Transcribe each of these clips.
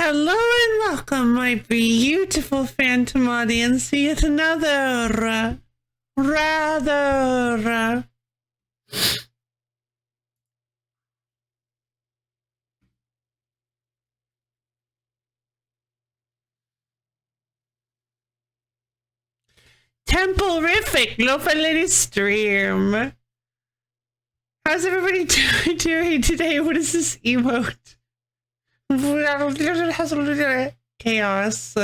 Hello and welcome, my beautiful phantom audience, to yet another rather Temple-rific, lovely stream. How's everybody doing today? What is this emote? Chaos.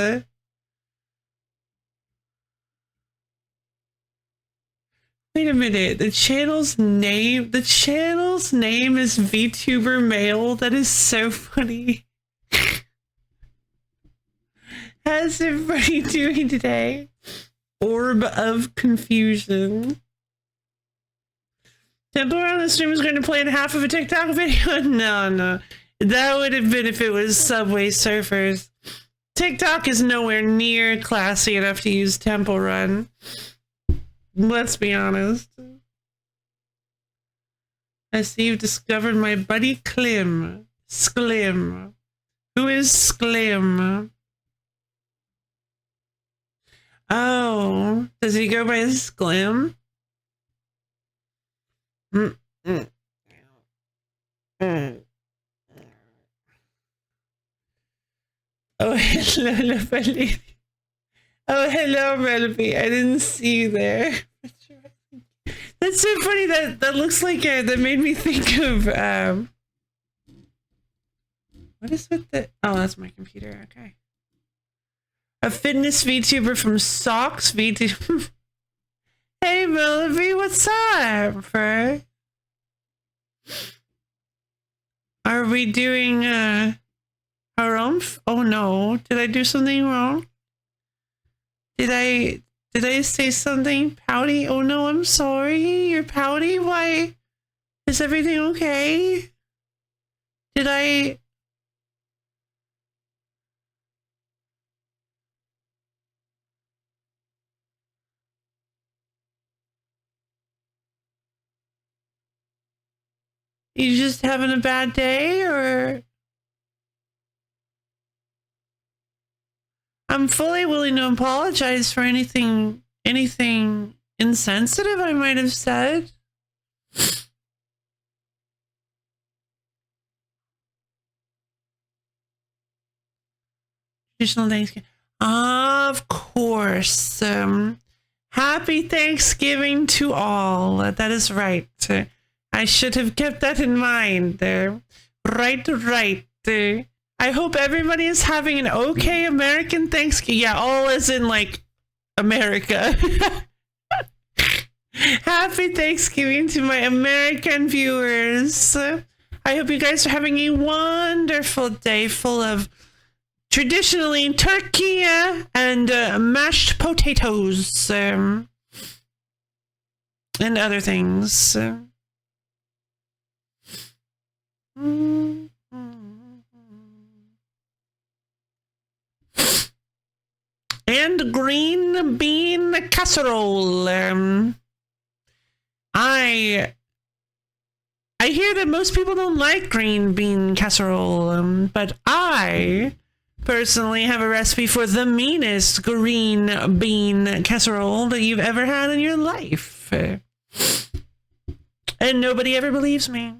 Wait a minute. The channel's name is VTuber Mail. That is so funny. How's everybody doing today? Orb of confusion. Temple around the stream is going to play in half of a TikTok video? No. That would have been if it was Subway Surfers. TikTok is nowhere near classy enough to use Temple Run. Let's be honest. I see you've discovered my buddy Sklim. Who is Sklim? Oh, does he go by Sklim? Oh, hello, Melody. Oh, hello, Melody. I didn't see you there. That's so funny. That looks like that made me think of what is with the? Oh, that's my computer. Okay. A fitness VTuber from Socks VTuber. Hey, Melody, what's up, bro? Are we doing harumph? Oh no, did I do something wrong? Did I say something pouty? Oh no, I'm sorry. You're pouty? Why? Is everything okay? Did I? You just having a bad day, or? I'm fully willing to apologize for anything insensitive I might have said. Traditional Thanksgiving. Of course. Happy Thanksgiving to all. That is right. I should have kept that in mind. Right. I hope everybody is having an okay American Thanksgiving. Yeah, all as in like America. Happy Thanksgiving to my American viewers. I hope you guys are having a wonderful day full of traditionally turkey and mashed potatoes and other things. And green bean casserole. I hear that most people don't like green bean casserole, but I personally have a recipe for the meanest green bean casserole that you've ever had in your life. And nobody ever believes me.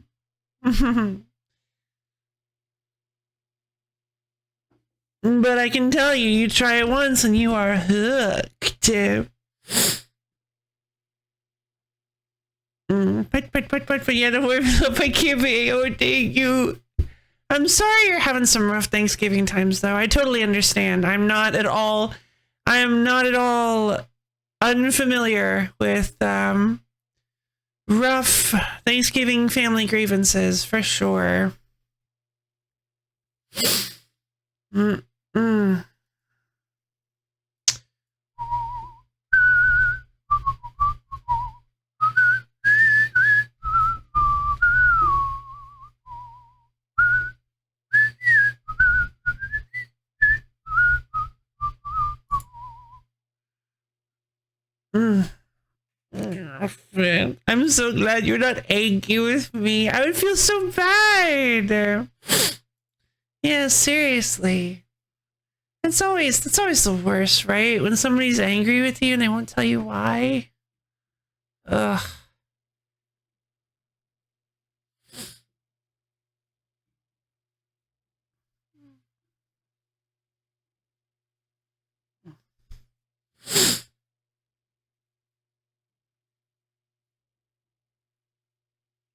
But I can tell you, you try it once and you are hooked. But yeah, don't worry if I can't be. Oh, thank you. I'm sorry you're having some rough Thanksgiving times, though. I totally understand. I am not at all unfamiliar with rough Thanksgiving family grievances, for sure. I'm so glad you're not angry with me. I would feel so bad. Yeah, seriously. That's always the worst, right? When somebody's angry with you and they won't tell you why. Ugh.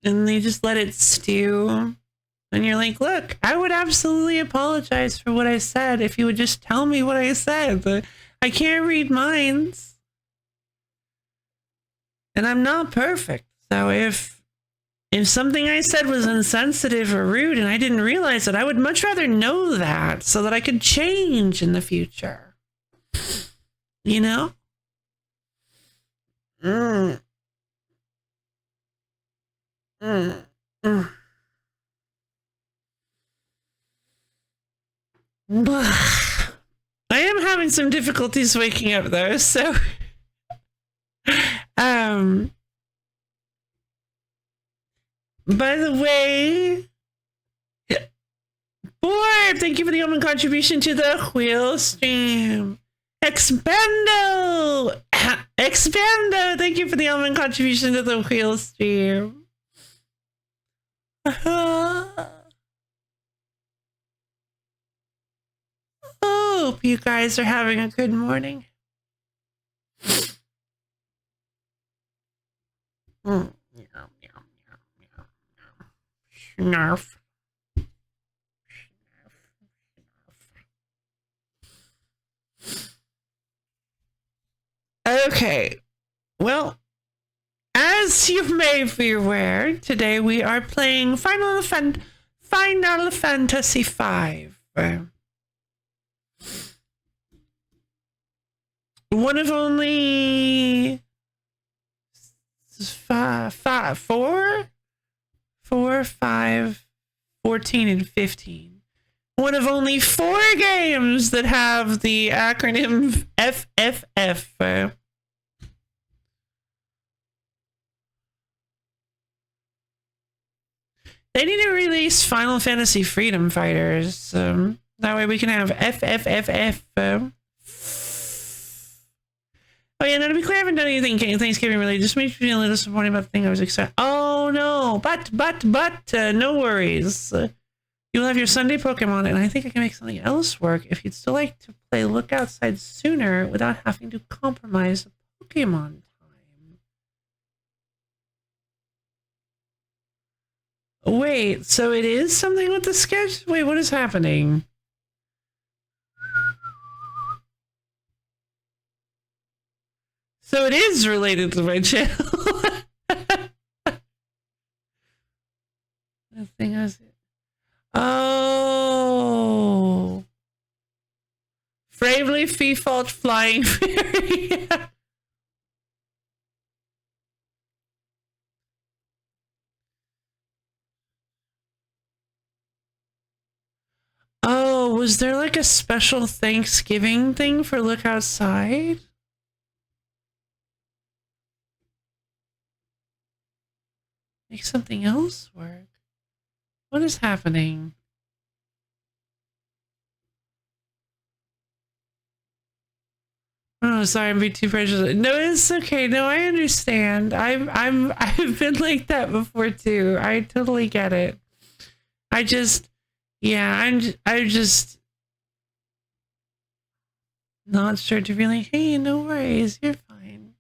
and they just let it stew. And you're like, look, I would absolutely apologize for what I said if you would just tell me what I said. But I can't read minds. And I'm not perfect. So if something I said was insensitive or rude and I didn't realize it, I would much rather know that so that I could change in the future. You know? I am having some difficulties waking up though, so by the way, Borb, thank you for the omen contribution to the wheel stream. Expando, thank you for the omen contribution to the wheel stream. Hope you guys are having a good morning. Snarf. Okay, well, as you may be aware, today we are playing Final Fantasy V. One of only four, 5, 14, and 15. One of only 4 games that have the acronym FFF. They need to release Final Fantasy Freedom Fighters. That way we can have FFFF. Oh yeah, now to be clear, I haven't done anything Thanksgiving related. Just makes me a little disappointed about the thing I was excited. Oh no, but, no worries. You'll have your Sunday Pokemon, and I think I can make something else work if you'd still like to play Look Outside sooner without having to compromise the Pokemon time. Wait, so it is something with the sketch? Wait, what is happening? So it is related to my channel. The thing is, oh, Bravely Fefault Flying Fairy. Oh, was there like a special Thanksgiving thing for Look Outside? Make something else work. What is happening? Oh, sorry, I'm being too precious. No, it's okay. No, I understand. I've been like that before too. I totally get it. I'm just not sure to be like, hey, no worries, you're fine.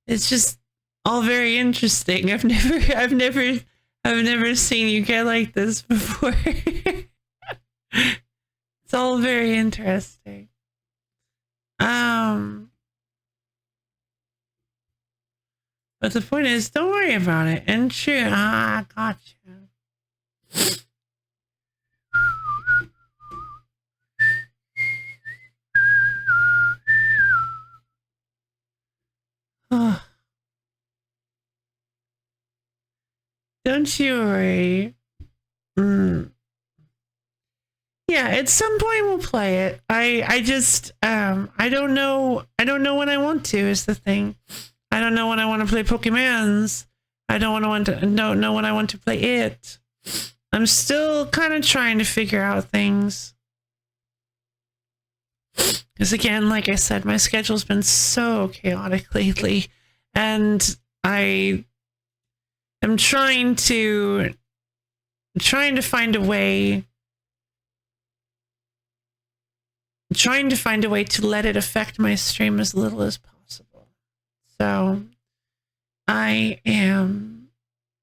It's just all very interesting. I've never seen you get like this before. It's all very interesting. But the point is, don't worry about it. And sure, gotcha. Don't you worry. Yeah, at some point we'll play it. I just I don't know when I want to is the thing. I don't know when I want to play Pokemons. I don't know when I want to play it. I'm still kind of trying to figure out things. Because again, like I said, my schedule's been so chaotic lately, and I am trying to find a way trying to find a way to let it affect my stream as little as possible. So I am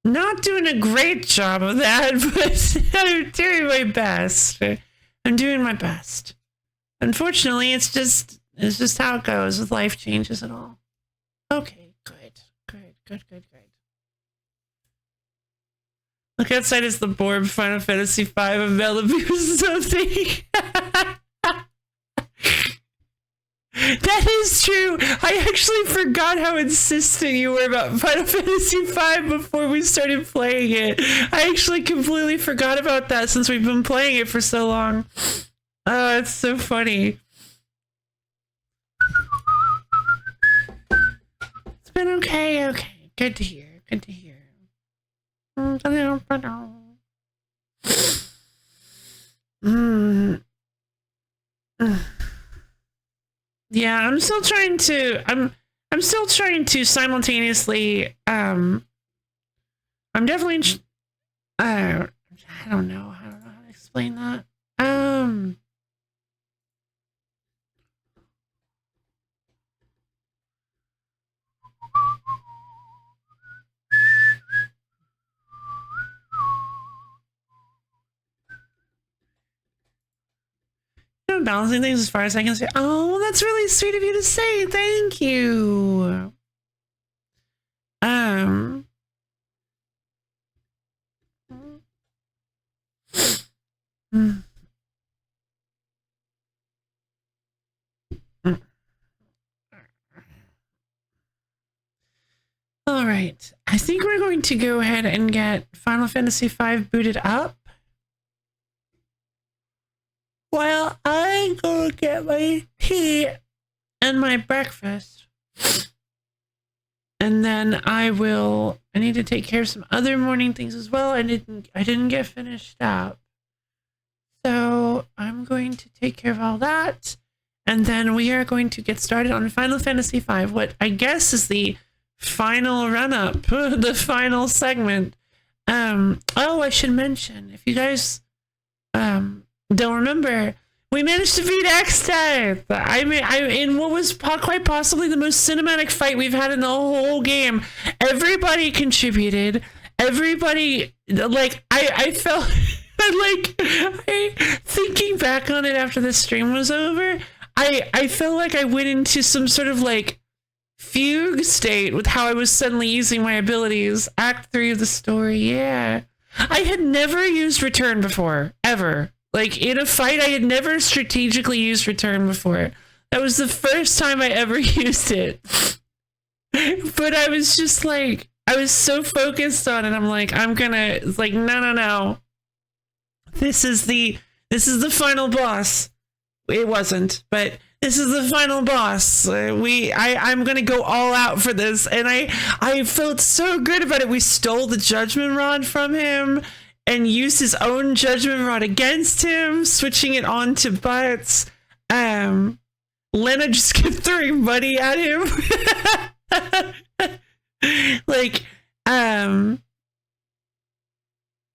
not doing a great job of that, but I'm doing my best. I'm doing my best. Unfortunately, it's just how it goes with life changes and all. Okay, good. Look outside, it's the board Final Fantasy V of Malibu or something. That is true. I actually forgot how insistent you were about Final Fantasy V before we started playing it. I actually completely forgot about that since we've been playing it for so long. Oh, it's so funny. It's been okay. Good to hear. Yeah, I'm still trying to simultaneously I'm definitely I don't know how to explain that. I'm balancing things as far as I can say. Oh, well, that's really sweet of you to say. Thank you. All right. I think we're going to go ahead and get Final Fantasy V booted up. While I go get my tea and my breakfast. And then I need to take care of some other morning things as well. I didn't get finished up. So I'm going to take care of all that. And then we are going to get started on Final Fantasy V, what I guess is the final run-up, the final segment. Oh, I should mention, if you guys don't remember, we managed to beat X-Death. In what was quite possibly the most cinematic fight we've had in the whole game. Everybody contributed. Everybody, like, I felt like, thinking back on it after the stream was over, I felt like I went into some sort of like fugue state with how I was suddenly using my abilities. Act 3 of the story, yeah. I had never used return before, ever. Like, in a fight, I had never strategically used return before. That was the first time I ever used it. But I was just like, I was so focused on it. I'm like, it's like, no. This is the final boss. It wasn't, but this is the final boss. I'm gonna go all out for this, and I felt so good about it. We stole the Judgment Rod from him and used his own Judgment Rod against him, switching it on to Butts. Lena just kept throwing money at him. Like,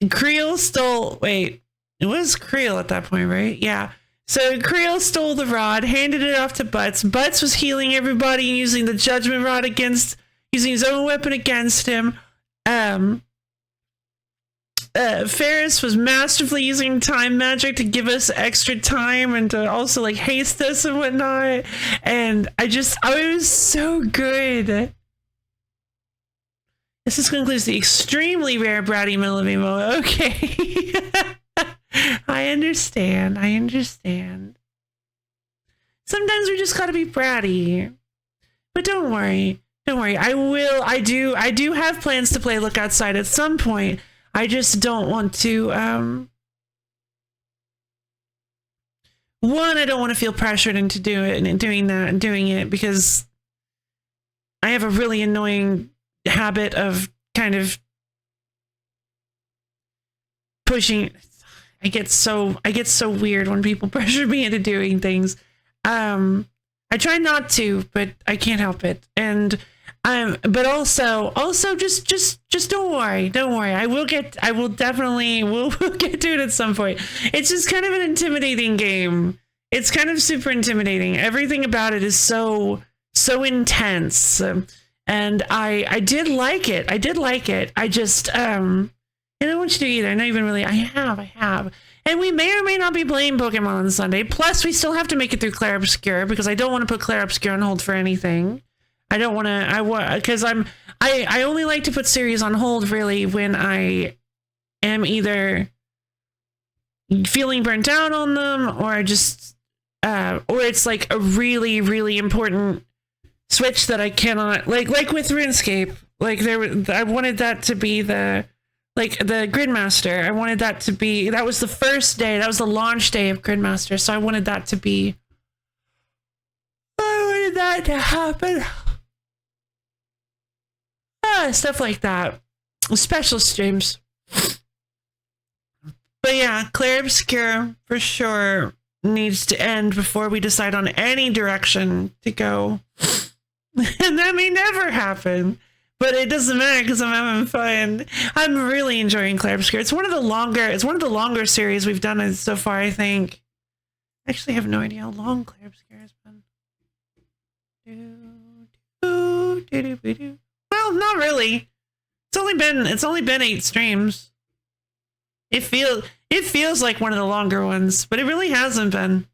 Creel stole, wait, it was Creel at that point, right? Yeah. So Creel stole the rod, handed it off to Butts. Butts was healing everybody using the Judgment Rod using his own weapon against him. Ferris was masterfully using time magic to give us extra time and to also like haste us and whatnot. And I was so good. This concludes the extremely rare Bratty Millavimo. Okay. I understand. Sometimes we just gotta be bratty. But don't worry. I do have plans to play Look Outside at some point. I just don't want to, one, I don't want to feel pressured into doing it because I have a really annoying habit of kind of pushing. I get so weird when people pressure me into doing things. I try not to, but I can't help it. And but also just don't worry. We'll get to it at some point. It's just kind of an intimidating game. it's kind of super intimidating. Everything about it is so intense. And I did like it. I did like it. I just I don't want you to either. Not even really. I have. And we may or may not be playing Pokemon on Sunday. Plus, we still have to make it through Clair Obscur because I don't want to put Clair Obscur on hold for anything. I don't want to. Because I only like to put series on hold really when I am either feeling burnt out on them or just or it's like a really, really important switch that I cannot like with RuneScape. Like I wanted that to be the Gridmaster. I wanted that to be, that was the first day, that was the launch day of Gridmaster, so I wanted that to be, I wanted that to happen. Stuff like that. Special streams. But yeah, Clair Obscur for sure needs to end before we decide on any direction to go. And that may never happen. But it doesn't matter because I'm having fun. I'm really enjoying Clair Obscur. It's one of the longer series we've done so far, I think. I actually have no idea how long Clair Obscur has been. Well, not really. It's only been 8 streams. It feels like one of the longer ones, but it really hasn't been.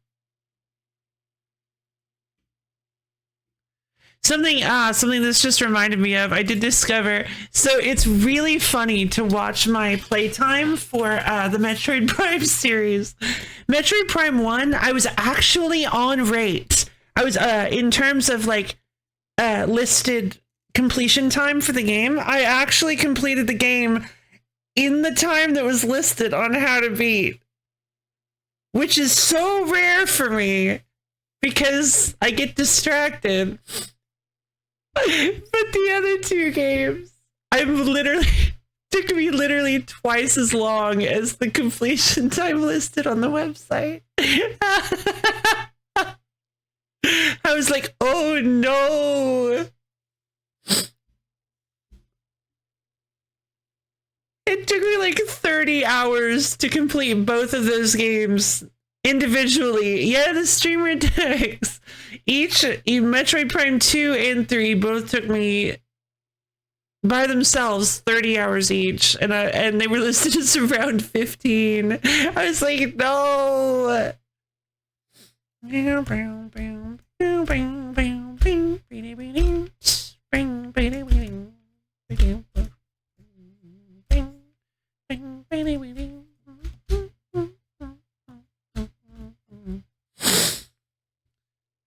Something this just reminded me of, I did discover, so it's really funny to watch my playtime for the Metroid Prime series. Metroid Prime 1, I was actually on rate. I was, in terms of like, listed completion time for the game, I actually completed the game in the time that was listed on How to Beat. Which is so rare for me, because I get distracted. But the other 2 games, took me literally twice as long as the completion time listed on the website. I was like, oh no. It took me like 30 hours to complete both of those games individually. Yeah, the streamer decks. Metroid Prime 2 and 3 both took me by themselves 30 hours each, and they were listed as around 15. I was like, no.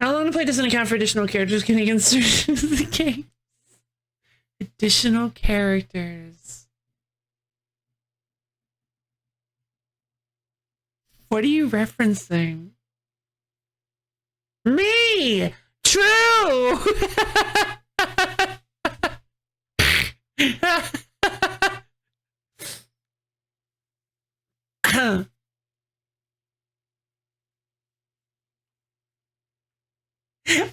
How long to play doesn't account for additional characters getting inserted into the game. Additional characters. What are you referencing? Me! True!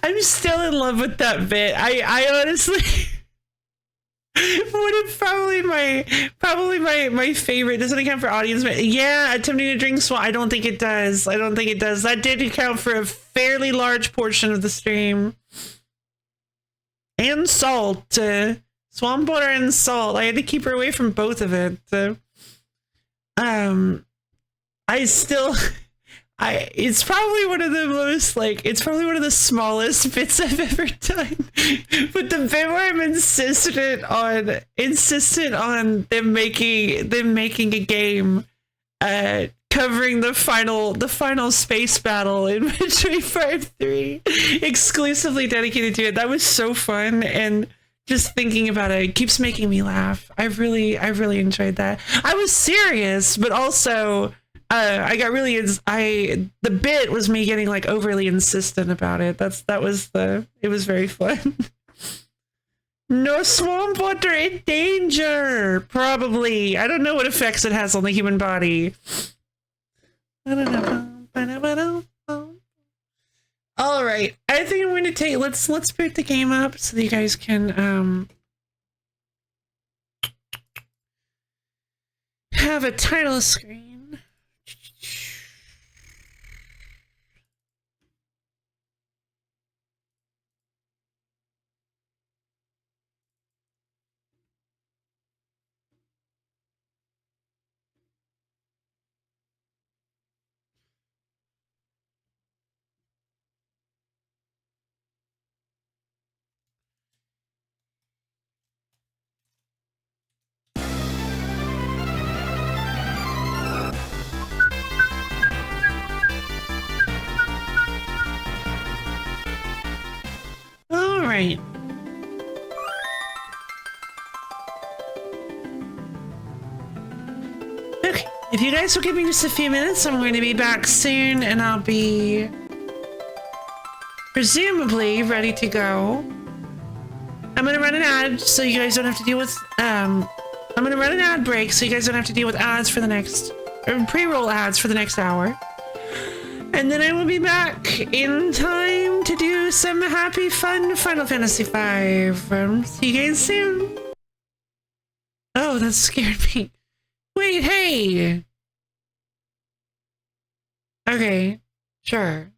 I'm still in love with that bit. I honestly would have probably my favorite. Doesn't account for audience, but yeah, attempting to drink swamp. I don't think it does. That did account for a fairly large portion of the stream. And salt, swamp water and salt. I had to keep her away from both of it. It's probably one of the most, it's probably one of the smallest bits I've ever done. But the bit where I'm insistent on them making a game, covering the final space battle in Metroid Prime 3, exclusively dedicated to it. That was so fun, and just thinking about it keeps making me laugh. I really enjoyed that. I was serious, but also I got really the bit was me getting overly insistent about it. It was very fun. No swamp water in danger. Probably. I don't know what effects it has on the human body. All right. I think I'm going to take let's boot the game up so that you guys can have a title screen. right. Okay, if you guys will give me just a few minutes, I'm going to be back soon and I'll be presumably ready to go. I'm going to run an ad so you guys don't have to deal with, I'm going to run an ad break so you guys don't have to deal with ads for the next, or pre-roll ads for the next hour. And then I will be back in time to do some happy, fun Final Fantasy V. See you guys soon. Oh, that scared me. Wait, hey! Okay, sure.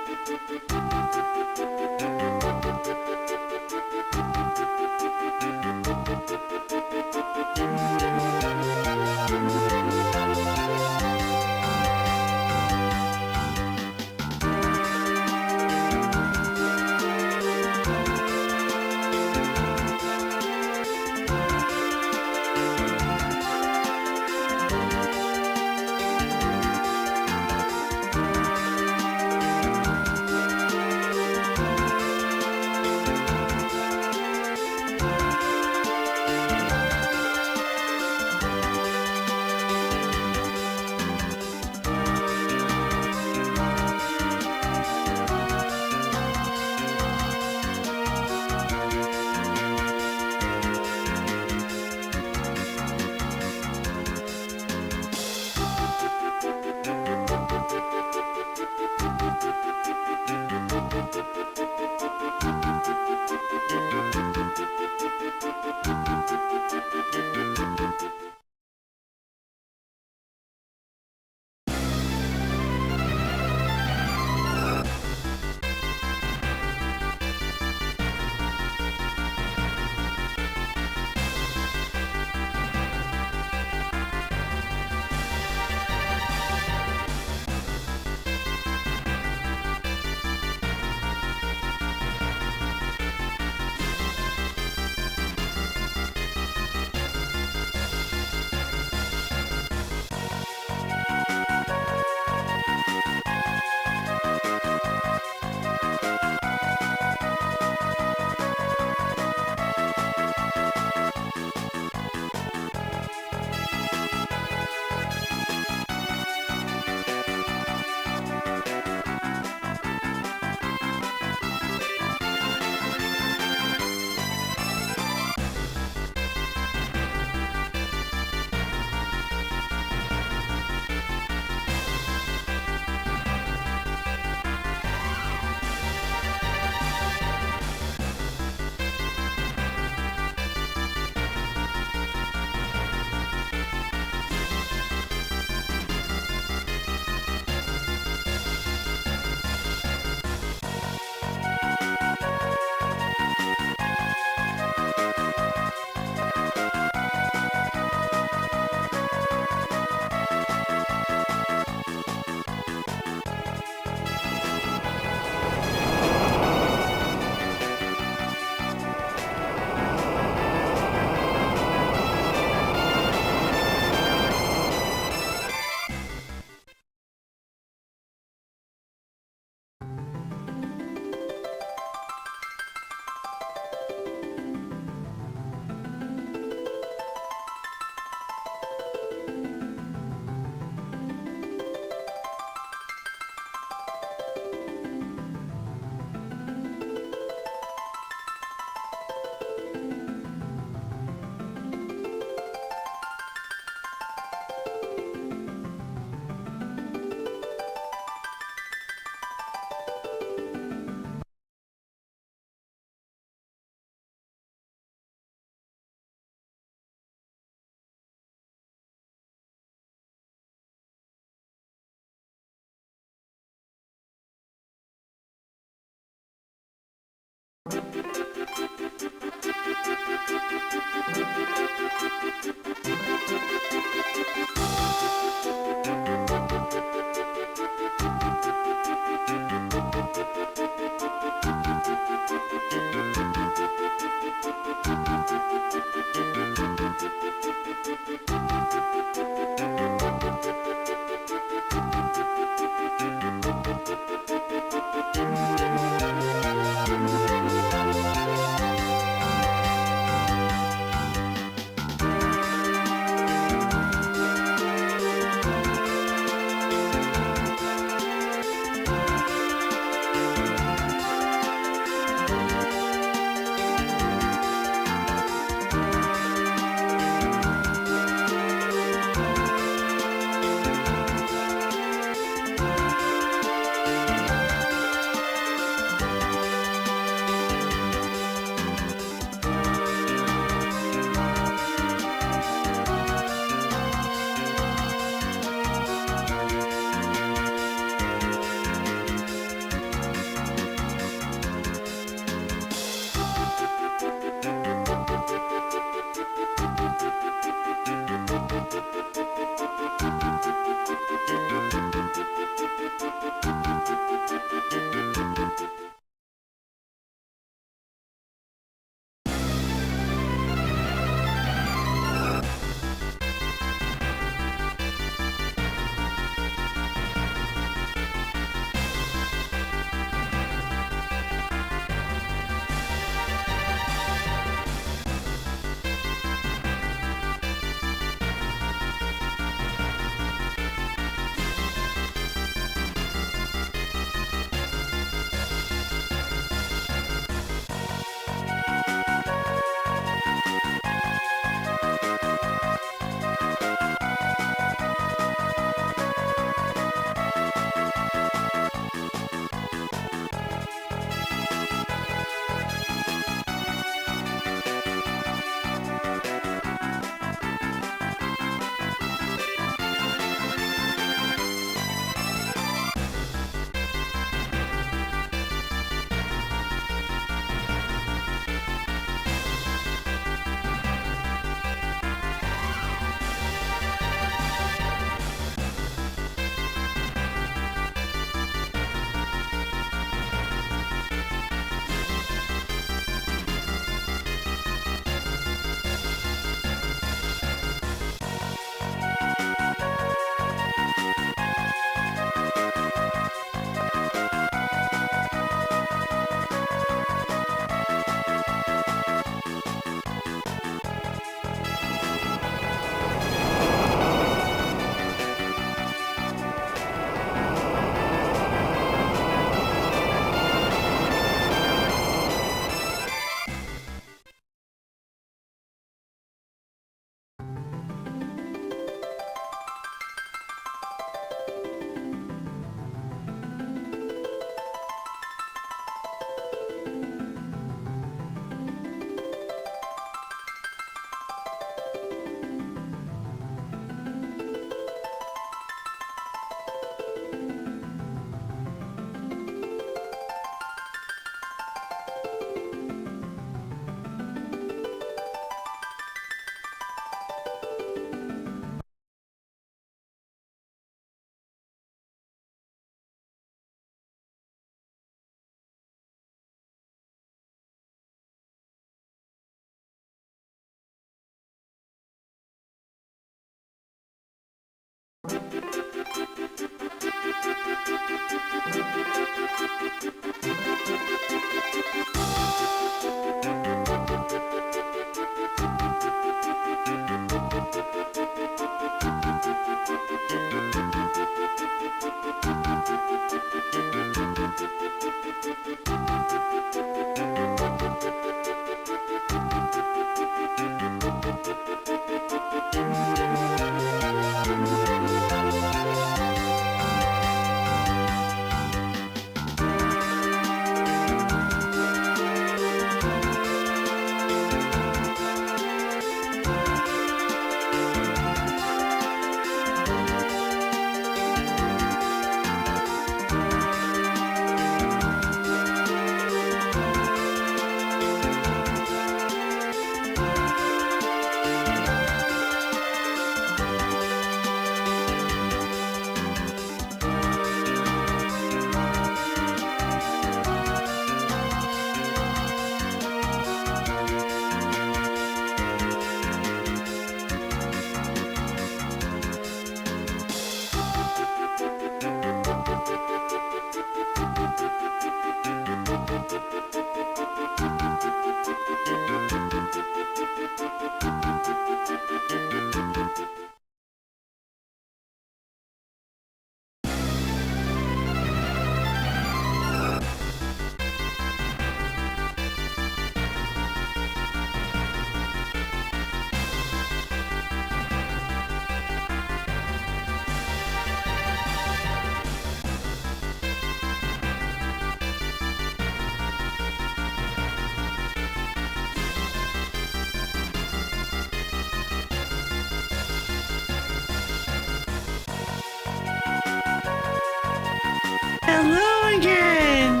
Hello again.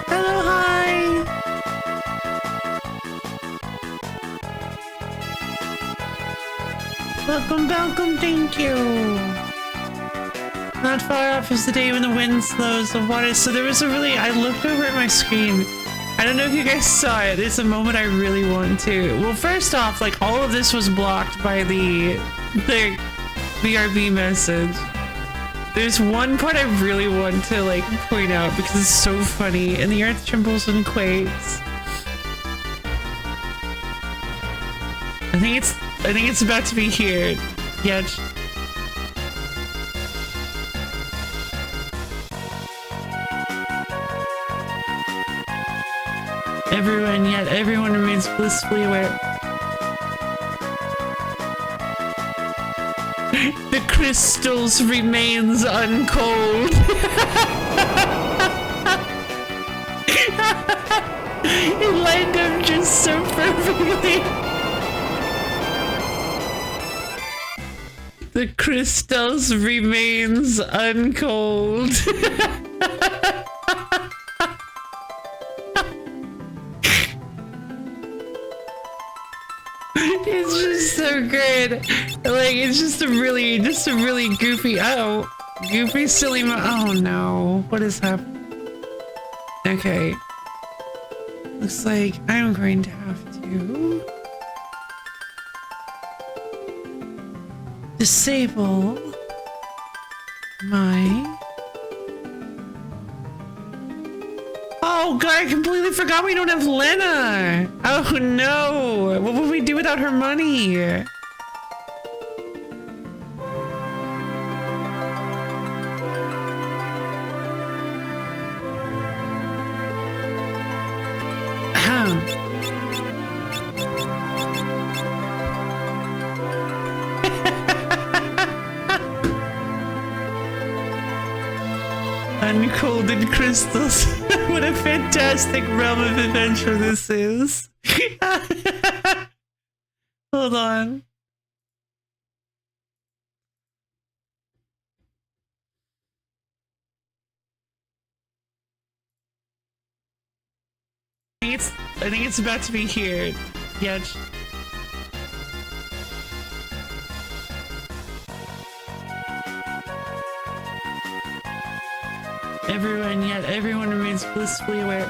Hello, hi. Welcome, welcome, thank you. Not far off is the day when the wind slows the water. So there was a really, I looked over at my screen. I don't know if you guys saw it. It's a moment I really want to. Well, first off, like all of this was blocked by the BRB message. There's one part I really want to like point out because it's so funny. And the earth trembles and quakes. I think it's about to be here. Yeah. Everyone remains blissfully aware. The crystals remains uncold. It lined up just so perfectly. The crystals remains uncold. It's just so good. Like it's just a really goofy. Goofy silly. Oh no! What is happening? Okay. Looks like I'm going to have to disable my. Oh god, I completely forgot we don't have Lena! Oh no! What would we do without her money? Uncolded crystals. What a fantastic realm of adventure this is. Hold on. I think it's about to be here. Yeah. Everyone remains blissfully aware.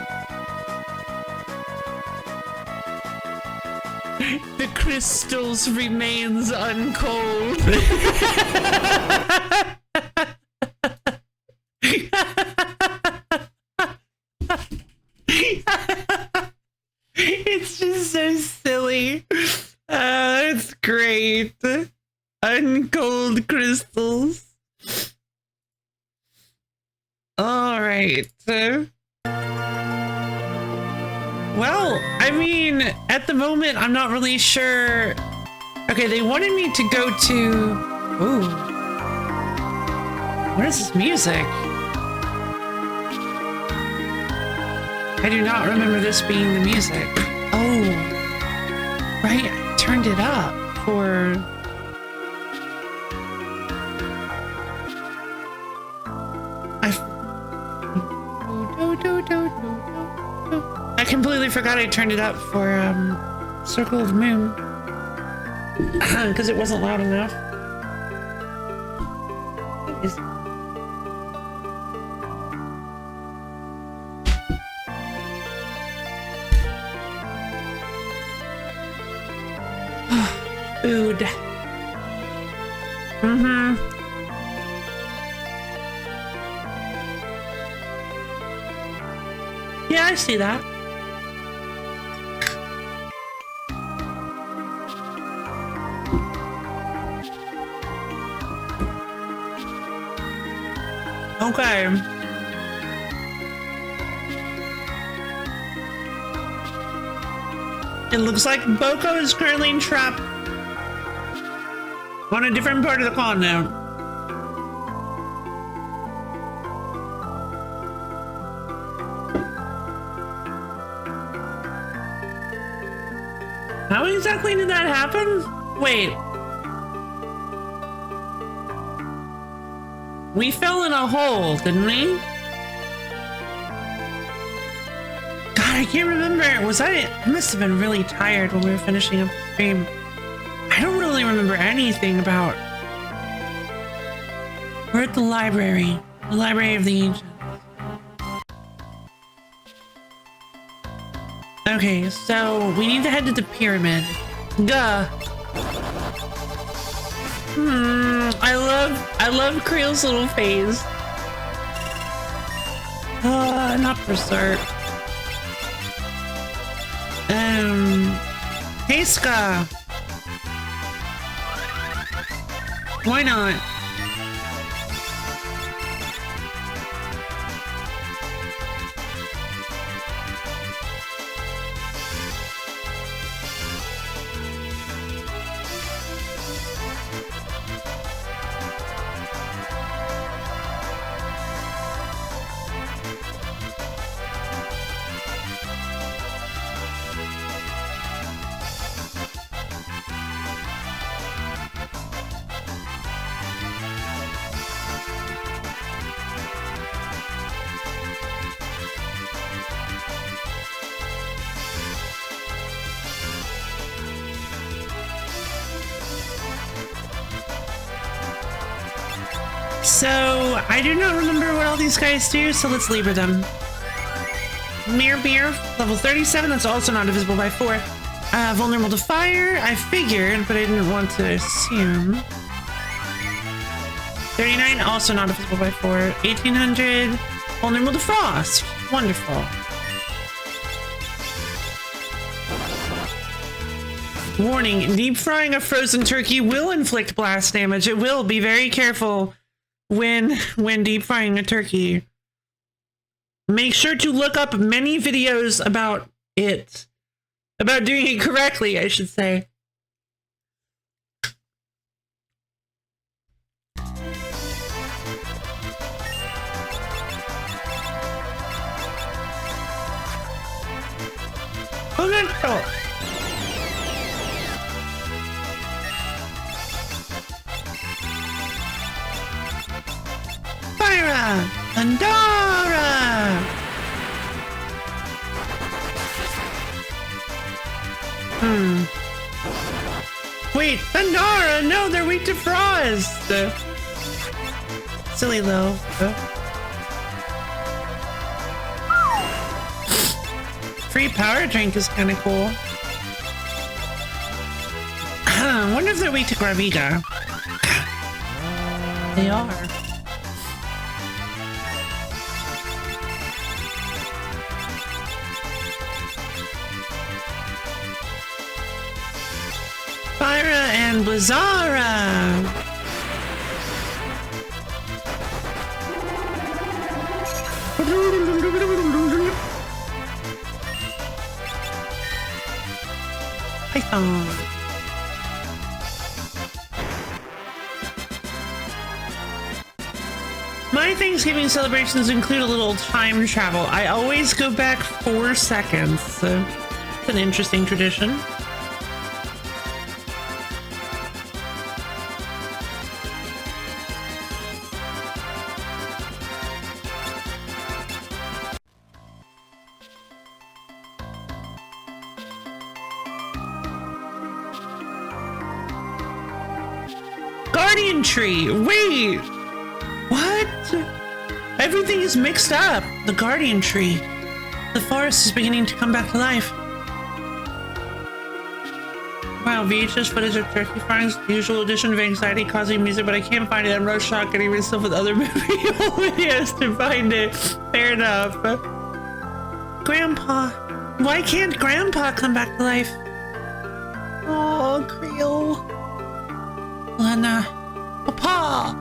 The crystals remains uncold. It's just so silly. It's great. Uncold crystals. All right. Well, I mean, at the moment, I'm not really sure. Okay, they wanted me to go to. Ooh. What is this music? I do not remember this being the music. Oh, right. I turned it up for. I completely forgot I turned it up for Circle of the Moon because it wasn't loud enough. Food. Mm-hmm. Yeah, I see that. Okay. It looks like Boko is currently trapped on a different part of the continent. How exactly did that happen? Wait. We fell in a hole, didn't we? God, I can't remember. I must have been really tired when we were finishing up the stream. I don't really remember anything about... We're at the library. The Library of the Ancients. Okay, so we need to head to the pyramid. Duh. I love Creel's little face. Not Berserk. Hey Ska. Why not? So, I do not remember what all these guys do, so let's labor them. Mere Beer, level 37, that's also not divisible by 4. Vulnerable to fire, I figured, but I didn't want to assume. 39, also not divisible by 4. 1800, vulnerable to frost. Wonderful. Warning, deep frying a frozen turkey will inflict blast damage. It will. Be very careful when deep frying a turkey. Make sure to look up many videos about it. About doing it correctly, I should say. Oh, no. Pyra! Pandora! Wait, Pandora! No, they're weak to frost! Silly though. Free power drink is kind of cool. I wonder if they're weak to Graviga. They are. Pyra and Blizzara! Python. My Thanksgiving celebrations include a little time travel. I always go back 4 seconds, so it's an interesting tradition. Guardian tree! Wait! What? Everything is mixed up. The Guardian tree. The forest is beginning to come back to life. Wow, VHS footage of turkey frying's the usual addition of anxiety causing music, but I can't find it. I'm no shock getting myself with other movie videos to find it. Fair enough. Grandpa. Why can't Grandpa come back to life? Oh, Creel. Lena. Papa!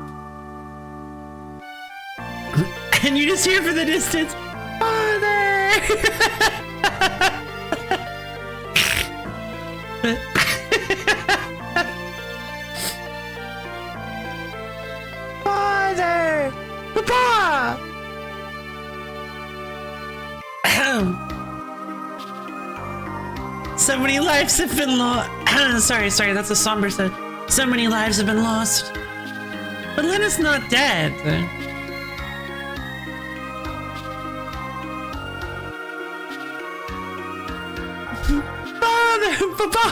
And you just hear from the distance, Father! Father! Papa! So many lives have been lost. sorry, that's a somber set. So many lives have been lost. But Lena's not dead. Father, Papa.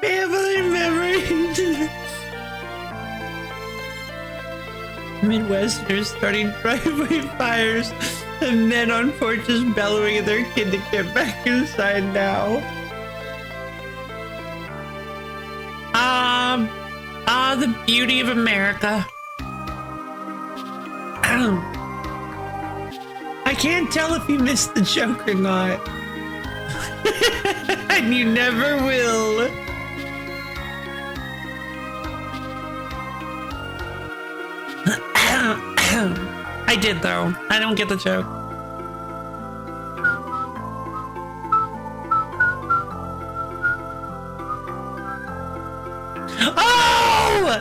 Family memory. Midwesterners starting driveway fires and men on porches bellowing at their kid to get back inside now. The beauty of America. I can't tell if you missed the joke or not. And you never will. I did though. I don't get the joke. Oh!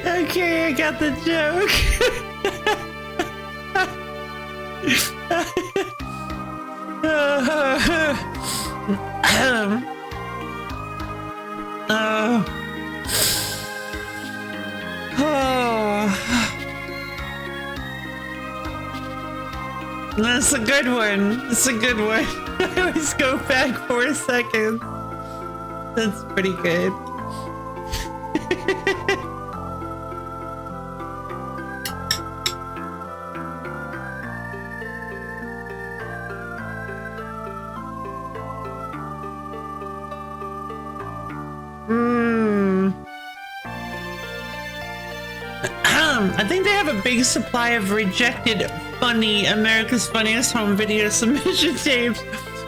Okay, I got the joke. That's a good one. That's a good one. I always go back 4 seconds. That's pretty good. I think they have a big supply of rejected funny America's Funniest Home Video submission tapes.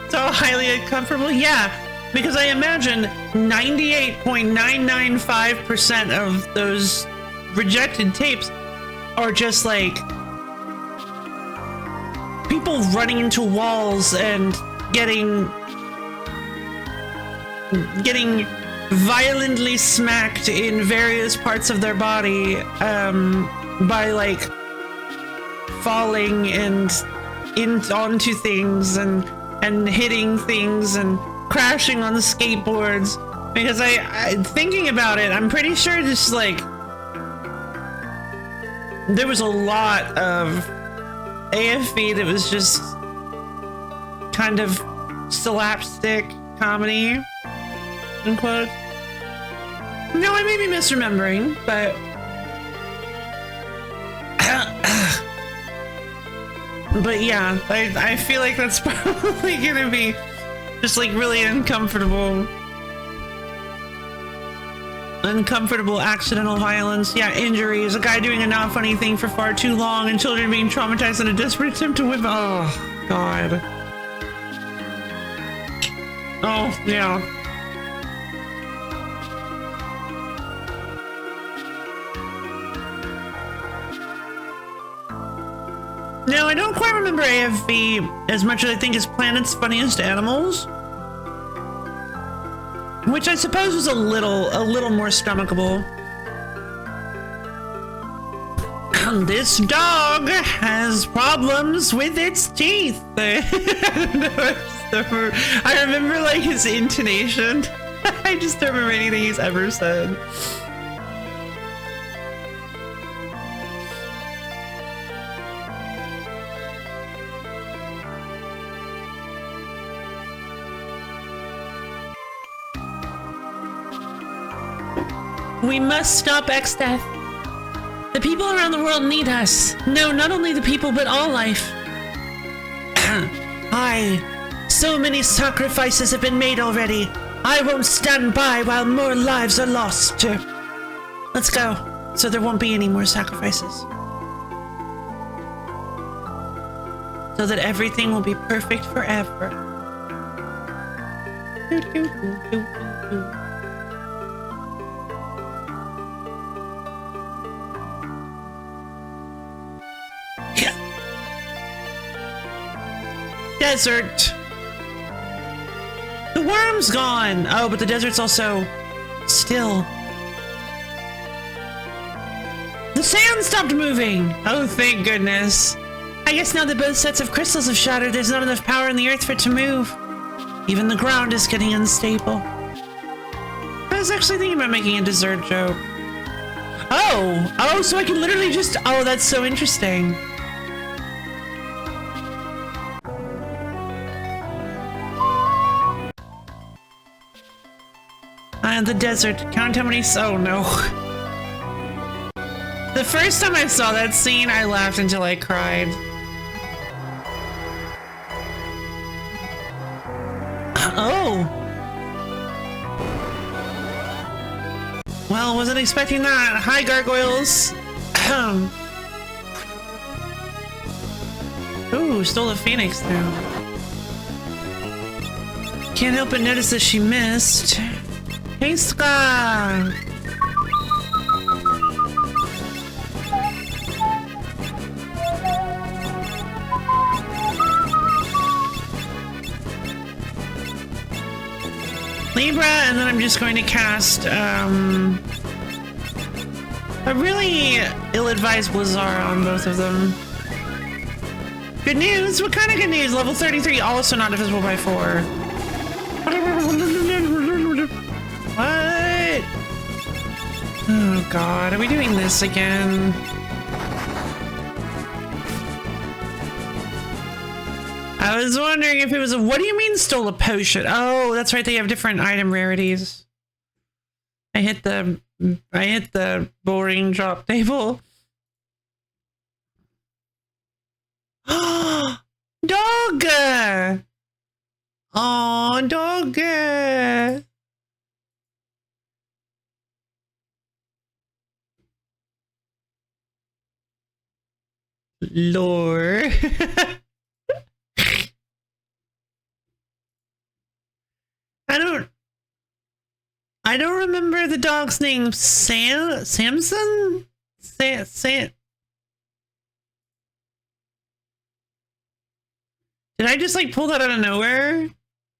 So highly uncomfortable. Yeah, because I imagine 98.995% of those rejected tapes are just like people running into walls and getting violently smacked in various parts of their body by like falling and onto things and hitting things and crashing on the skateboards. Because I thinking about it, I'm pretty sure just like there was a lot of AFV that was just kind of slapstick comedy. Unquote. No, I may be misremembering, but but yeah, I feel like that's probably gonna be just like really uncomfortable accidental violence. Yeah, injuries, a guy doing a not funny thing for far too long, and children being traumatized in a desperate attempt to whip. Oh God. Oh yeah. No, I don't quite remember AFV as much as I think is Planet's Funniest Animals, which I suppose was a little more stomachable. This dog has problems with its teeth. I remember like his intonation. I just don't remember anything he's ever said. We must stop X-Death. The people around the world need us. No, not only the people, but all life. So many sacrifices have been made already. I won't stand by while more lives are lost. Let's go, so there won't be any more sacrifices. so that everything will be perfect forever. Do, do, do, do, do. Desert. The worm's gone. Oh, but the desert's also still. The sand stopped moving. Oh, thank goodness. I guess now that both sets of crystals have shattered, there's not enough power in the earth for it to move. Even the ground is getting unstable. I was actually thinking about making a dessert joke. Oh, so I can literally just, oh, that's so interesting. The desert. Count how many. Oh no. The first time I saw that scene, I laughed until I cried. Oh. Well, wasn't expecting that. Hi, gargoyles. Ooh, stole a phoenix now. Can't help but notice that she missed. Hey, Ska! Libra, and then I'm just going to cast, a really ill-advised Blizzard on both of them. Good news? What kind of good news? Level 33, also not divisible by 4. What? Oh god, are we doing this again? I was wondering if it was a— what do you mean stole a potion? Oh, that's right, they have different item rarities. I hit the boring drop table. Dog! Oh, dog! Lore. I don't remember the dog's name. Samson? Did I just like pull that out of nowhere?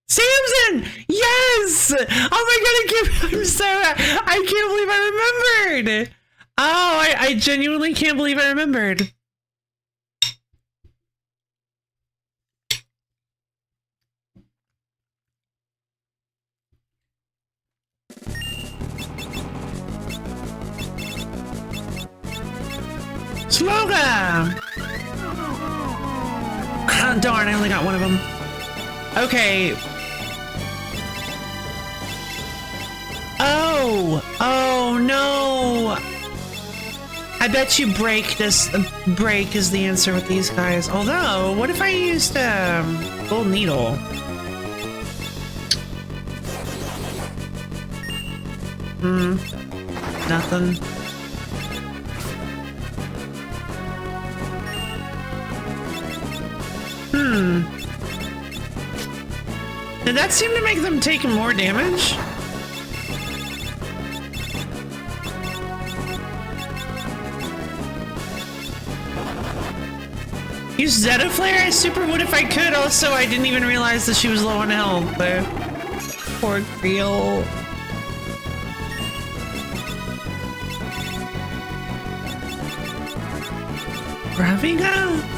Samson! Yes! Oh my god, I'm so— I can't believe I remembered! Oh, I genuinely can't believe I remembered. Sloga! Oh, darn, I only got one of them. Okay. Oh no! I bet you break is the answer with these guys. Although, what if I used gold needle? Nothing. Did that seem to make them take more damage? Use Zeta Flare? I super would if I could. Also, I didn't even realize that she was low on health. Poor Creel. Raviga?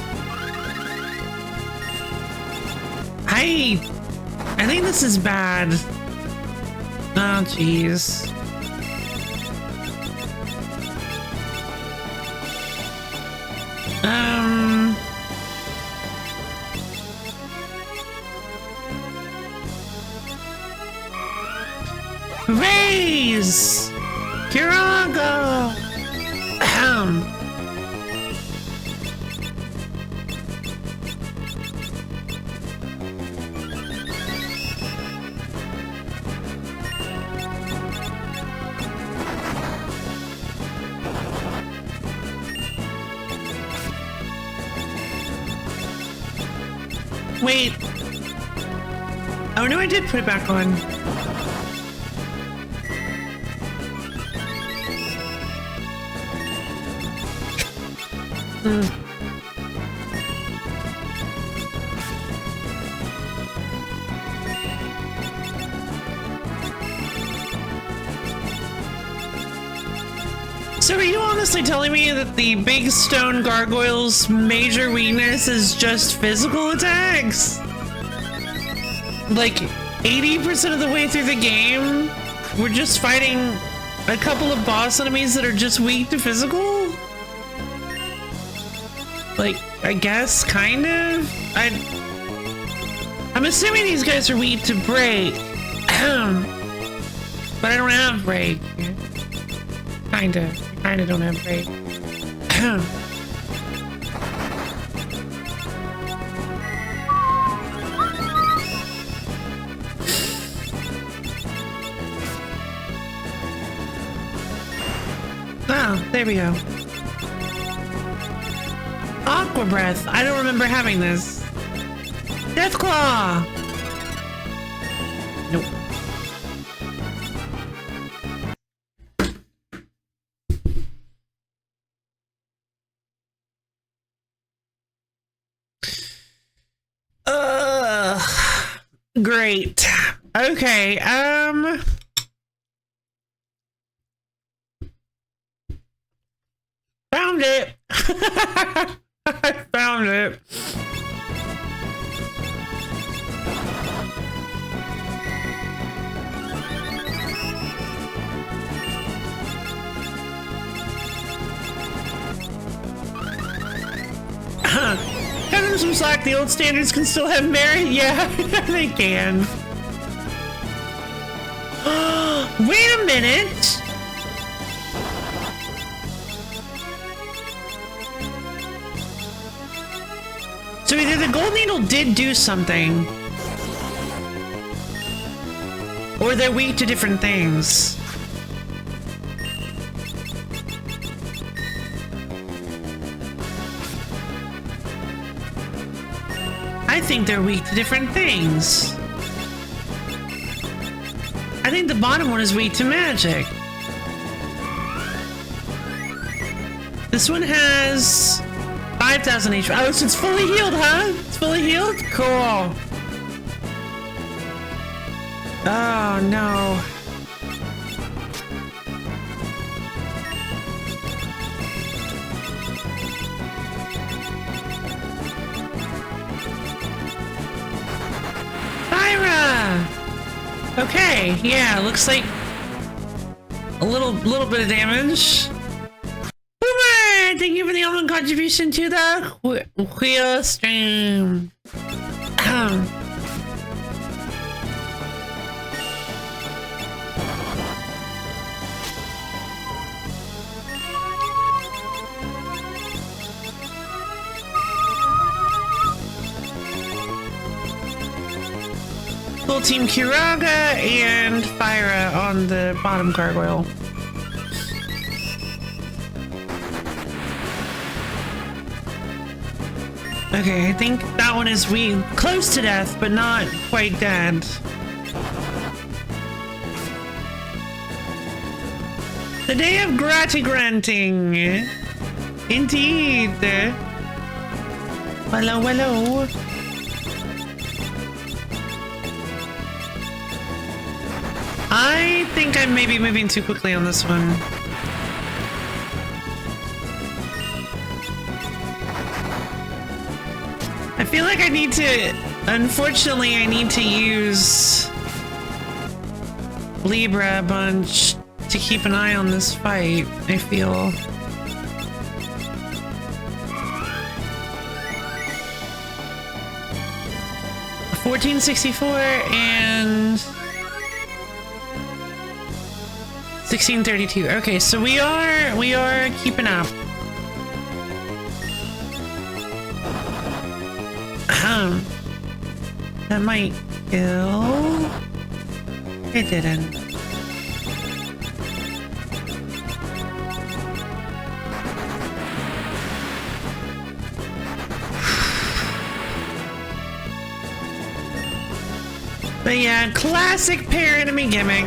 I think this is bad. Oh, jeez. Raise! Kiraga! Wait. Oh no, I did put it back on. So are you honestly telling me that the big stone gargoyle's major weakness is just physical attacks? Like 80% of the way through the game, we're just fighting a couple of boss enemies that are just weak to physical? Like, I guess, kind of? I'm assuming these guys are weak to break. But I don't have break. Kinda don't have break. Oh, there we go. Aqua breath. I don't remember having this. Deathclaw. Nope. Great. Okay, found it. I found it. Cut them some slack. The old standards can still have merit. Yeah, they can. Wait a minute. So either the gold needle did do something, or they're weak to different things. I think they're weak to different things. I think the bottom one is weak to magic. This one has 5,000 HP. Oh, so it's fully healed, huh? It's fully healed? Cool. Oh, no. Okay, yeah, looks like a little bit of damage. Boomer! Thank you for the online contribution to the wheel stream. Full team Kiraga and Fyra on the bottom gargoyle. Okay, I think that one is weak, close to death, but not quite dead. The day of granting. Indeed. Hello, hello. I think I may be moving too quickly on this one. I feel like I need to... Unfortunately, I need to use Libra a bunch to keep an eye on this fight, I feel. $14.64 and 1632. Okay, so we are keeping up. That might kill. It didn't. But yeah, classic pair enemy gimmick.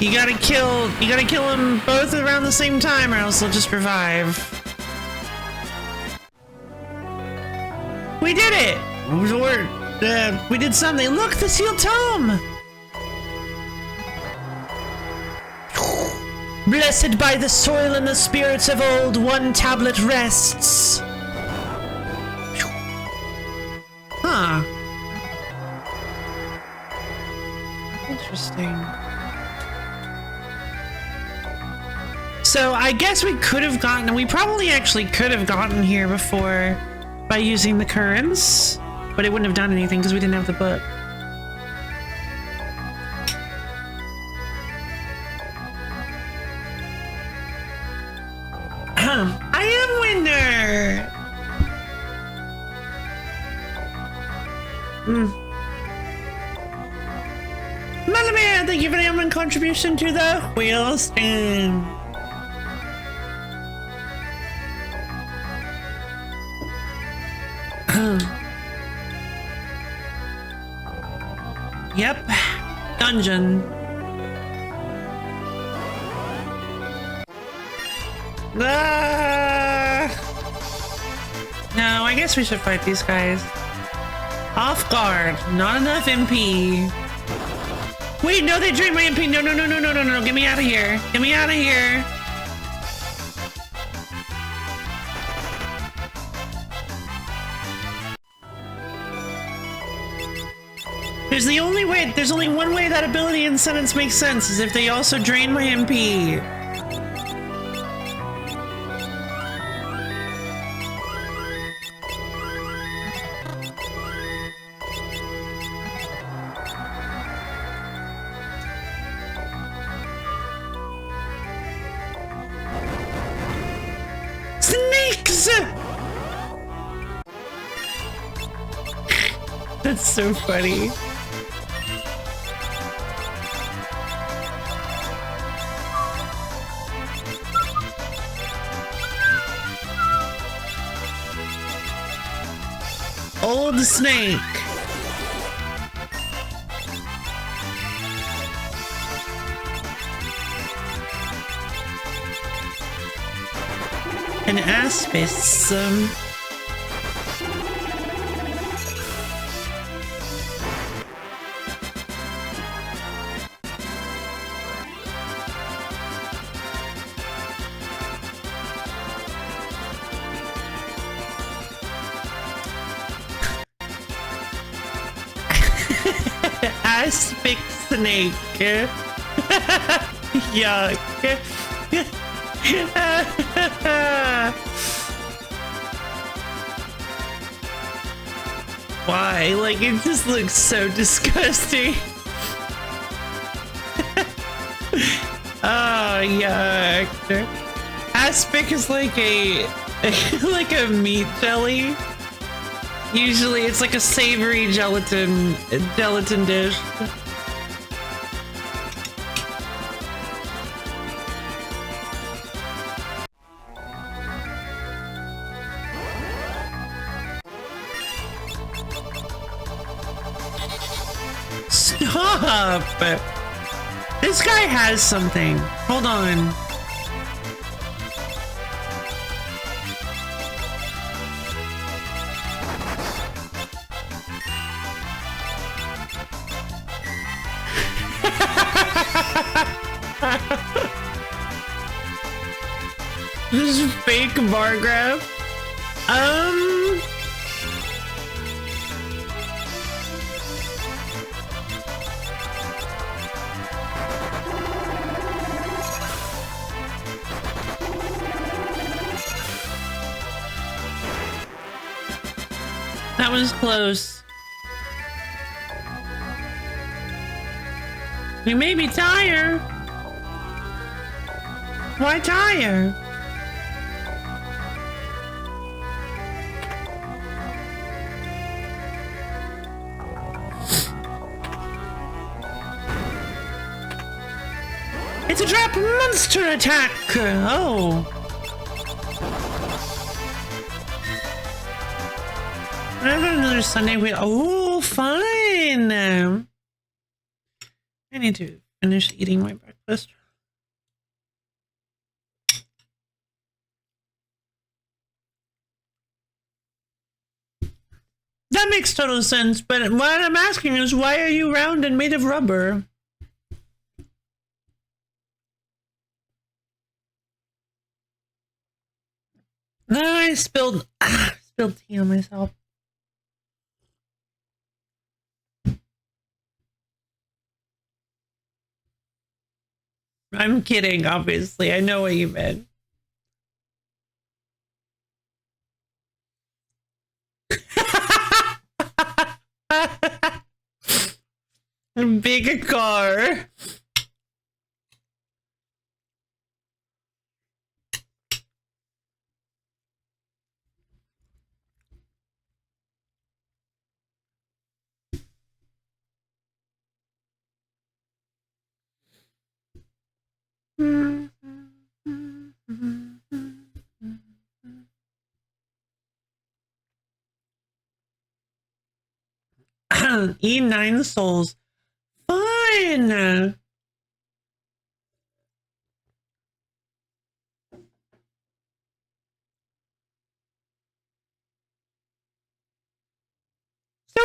You gotta kill them both around the same time or else they'll just revive. We did it! We did something. Look, the sealed tome! Blessed by the soil and the spirits of old, one tablet rests. Huh. Interesting. So I guess we probably actually could have gotten here before by using the currents, but it wouldn't have done anything because we didn't have the book. I am winner! Malamir, thank you for the Elman contribution to the wheel stream. Yep. Dungeon. No, I guess we should fight these guys. Off guard. Not enough MP. Wait, no, they drained my MP. No, no, no, no, no, no, no. Get me out of here. Get me out of here. There's only one way that ability and sentence makes sense, is if they also drain my MP. Snakes! That's so funny. Old snake. An aspis. Aspic snake. Yuck. Why? Like, it just looks so disgusting. Oh, yuck. Aspic is like a like a meat jelly. Usually it's like a savory gelatin dish. Stop! This guy has something. Hold on. This is fake bar graph. That was close. You made me tired. Why tired? It's a trap monster attack! Oh. I have another Sunday with. Oh, fine. I need to finish eating my breakfast. That makes total sense, but what I'm asking is why are you round and made of rubber? No, I spilled tea on myself. I'm kidding, obviously. I know what you meant. Big car. E9 souls. Fine. So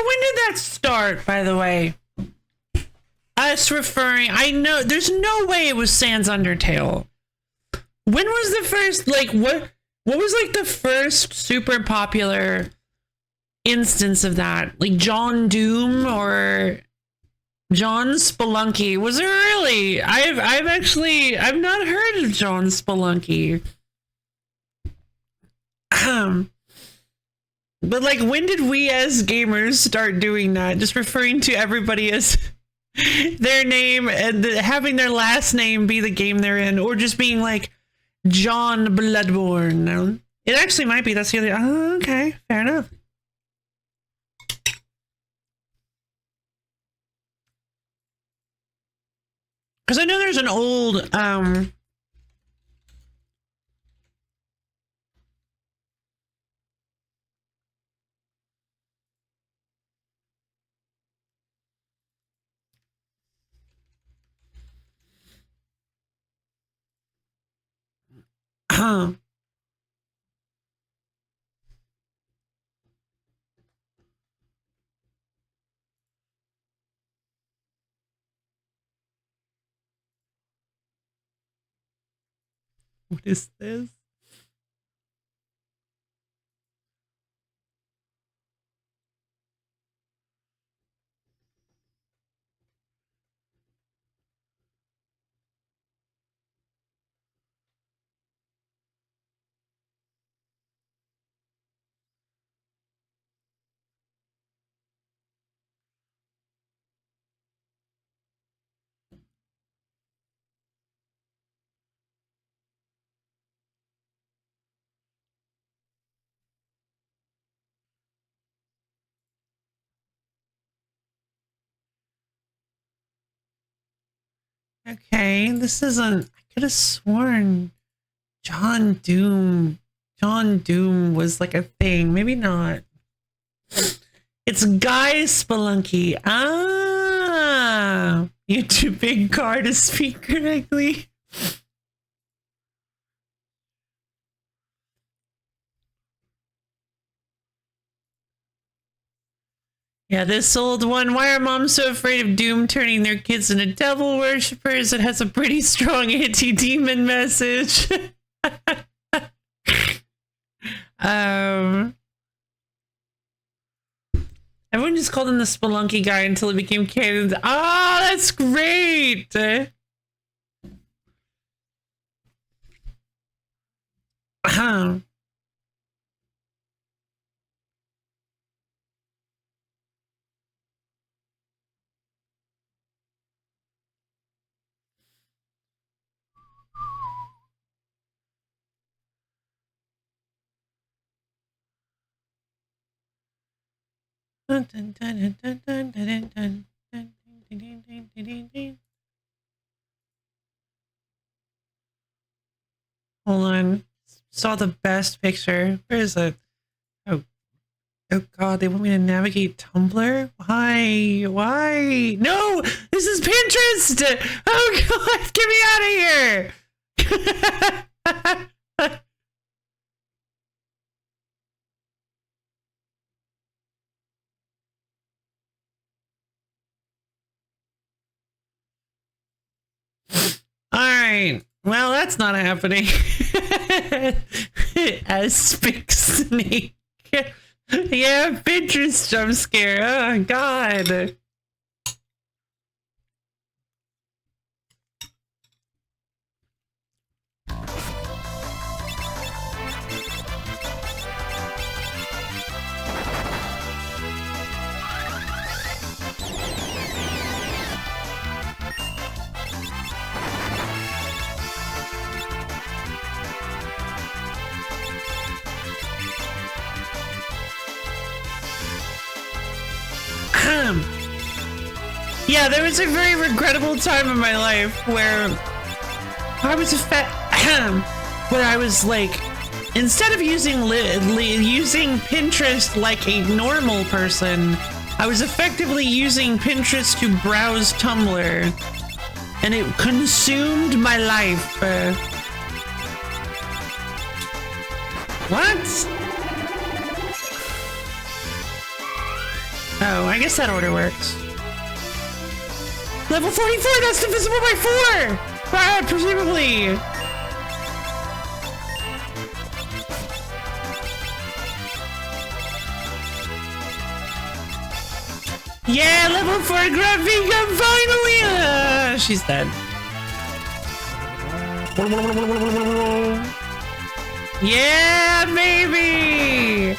when did that start, by the way? Us referring, I know there's no way it was Sans Undertale. When was the first, like, what was like the first super popular instance of that? Like John Doom or John Spelunky? Was there really? I've not heard of John Spelunky. But like, when did we as gamers start doing that? Just referring to everybody as their name and having their last name be the game they're in, or just being like John Bloodborne. It actually might be. That's the other. Oh, okay, fair enough. Because I know there's an old what is this? Okay, this isn't. I could have sworn John Doom. John Doom was like a thing. Maybe not. It's Guy Spelunky. Ah, you're too big car to speak correctly. Yeah, this old one. Why are moms so afraid of Doom turning their kids into devil worshippers? It has a pretty strong anti-demon message. Everyone just called him the Spelunky guy until it became canon. Ah, that's great. Hold on. Saw the best picture. Where is it? Oh, Oh god, they want me to navigate Tumblr? Why? Why? No! This is Pinterest! Oh god, get me out of here! Alright. Well, that's not happening. As Spick Snake. Yeah, Pinterest jump scare. Oh, God. Yeah, there was a very regrettable time in my life where I was where I was like, instead of using Pinterest like a normal person, I was effectively using Pinterest to browse Tumblr, and it consumed my life. What? Oh, I guess that order works. Level 44, that's divisible by 4! Ah, presumably. Yeah, level 4 Graviga, finally! She's dead. Yeah, baby!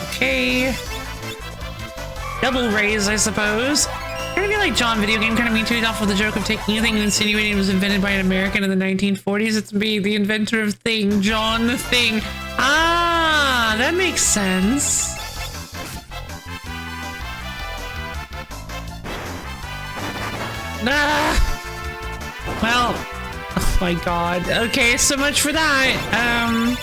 Okay. Double raise, I suppose. You're gonna be like John video game kind of me too, off with the joke of taking anything and insinuating it was invented by an American in the 1940s. It's me, the inventor of Thing, John the Thing. Ah, that makes sense. Ah. Well, oh my god. Okay, so much for that.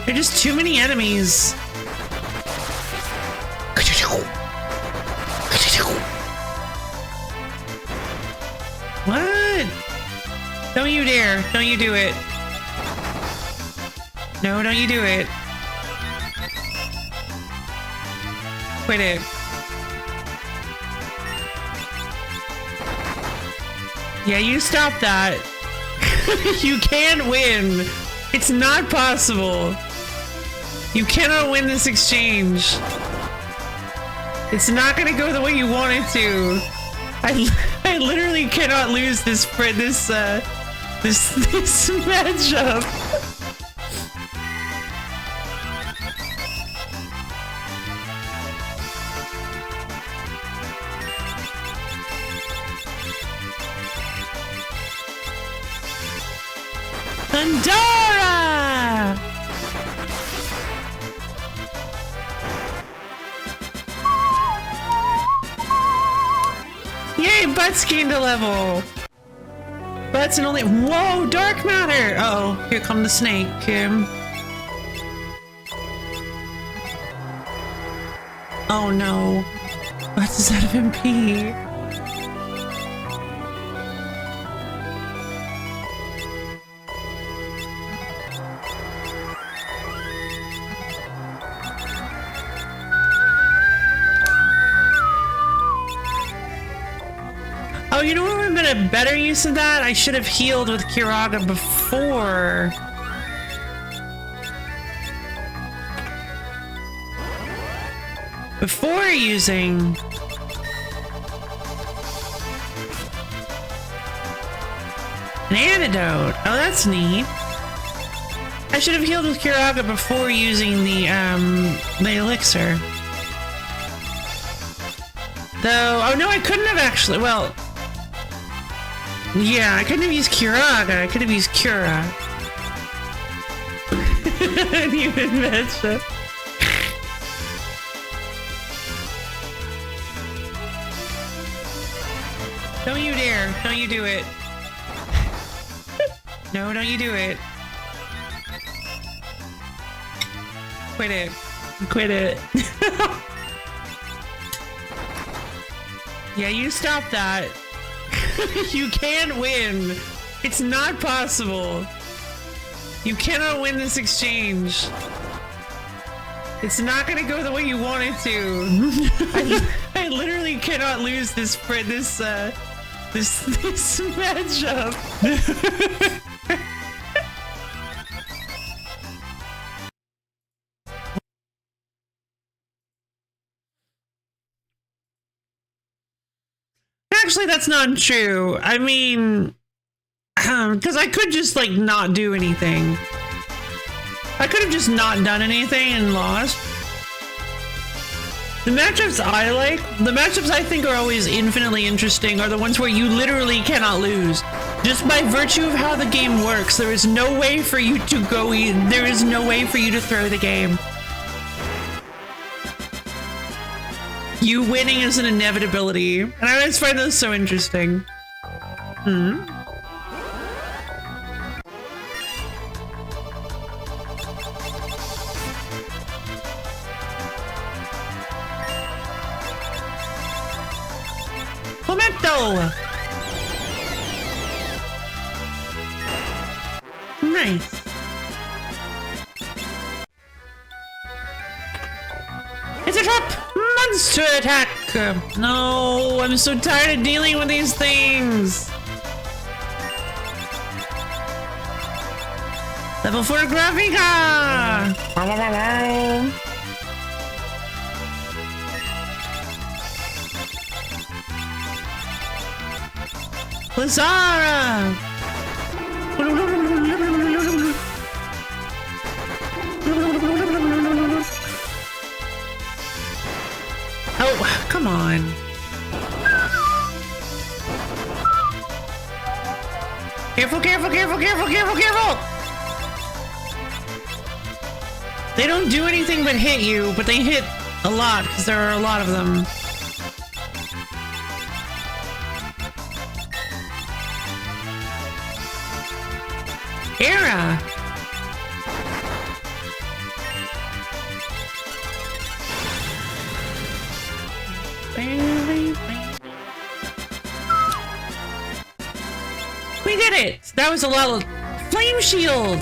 There are just too many enemies. What? Don't you dare. Don't you do it. No, don't you do it. Quit it. Yeah, you stop that. You can't win. It's not possible. You cannot win this exchange. It's not gonna go the way you want it to. I literally cannot lose this this matchup. Pandora! Yay, Butts gained a level. Butts and only— whoa, dark matter. Uh oh, here come the snake. Oh no, Butts is out of MP. Oh, you know what would have been a better use of that? I should have healed with Curaga before. Before using... an antidote. Oh, that's neat. I should have healed with Curaga before using the elixir. Though, oh no, I couldn't have actually, well... yeah, I couldn't have used Curaga. I could have used Cura. New invention. Don't you dare. Don't you do it. No, don't you do it. Quit it. Quit it. Yeah, you stop that. You can't win. It's not possible. You cannot win this exchange. It's not gonna go the way you want it to. I literally cannot lose this matchup. Actually, that's not true. I mean, because I could just like not do anything. I could have just not done anything and lost. The matchups I like, the matchups I think are always infinitely interesting are the ones where you literally cannot lose. Just by virtue of how the game works, there is no way for you to go there is no way for you to throw the game. You winning is an inevitability. And I always find those so interesting. Momento! Nice. It's a trap! Monster attack! No, I'm so tired of dealing with these things. Level 4 Graviga! Lazara! Oh, come on. Careful, careful, careful, careful, careful, careful! They don't do anything but hit you, but they hit a lot because there are a lot of them. Era! We did it! That was a lot of flame shield!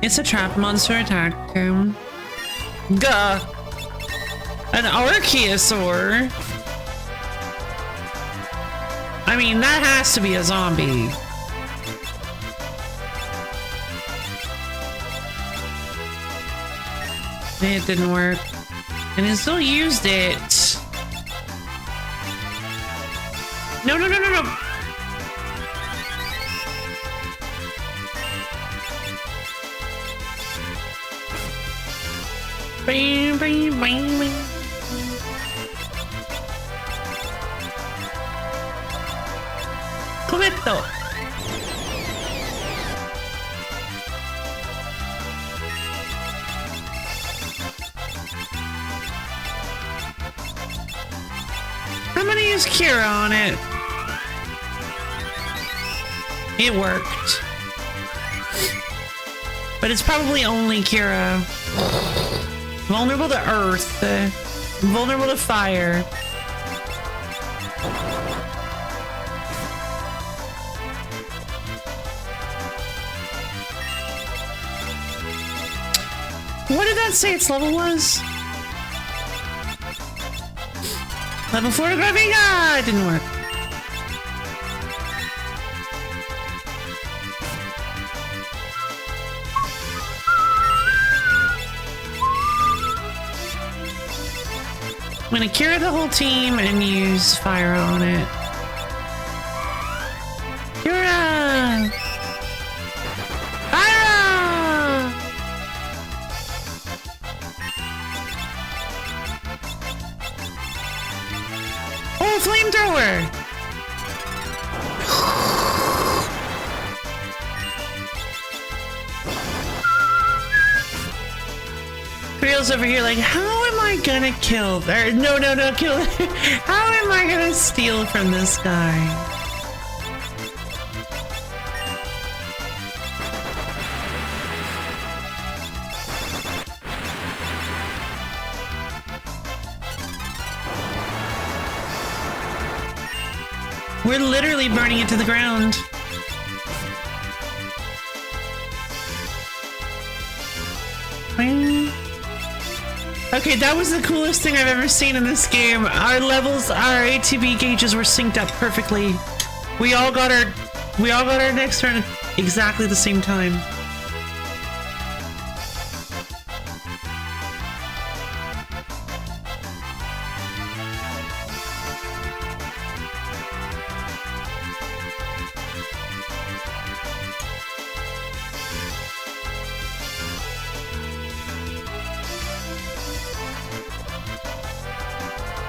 It's a trap monster attack. Gah! An Archaeosaur? I mean, that has to be a zombie. It didn't work. And it still used it. No, no, no, no, no! Bang, bang, bang, bang. Correcto. I'm gonna use Kira on it. It worked. But it's probably only Kira. Vulnerable to earth. Vulnerable to fire. What did that say its level was? Level 4 Graviga! It didn't work. I'm gonna cure the whole team and use fire on it. Cura! Fire! Oh, flamethrower! Creel's over here like, how am I gonna kill her? No, no, no, kill her. How am I gonna steal from this guy? We're literally burning it to the ground. Okay, that was the coolest thing I've ever seen in this game. Our levels, our ATB gauges were synced up perfectly. We all got our next turn at exactly the same time.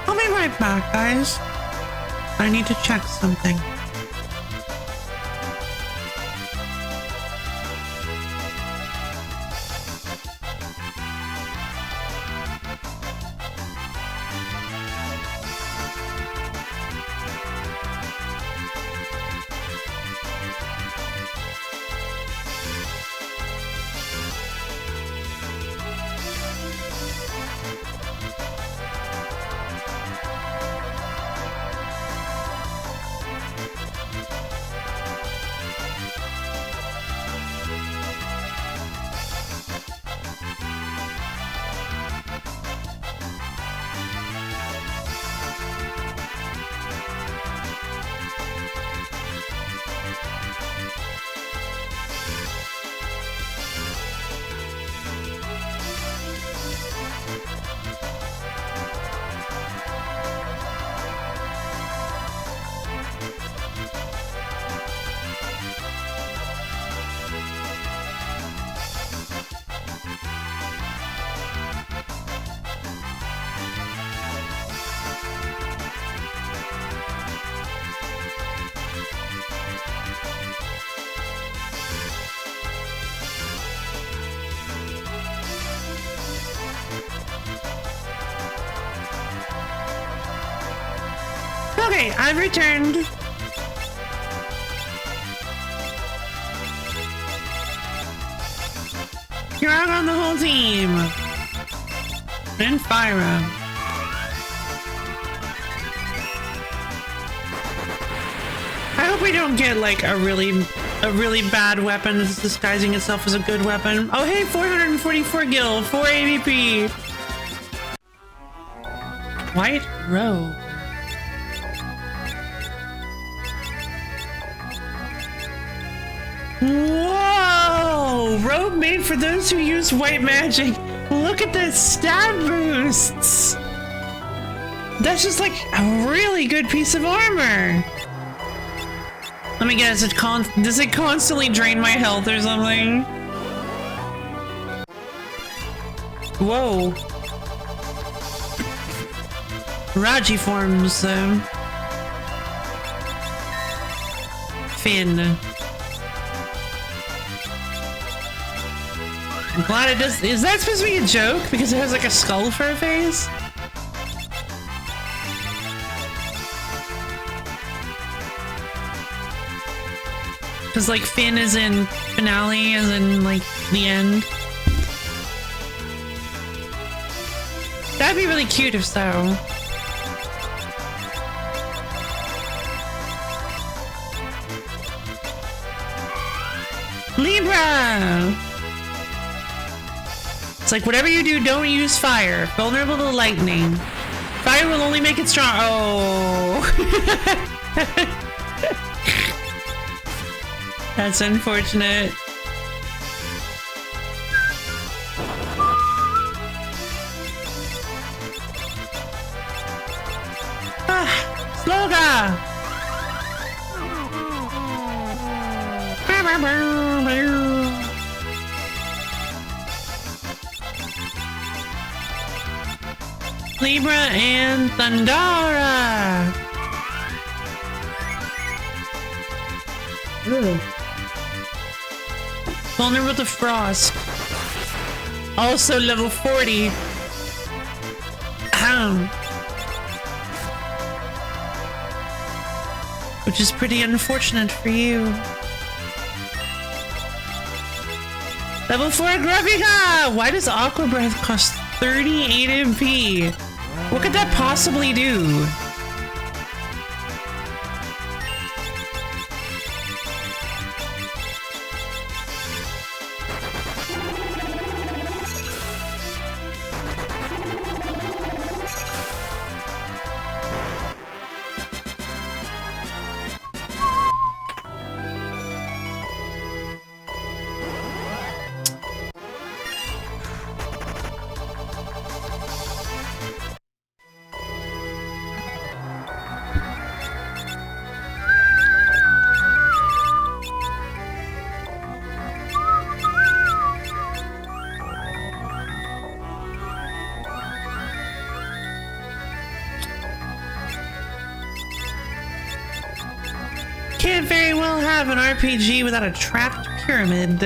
I'll be right back, guys. I need to check something. Okay, I've returned. You're out on the whole team. And Fyra. I hope we don't get like a really bad weapon that's disguising itself as a good weapon. Oh hey, 444 gil, 4 AVP. White robe. Whoa! Robe made for those who use white magic. Look at the stat boosts. That's just like a really good piece of armor. Let me guess, does it constantly drain my health or something? Whoa. Raji forms, Finn. I'm glad it does. Is that supposed to be a joke? Because it has like a skull for a face? Because like Finn is in finale, as in like the end. That'd be really cute if so. Libra! It's like, whatever you do, don't use fire. Vulnerable to lightning. Fire will only make it strong. Oh. That's unfortunate. Sloga! Libra and Thundara. Ooh. Vulnerable to frost. Also level 40. Which is pretty unfortunate for you. Level 4 Graviga! Why does Aqua Breath cost 38 MP? What could that possibly do? have an RPG without a trapped pyramid.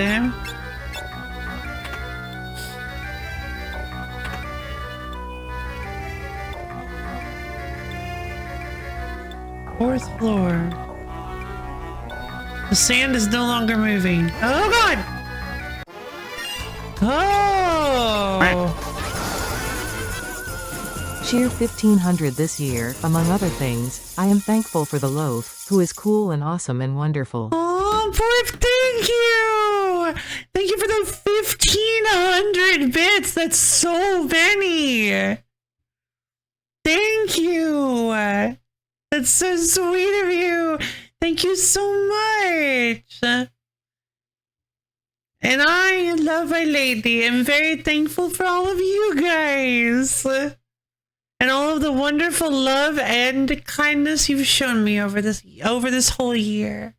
Fourth floor. The sand is no longer moving. Oh god! Oh! Cheer 1500 this year. Among other things, I am thankful for the loaf, who is cool and awesome and wonderful. Oh, thank you! Thank you for the 1500 bits. That's so many. Thank you. That's so sweet of you. Thank you so much. And I love my lady. I'm very thankful for all of you guys. And all of the wonderful love and kindness you've shown me over this whole year.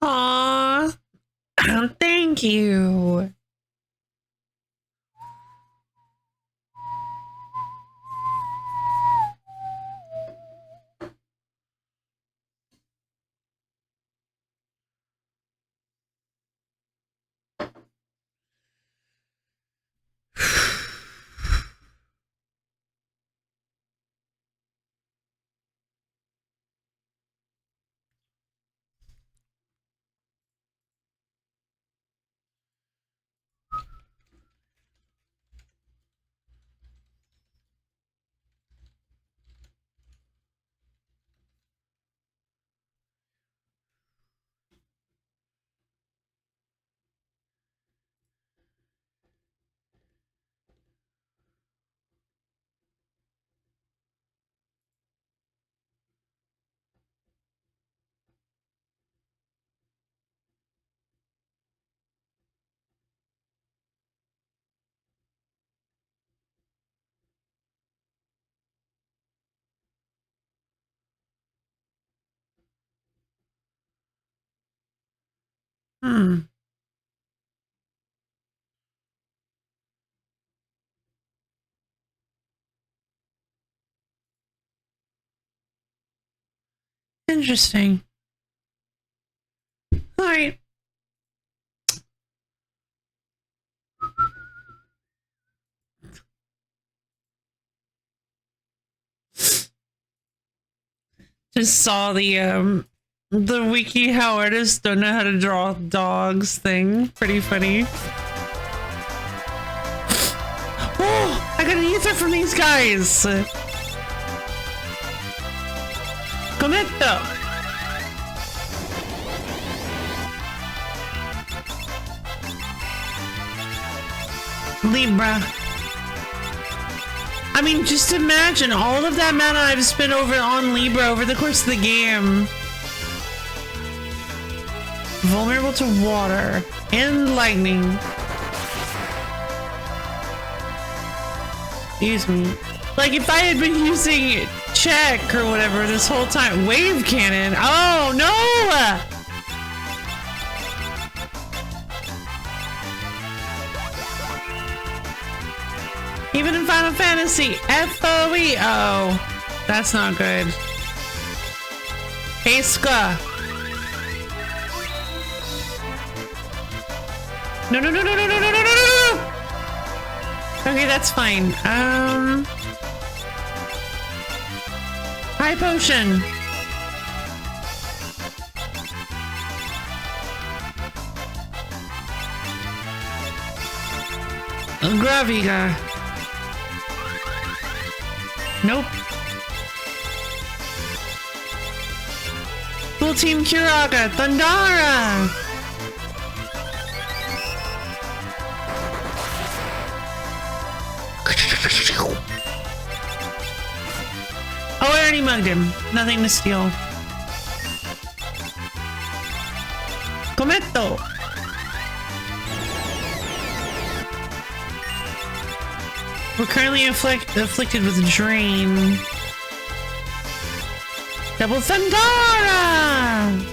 Aw, thank you. Interesting. All right. Just saw the wiki how artists don't know how to draw dogs thing. Pretty funny. Oh, I got an ether from these guys. Cometto. Libra. I mean, just imagine all of that mana I've spent over on Libra over the course of the game. Vulnerable to water and lightning. Excuse me. Like, if I had been using check or whatever this whole time. Wave cannon. Oh, no! Even in Final Fantasy, FOE. Oh, that's not good. Eska. No, no, no, no, no, no, no, no, no, no. Okay, that's fine. High potion. Graviga. Nope. Full Team Kiraga. Thundara. Oh, I already mugged him. Nothing to steal. Cometto. We're currently afflicted with drain. Double Thundara!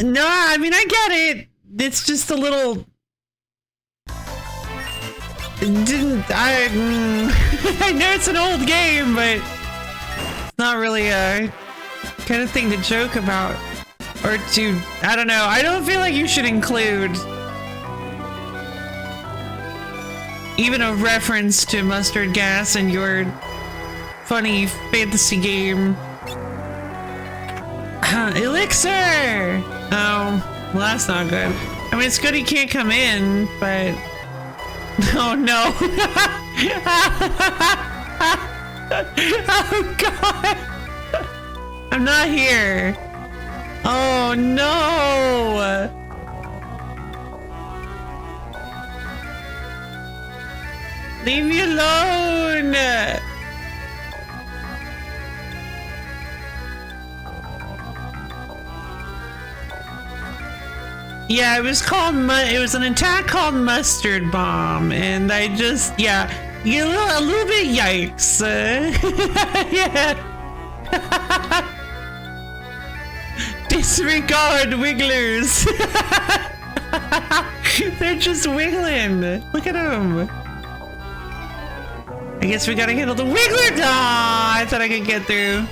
No, I mean, I get it. It's just a little... I know it's an old game, but it's not really a kind of thing to joke about. Or to, I don't know. I don't feel like you should include even a reference to mustard gas in your funny fantasy game. Elixir! Oh, well, that's not good. I mean, it's good he can't come in, but... Oh, no. Oh, God. I'm not here. Oh, no. Leave me alone. Yeah, it was called, it was an attack called Mustard Bomb, and I just, yeah, you a little bit yikes. Yeah. Disregard wigglers. They're just wiggling. Look at them. I guess we gotta handle the wiggler. Ah, I thought I could get through.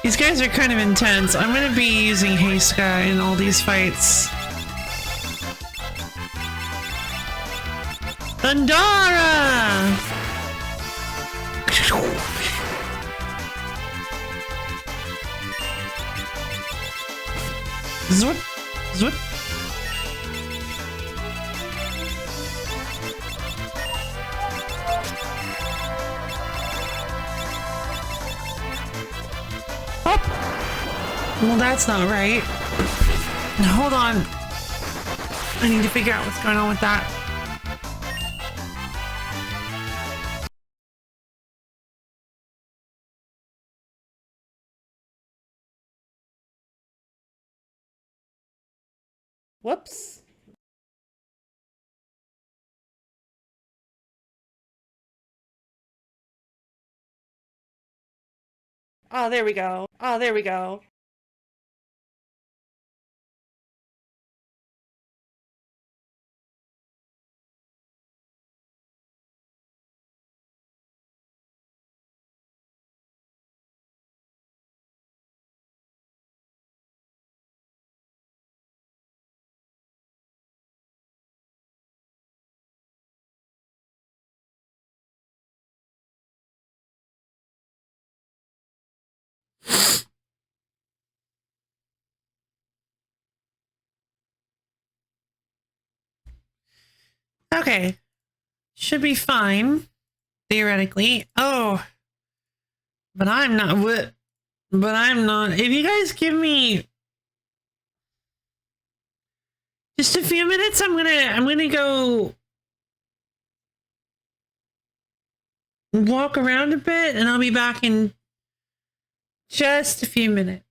These guys are kind of intense. I'm gonna be using Heiska in all these fights. Thundara! Zwoop! Zwoop! Well, that's not right. Now, hold on. I need to figure out what's going on with that. Whoops. Oh, there we go. Oh, there we go. Okay. Should be fine. Theoretically. Oh. But I'm not. What? But I'm not. If you guys give me just a few minutes, I'm gonna go walk around a bit, and I'll be back in just a few minutes.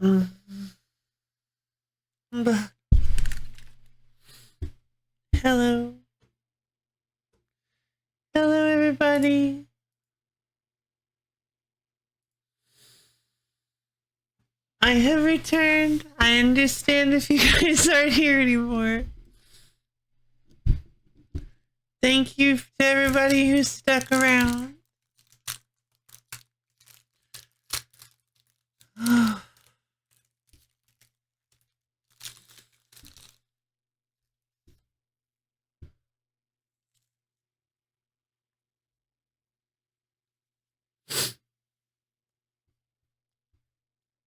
Mm. Hello. Hello, everybody. I have returned. I understand if you guys aren't here anymore. Thank you to everybody who stuck around.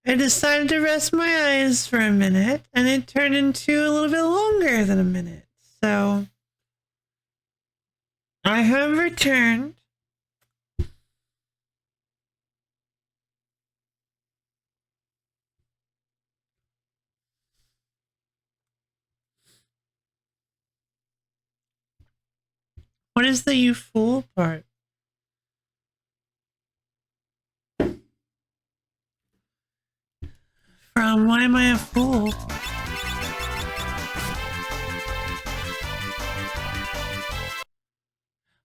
I decided to rest my eyes for a minute, and it turned into a little bit longer than a minute. So I have returned. What is the you fool part? From Why Am I a Fool?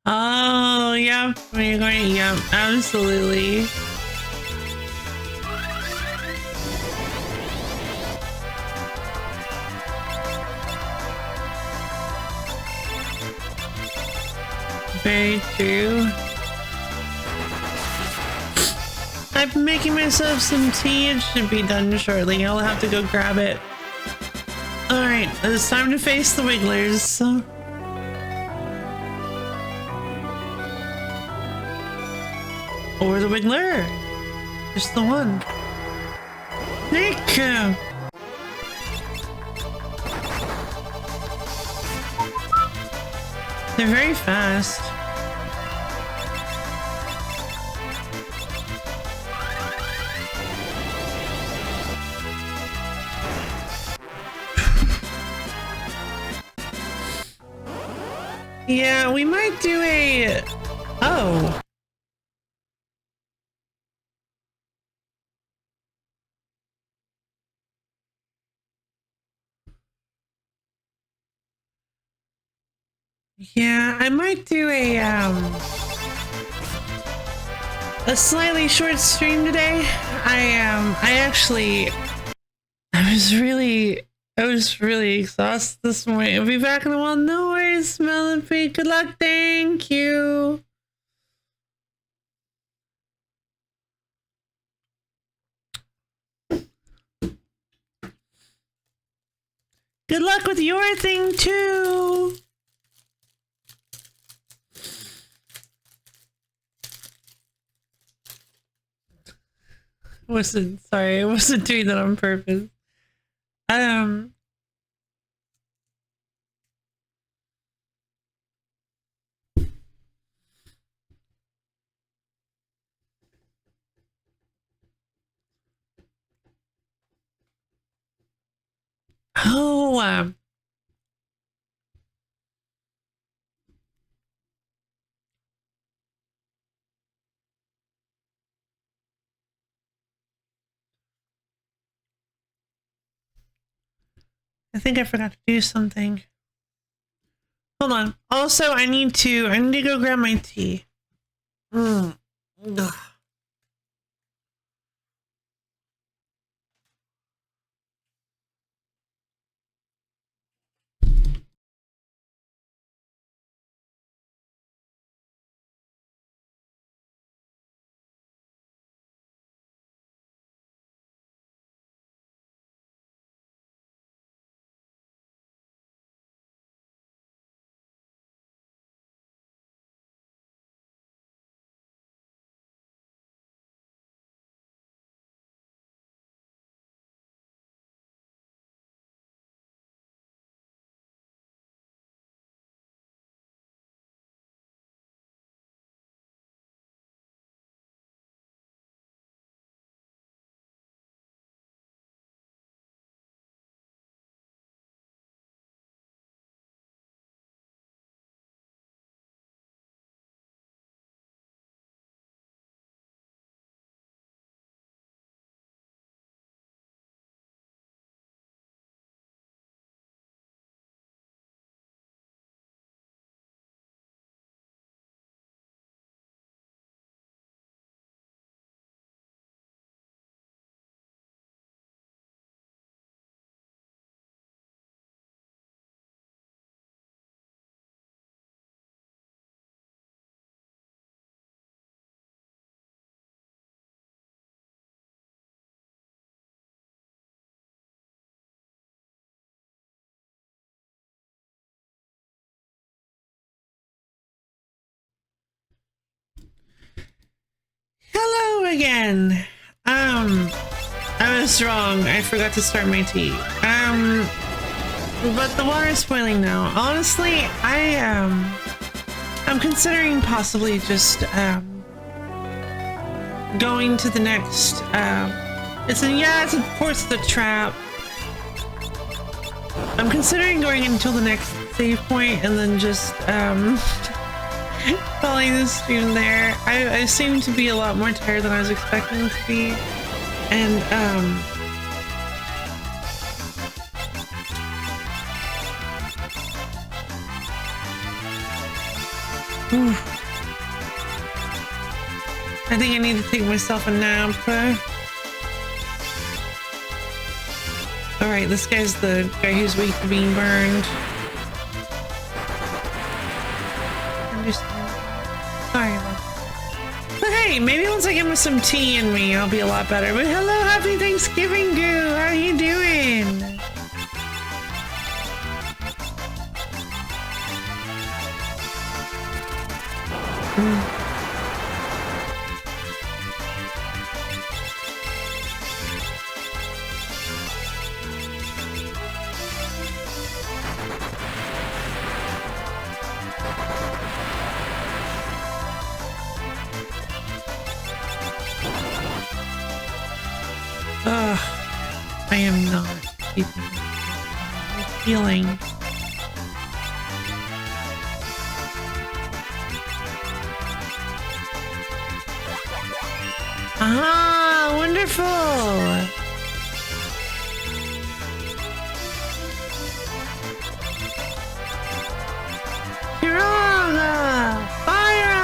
Oh, yeah, we're going, yeah, absolutely. Very true. I'm making myself some tea. It should be done shortly. I'll have to go grab it. Alright, it's time to face the Wigglers. Or the Wiggler. Just the one. Nick! They're very fast. Yeah, we might do a... Oh. Yeah, I might do a slightly short stream today. I was really exhausted this morning. I'll be back in a while. No worries, Melody. Good luck. Thank you. Good luck with your thing too. I wasn't doing that on purpose. Oh, I think I forgot to do something. Hold on. Also, I need to go grab my tea. Ugh. again. I was wrong. I forgot to start my tea. But the water is spoiling now. Honestly, I'm considering possibly just going to the next. It's of course the trap. I'm considering going until the next save point and then just calling the stream there. I seem to be a lot more tired than I was expecting to be, and I think I need to take myself a nap. Alright, this guy's the guy who's weak to being burned. I'm just sorry. But hey, maybe once I get some tea in me, I'll be a lot better. But hello, happy Thanksgiving, Goo! How are you doing? I am not keeping my feeling. Ah, wonderful! Kiranga! Fire!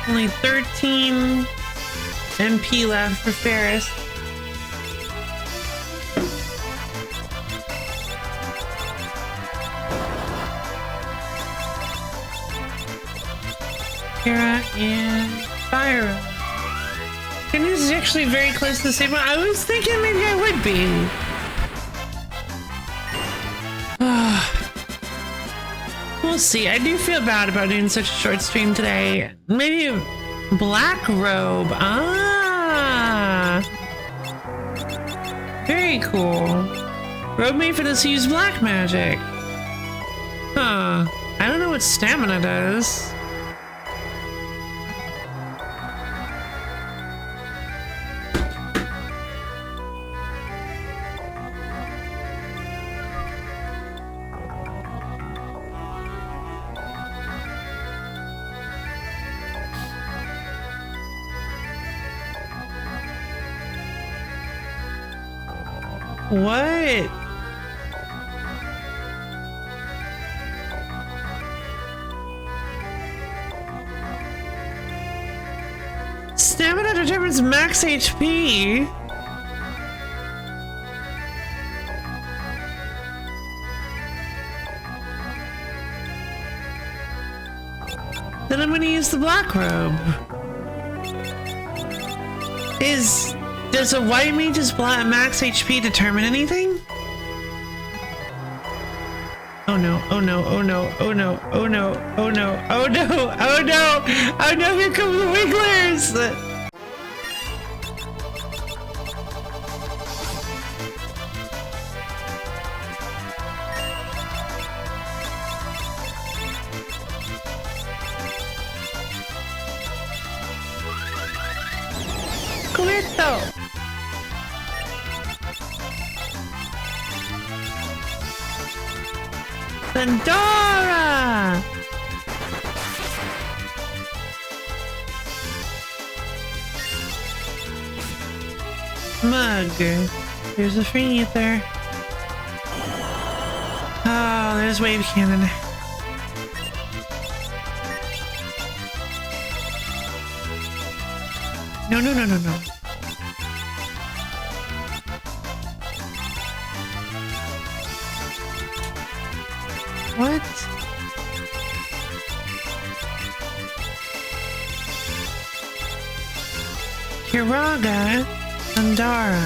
Only 13 MP left for Ferris. Kara and Byra. Goodness is actually very close to the same one. I was thinking maybe I would be. We'll see. I do feel bad about doing such a short stream today. Maybe Black Robe. Ah. Very cool. Robe made for this use black magic. Huh. I don't know what stamina does. What? Stamina determines max HP. Then I'm gonna use the black robe. Does a white mage's max HP determine anything? Oh no, oh no, oh no, oh no, oh no, oh no, oh no, oh no, oh no, here come the wigglers! Cubierto! Pandora! Mug. There's a free ether. Oh, there's wave cannon. No, no, no, no, no. What? Kiraga, Andara.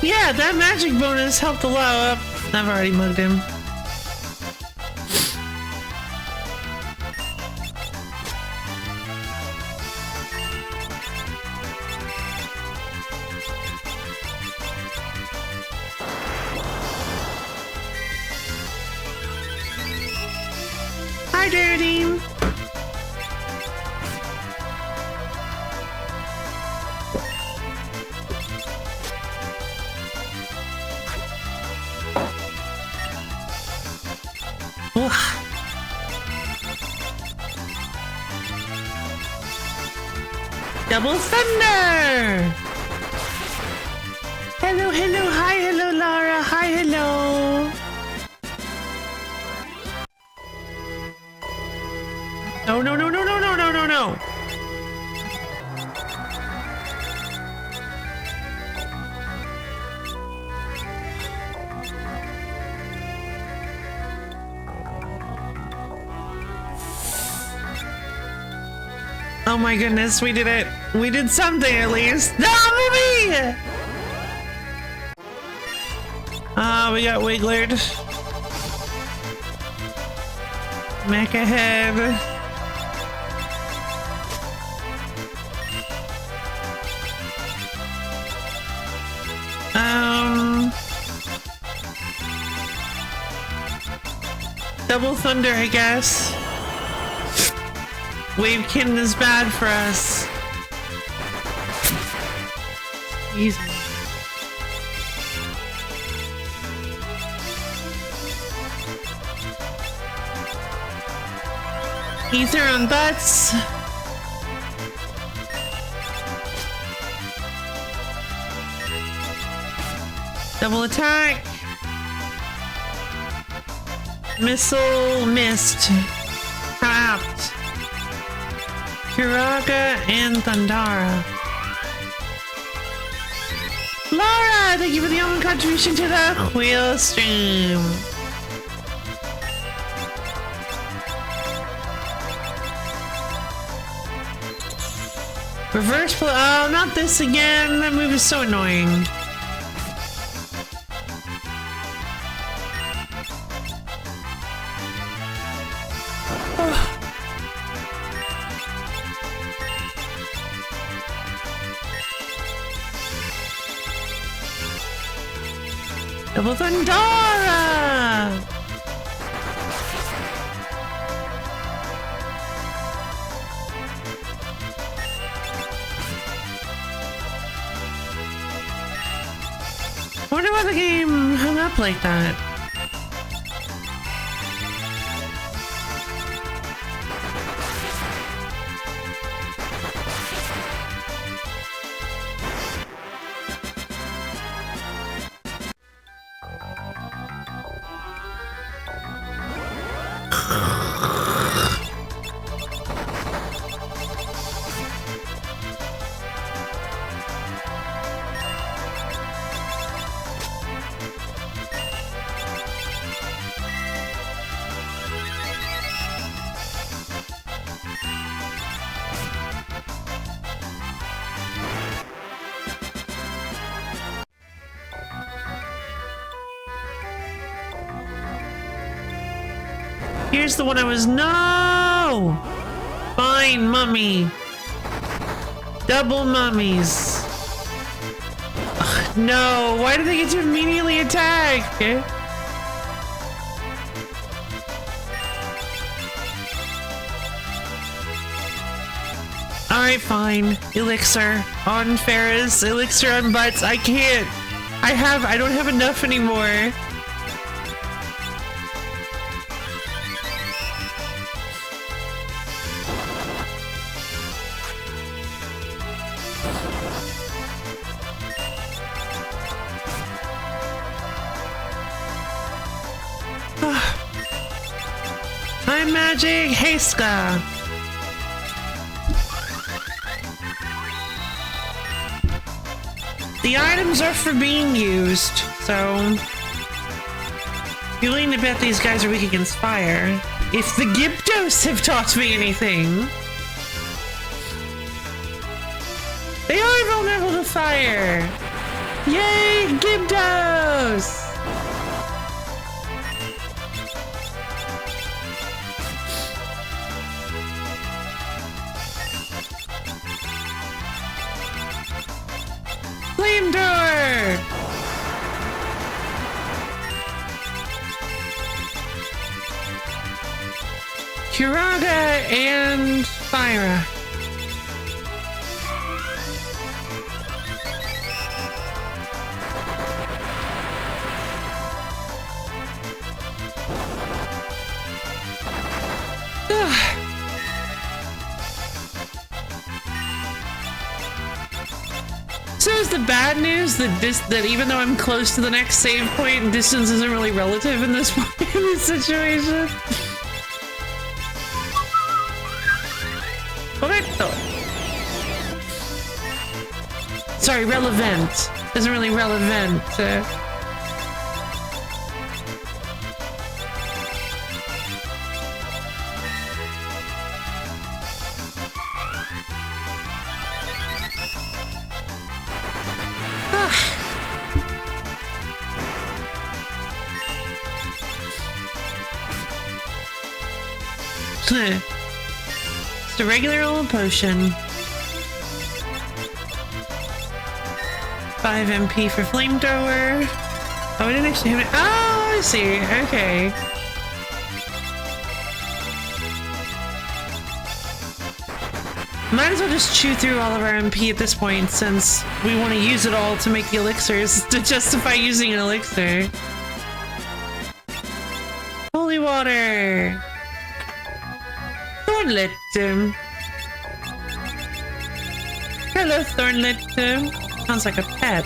Yeah, that magic bonus helped a lot. I've already mugged him. Hi, Dirty. Double thunder! Hello, hello, hi, hello, Lara, hi, hello. No, no, no, no, no, no, no, no, no. Oh my goodness, we did it. We did something at least. No, movie! Ah, we got Wigglered. Mecha head. Double thunder, I guess. Wavekin is bad for us. Easy. Ether on butts. Double attack. Missile missed. Trapped. Kiraga and Thundara. Laura, thank you for the own contribution to the wheel stream. Reverse play. Oh, not this again. That move is so annoying. Double Thundara! I wonder why the game hung up like that. Here's the one I was. No! Fine, mummy. Double mummies. Ugh, no, why do they get to immediately attack? Alright, fine. Elixir on Ferris, elixir on butts. I can't. I don't have enough anymore. Time magic, Heiska. The items are for being used, so willing to bet these guys are weak against fire. If the Gyptos have taught me anything, they are vulnerable to fire. Yay, Gyptos! Flamethrower! Kiraga and Fyra. So is the bad news that even though I'm close to the next save point, distance isn't really relative in this point in this situation? Correcto. Sorry, relevant. Isn't really relevant. Just a regular old potion. 5 MP for flamethrower. Oh, I didn't actually have it. Oh, I see. Okay. Might as well just chew through all of our MP at this point, since we want to use it all to make the elixirs to justify using an elixir. Holy water! Thornlet. Hello, Thornlet. Sounds like a pet.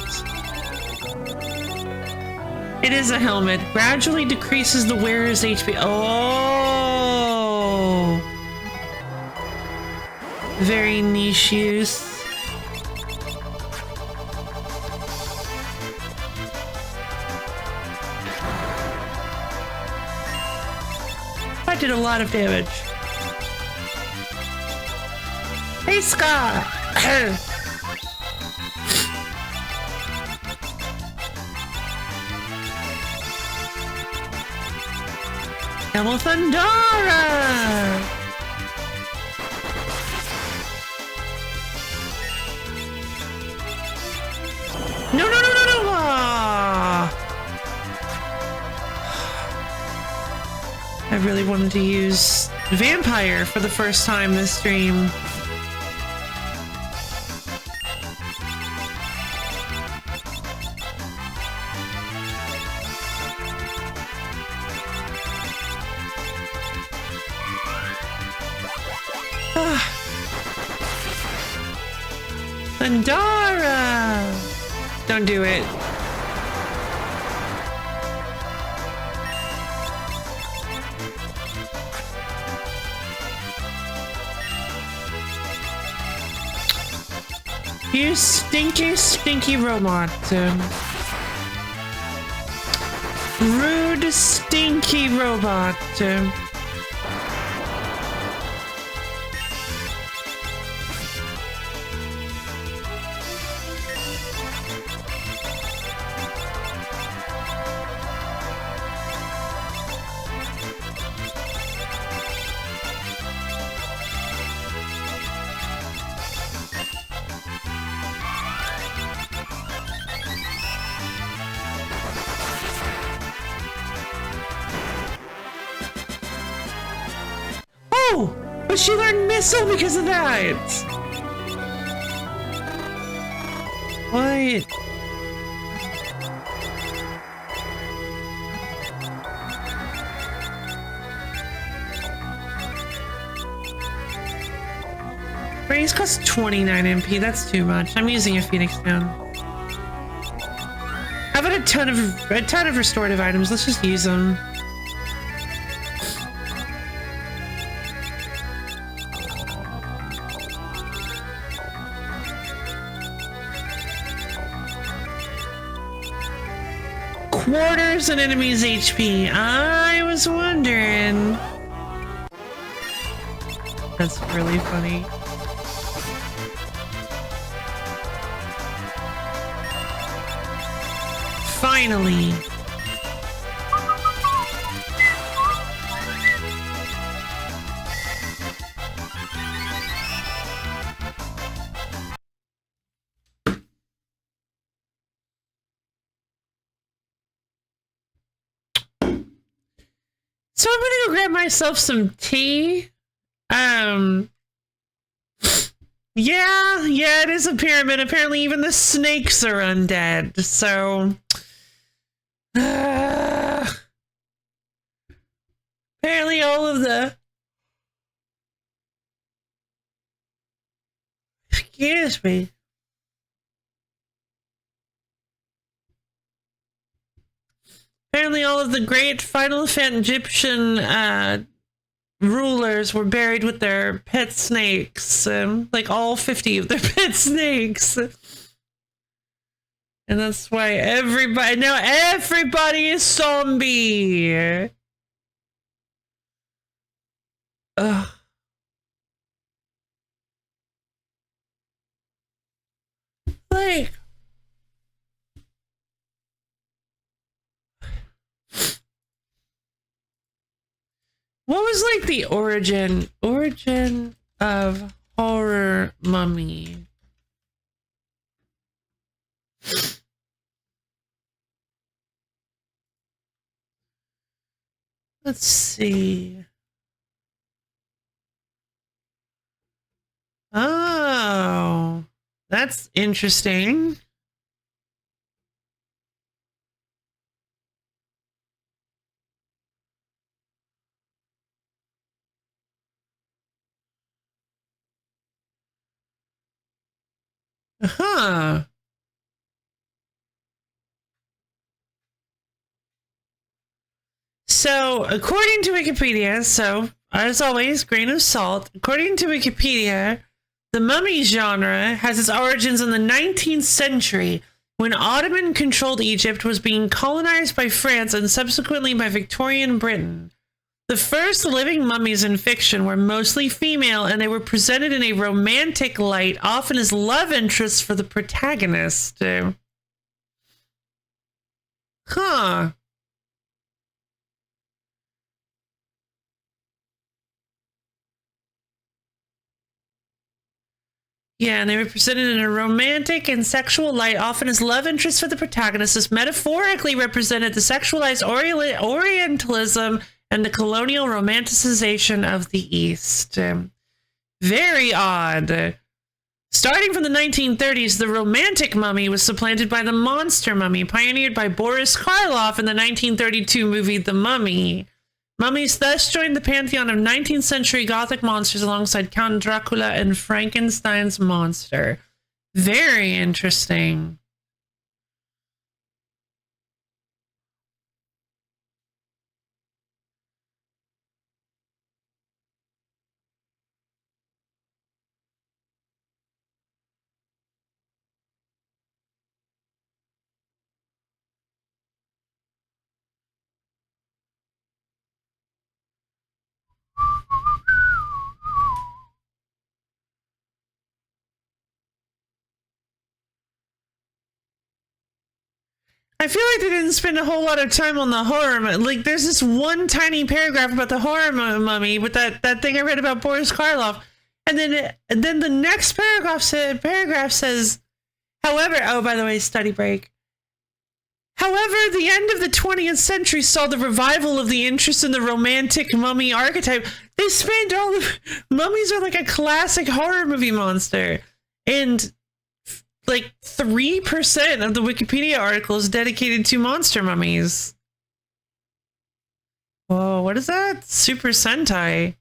It is a helmet. Gradually decreases the wearer's HP. Oh! Very niche use. I did a lot of damage. Hey, Scott! Camel Thundara! No, no, no, no, no! Ah. I really wanted to use Vampire for the first time this stream. Thundara! Don't do it. You stinky, stinky robot. Rude, stinky robot. But she learned missile because of that! What? Raise costs 29 MP, that's too much. I'm using a Phoenix Down. I've got a ton of restorative items, let's just use them. 3/4 an enemy's HP. I was wondering. That's really funny. Finally. So I'm gonna go grab myself some tea. Yeah, it is a pyramid. Apparently even the snakes are undead, so... apparently all of the... Excuse me. Apparently all of the great Final Egyptian rulers were buried with their pet snakes. Like all 50 of their pet snakes. And that's why now everybody is zombie. Ugh. Like... what was like the origin of horror mummy? Let's see. Oh, that's interesting. Huh. So, according to Wikipedia, so as always, grain of salt. According to Wikipedia, the mummy genre has its origins in the 19th century when Ottoman-controlled Egypt was being colonized by France and subsequently by Victorian Britain. The first living mummies in fiction were mostly female, and they were presented in a romantic light, often as love interests for the protagonist. Huh. Yeah, and they were presented in a romantic and sexual light, often as love interests for the protagonist. This metaphorically represented the sexualized Orientalism and the colonial romanticization of the East. Very odd. Starting from the 1930s, the romantic mummy was supplanted by the monster mummy, pioneered by Boris Karloff in the 1932 movie The Mummy. Mummies thus joined the pantheon of 19th century Gothic monsters alongside Count Dracula and Frankenstein's monster. Very interesting. I feel like they didn't spend a whole lot of time on the horror. Like, there's this one tiny paragraph about the horror mummy with that thing I read about Boris Karloff, and then the next paragraph says, however, oh, by the way, study break. However, the end of the 20th century saw the revival of the interest in the romantic mummy archetype. They spent all of mummies are like a classic horror movie monster, and like 3% of the Wikipedia article is dedicated to monster mummies. Whoa, what is that? Super Sentai.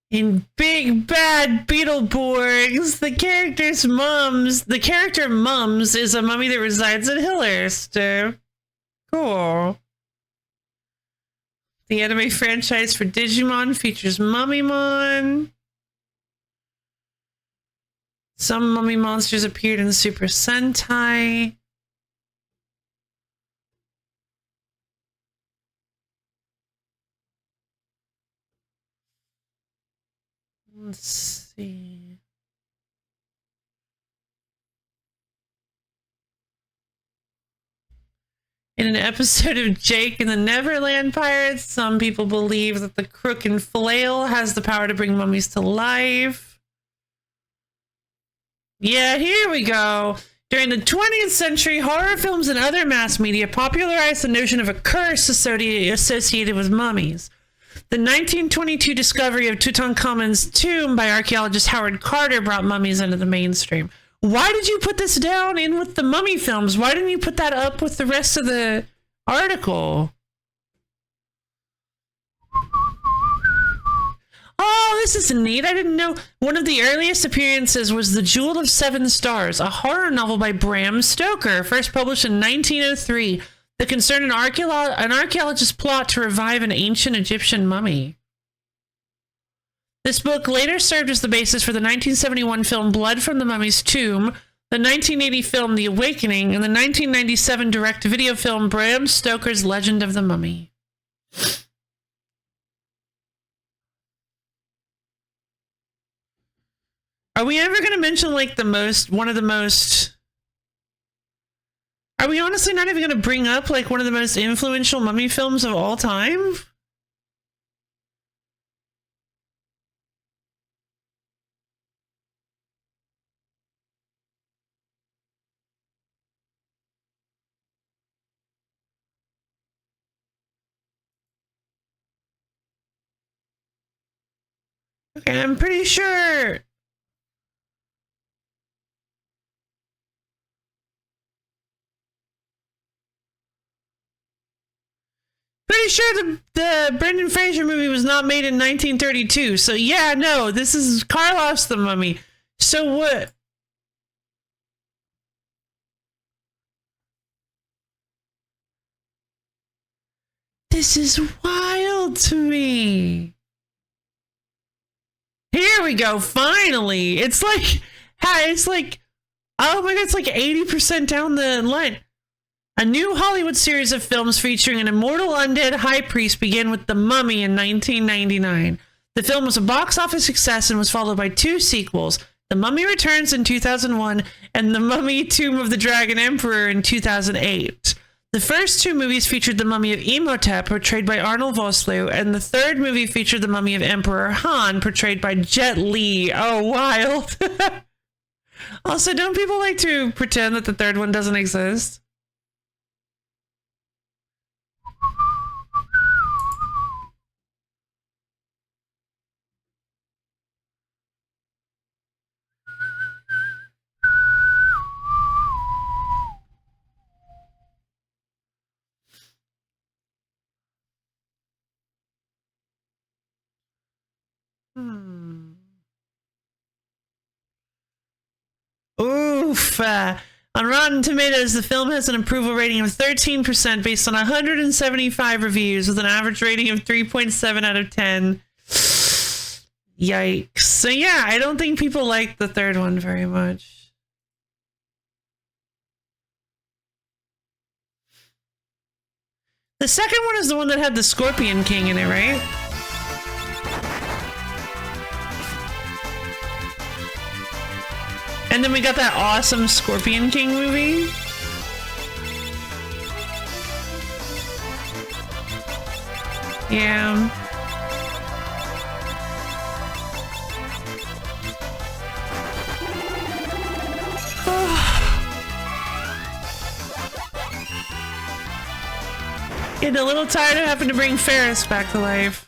In Big Bad Beetleborgs, the character Mums is a mummy that resides in Hillhurst. Cool. The anime franchise for Digimon features Mummymon. Some mummy monsters appeared in Super Sentai. Let's see. In an episode of Jake and the Neverland Pirates, some people believe that the crook and flail has the power to bring mummies to life. Yeah, here we go. During the 20th century, horror films and other mass media popularized the notion of a curse associated with mummies. The 1922 discovery of Tutankhamun's tomb by archaeologist Howard Carter brought mummies into the mainstream. Why did you put this down in with the mummy films? Why didn't you put that up with the rest of the article? Oh, this is neat. I didn't know. One of the earliest appearances was The Jewel of Seven Stars, a horror novel by Bram Stoker, first published in 1903, that concerned an archaeologist's plot to revive an ancient Egyptian mummy. This book later served as the basis for the 1971 film Blood from the Mummy's Tomb, the 1980 film The Awakening, and the 1997 direct-to-video film Bram Stoker's Legend of the Mummy. Are we ever going to mention, like, one of the most... Are we honestly not even going to bring up, like, one of the most influential mummy films of all time? Okay, I'm pretty sure... Pretty sure the Brendan Fraser movie was not made in 1932. So yeah, no, this is Karloff's The Mummy. So what? This is wild to me. Here we go, finally. It's like, oh my god, it's like 80% down the line. A new Hollywood series of films featuring an immortal undead high priest began with The Mummy in 1999. The film was a box office success and was followed by two sequels, The Mummy Returns in 2001 and The Mummy Tomb of the Dragon Emperor in 2008. The first two movies featured the mummy of Imhotep, portrayed by Arnold Vosloo, and the third movie featured the mummy of Emperor Han, portrayed by Jet Li. Oh, wild. Also, don't people like to pretend that the third one doesn't exist? Oof. On Rotten Tomatoes, the film has an approval rating of 13% based on 175 reviews with an average rating of 3.7 out of 10. Yikes. So yeah, I don't think people like the third one very much. The second one is the one that had the Scorpion King in it, right? And then we got that awesome Scorpion King movie. Yeah. Getting a little tired of having to bring Ferris back to life.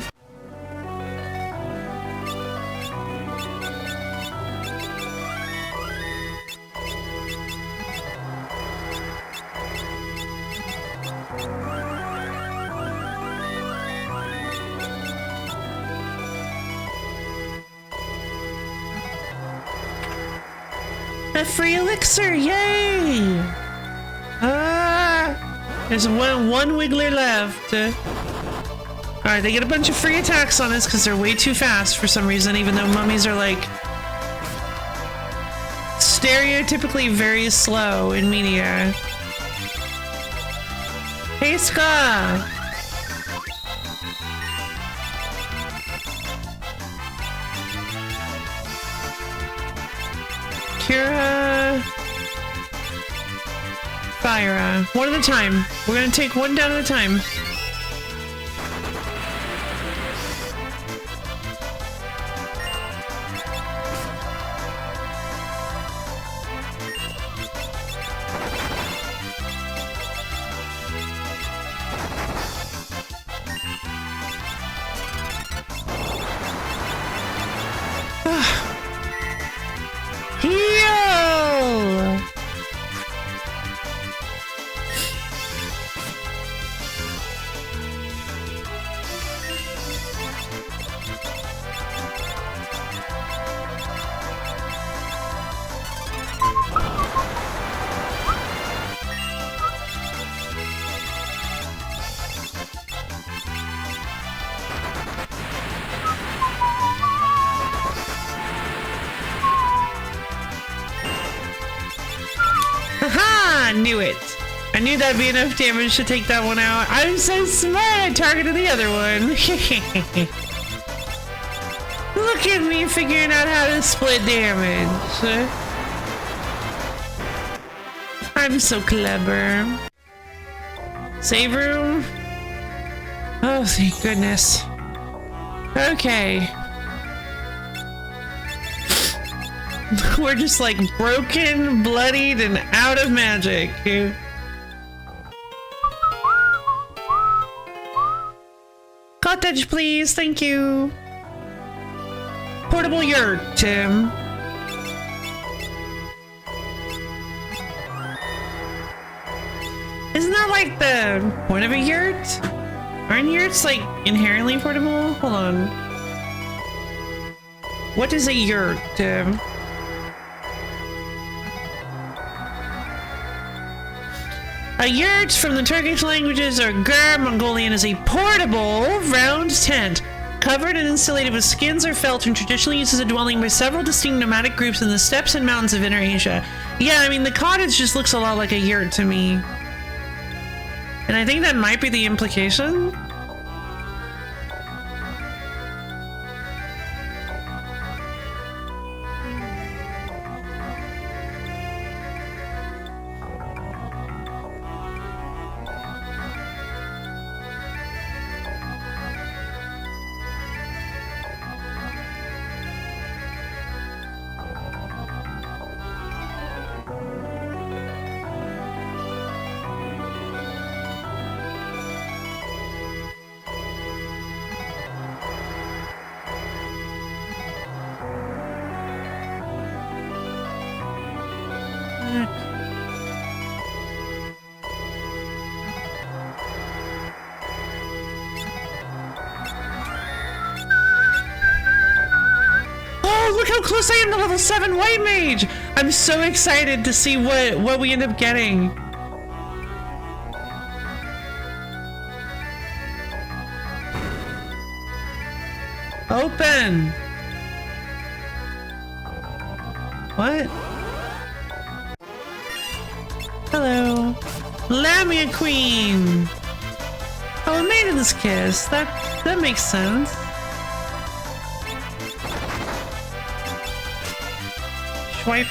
A free elixir, yay! There's one Wiggler left. Alright, they get a bunch of free attacks on us because they're way too fast for some reason, even though mummies are like stereotypically very slow in media. Hey, Ska! Kira... Fyra. One at a time. We're gonna take one down at a time. Heal! Haha! Knew it. I knew that'd be enough damage to take that one out. I'm so smart, I targeted the other one. Look at me figuring out how to split damage. I'm so clever. Save room? Oh, thank goodness. Okay. We're just like broken, bloodied, and out of magic. Cottage, please. Thank you. Portable yurt, Tim. Isn't that like the point of a yurt? Aren't yurts like inherently portable? Hold on. What is a yurt, Tim? A yurt from the Turkish languages or Gur Mongolian is a portable, round tent covered and insulated with skins or felt and traditionally used as a dwelling by several distinct nomadic groups in the steppes and mountains of Inner Asia. Yeah, I mean, the cottage just looks a lot like a yurt to me. And I think that might be the implication. Look how close I am to level 7 White Mage! I'm so excited to see what we end up getting. Open! What? Hello. Lamia Queen! Oh, a Maiden's Kiss. That makes sense. Swipe.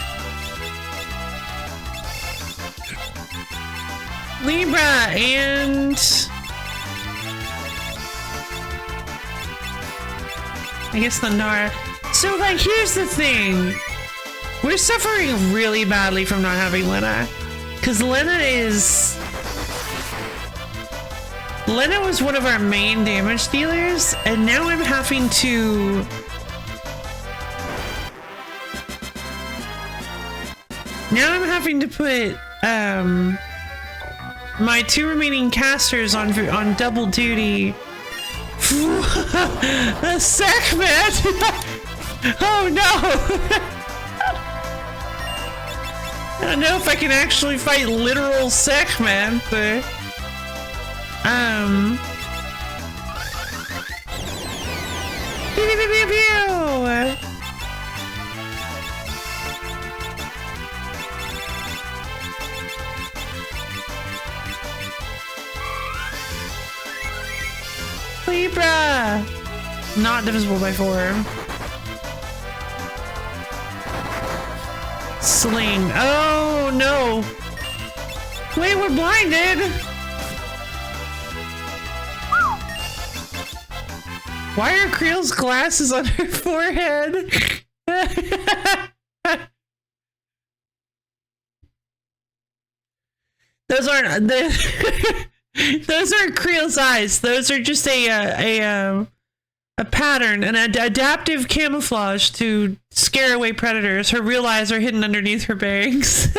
Libra and I guess the Nara. So like here's the thing. We're suffering really badly from not having Lena. Cause Lena was one of our main damage dealers, and now I'm having to put my 2 remaining casters on double duty. A sack man! Oh no! I don't know if I can actually fight literal sack man, but Pew, pew, pew, pew, pew. Libra! Not divisible by 4. Sling. Oh no! Wait, we're blinded! Why are Creel's glasses on her forehead? Those aren't those aren't Creel's eyes. Those are just a pattern, an adaptive camouflage to scare away predators. Her real eyes are hidden underneath her bangs.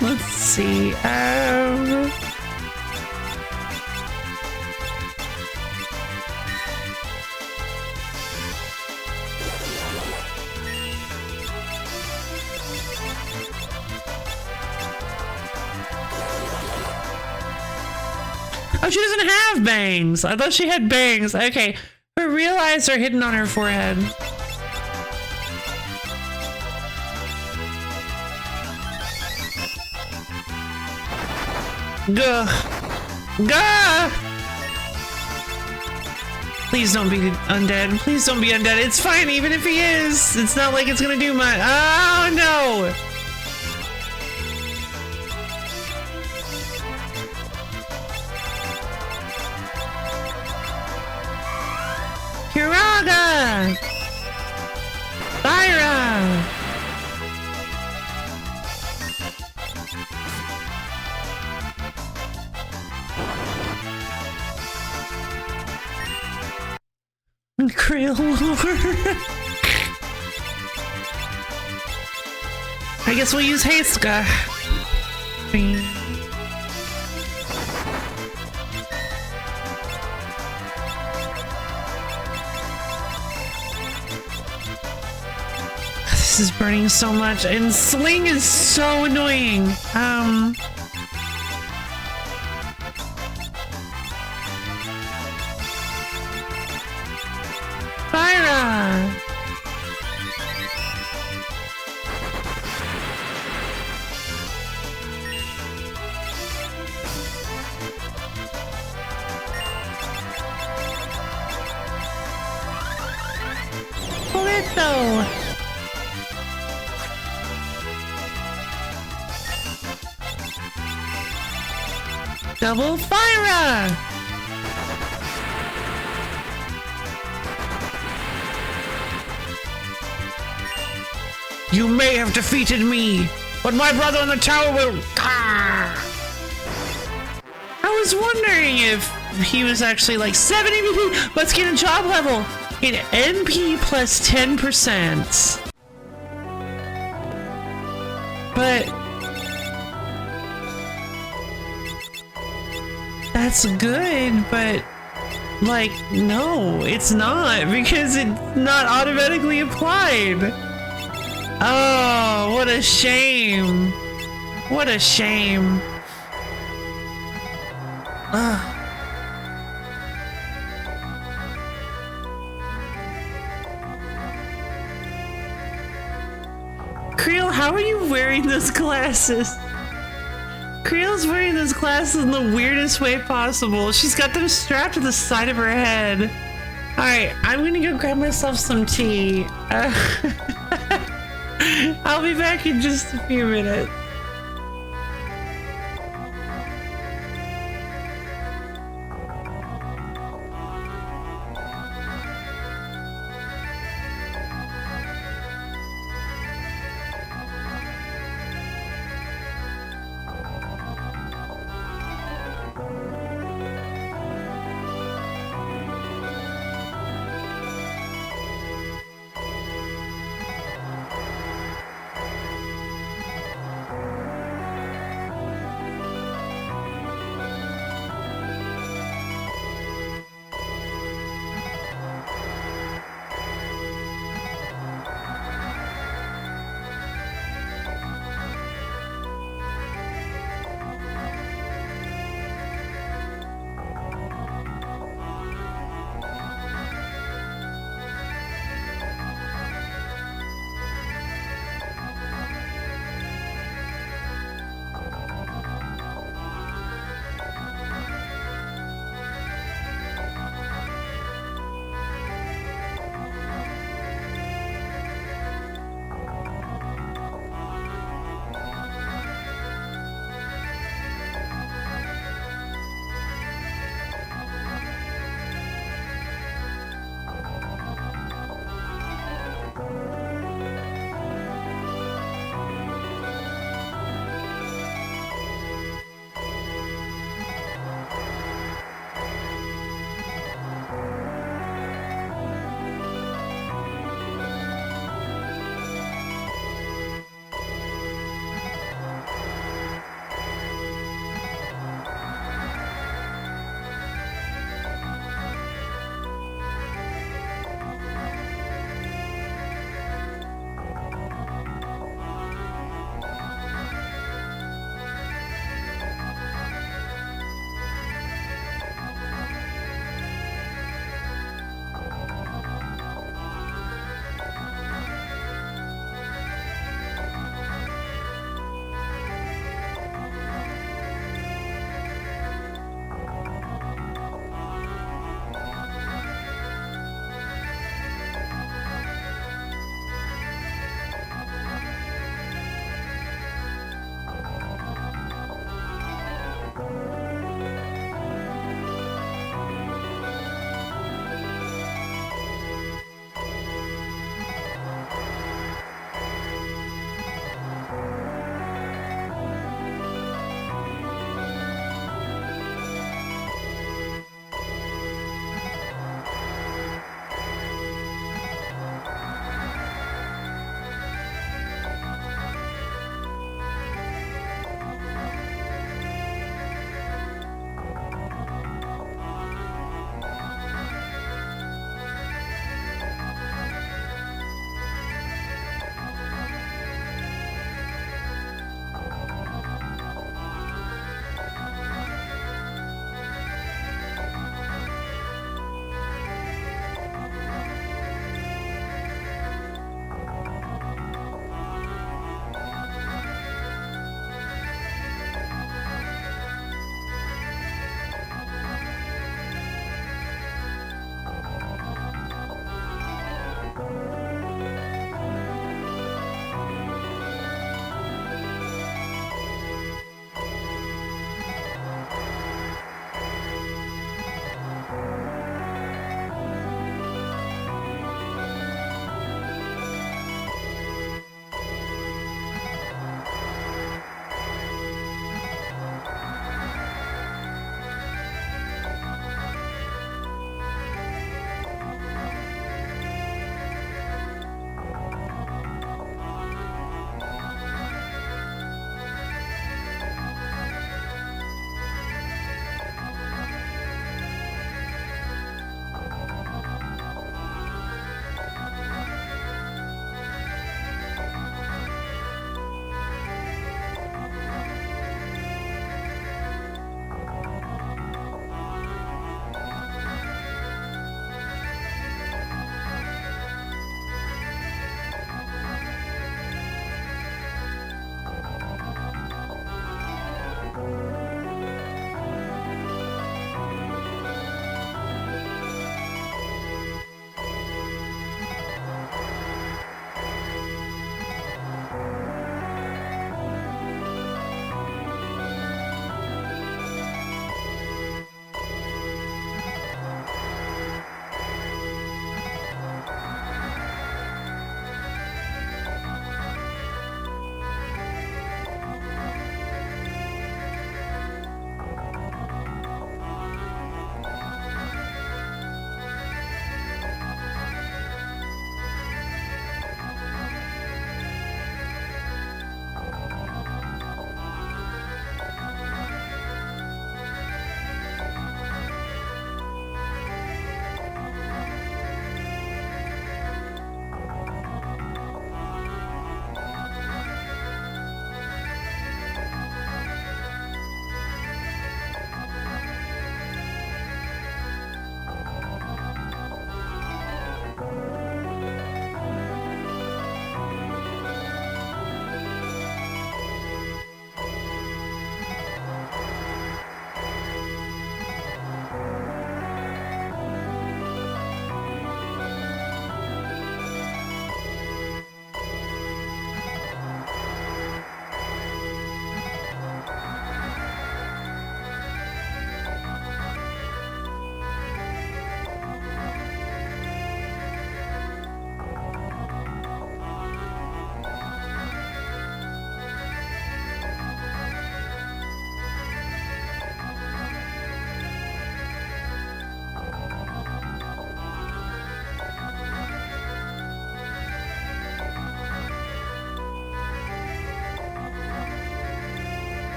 Let's see. Oh, she doesn't have bangs. I thought she had bangs. Okay. Her real eyes are hidden on her forehead. Gah. Gah! Please don't be undead. Please don't be undead. It's fine even if he is. It's not like it's gonna do much. Oh no! Kiraga! Thyra! Creel Lord. I guess we'll use Haska. This is burning so much, and Sling is so annoying. Thyra! Polito! Double Thyra! You may have defeated me, but my brother in the tower will... I was wondering if he was actually like 7 MVP. Let's get a job level. In MP plus 10%. But... that's good, but... like, no, it's not, because it's not automatically applied. Oh, what a shame. What a shame. Ugh. Creel, how are you wearing those glasses? Creel's wearing those glasses in the weirdest way possible. She's got them strapped to the side of her head. Alright, I'm gonna go grab myself some tea. I'll be back in just a few minutes.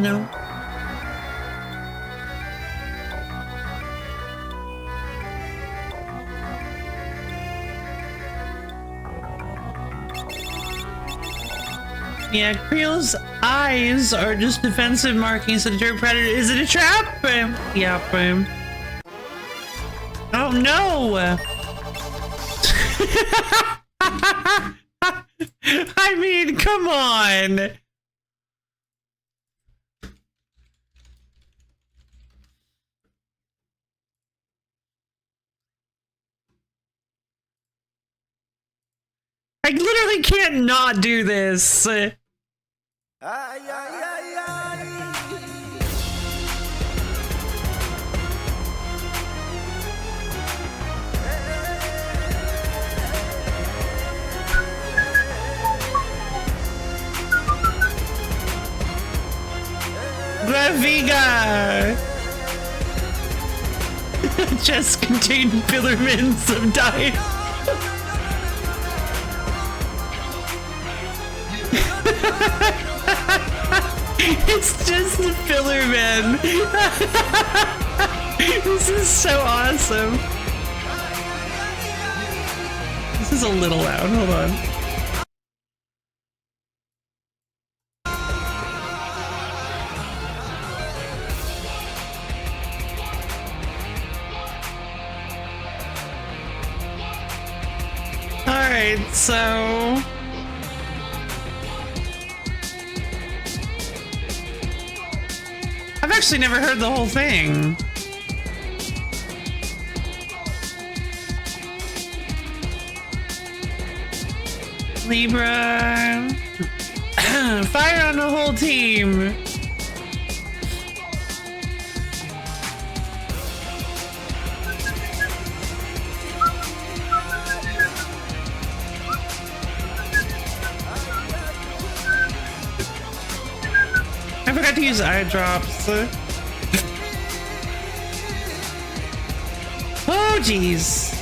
in. Yeah, Creel's eyes are just defensive markings to deter predator. Is it a trap? Yep. Oh no! I mean, come on! I literally can't not do this. Graviga! Just contained fillaments of dice. It's just the filler man. This is so awesome. This is a little loud. Hold on. All right, so I've actually never heard the whole thing. Libra. Fire on the whole team. I forgot to use eye drops. Oh, jeez.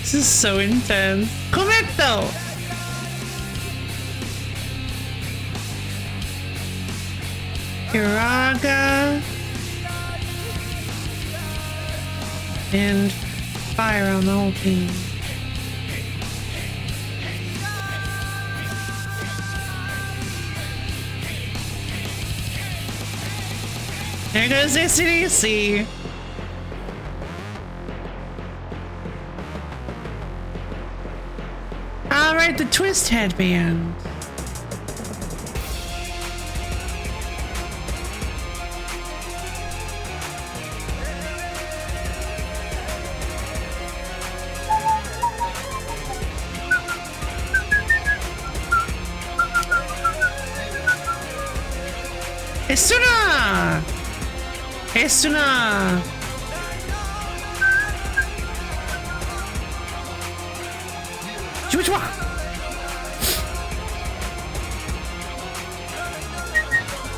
This is so intense. Correcto! Kiraga. And fire on the whole team. There goes AC/DC. All right, the twist headband. Esuna! Esuna! Chua.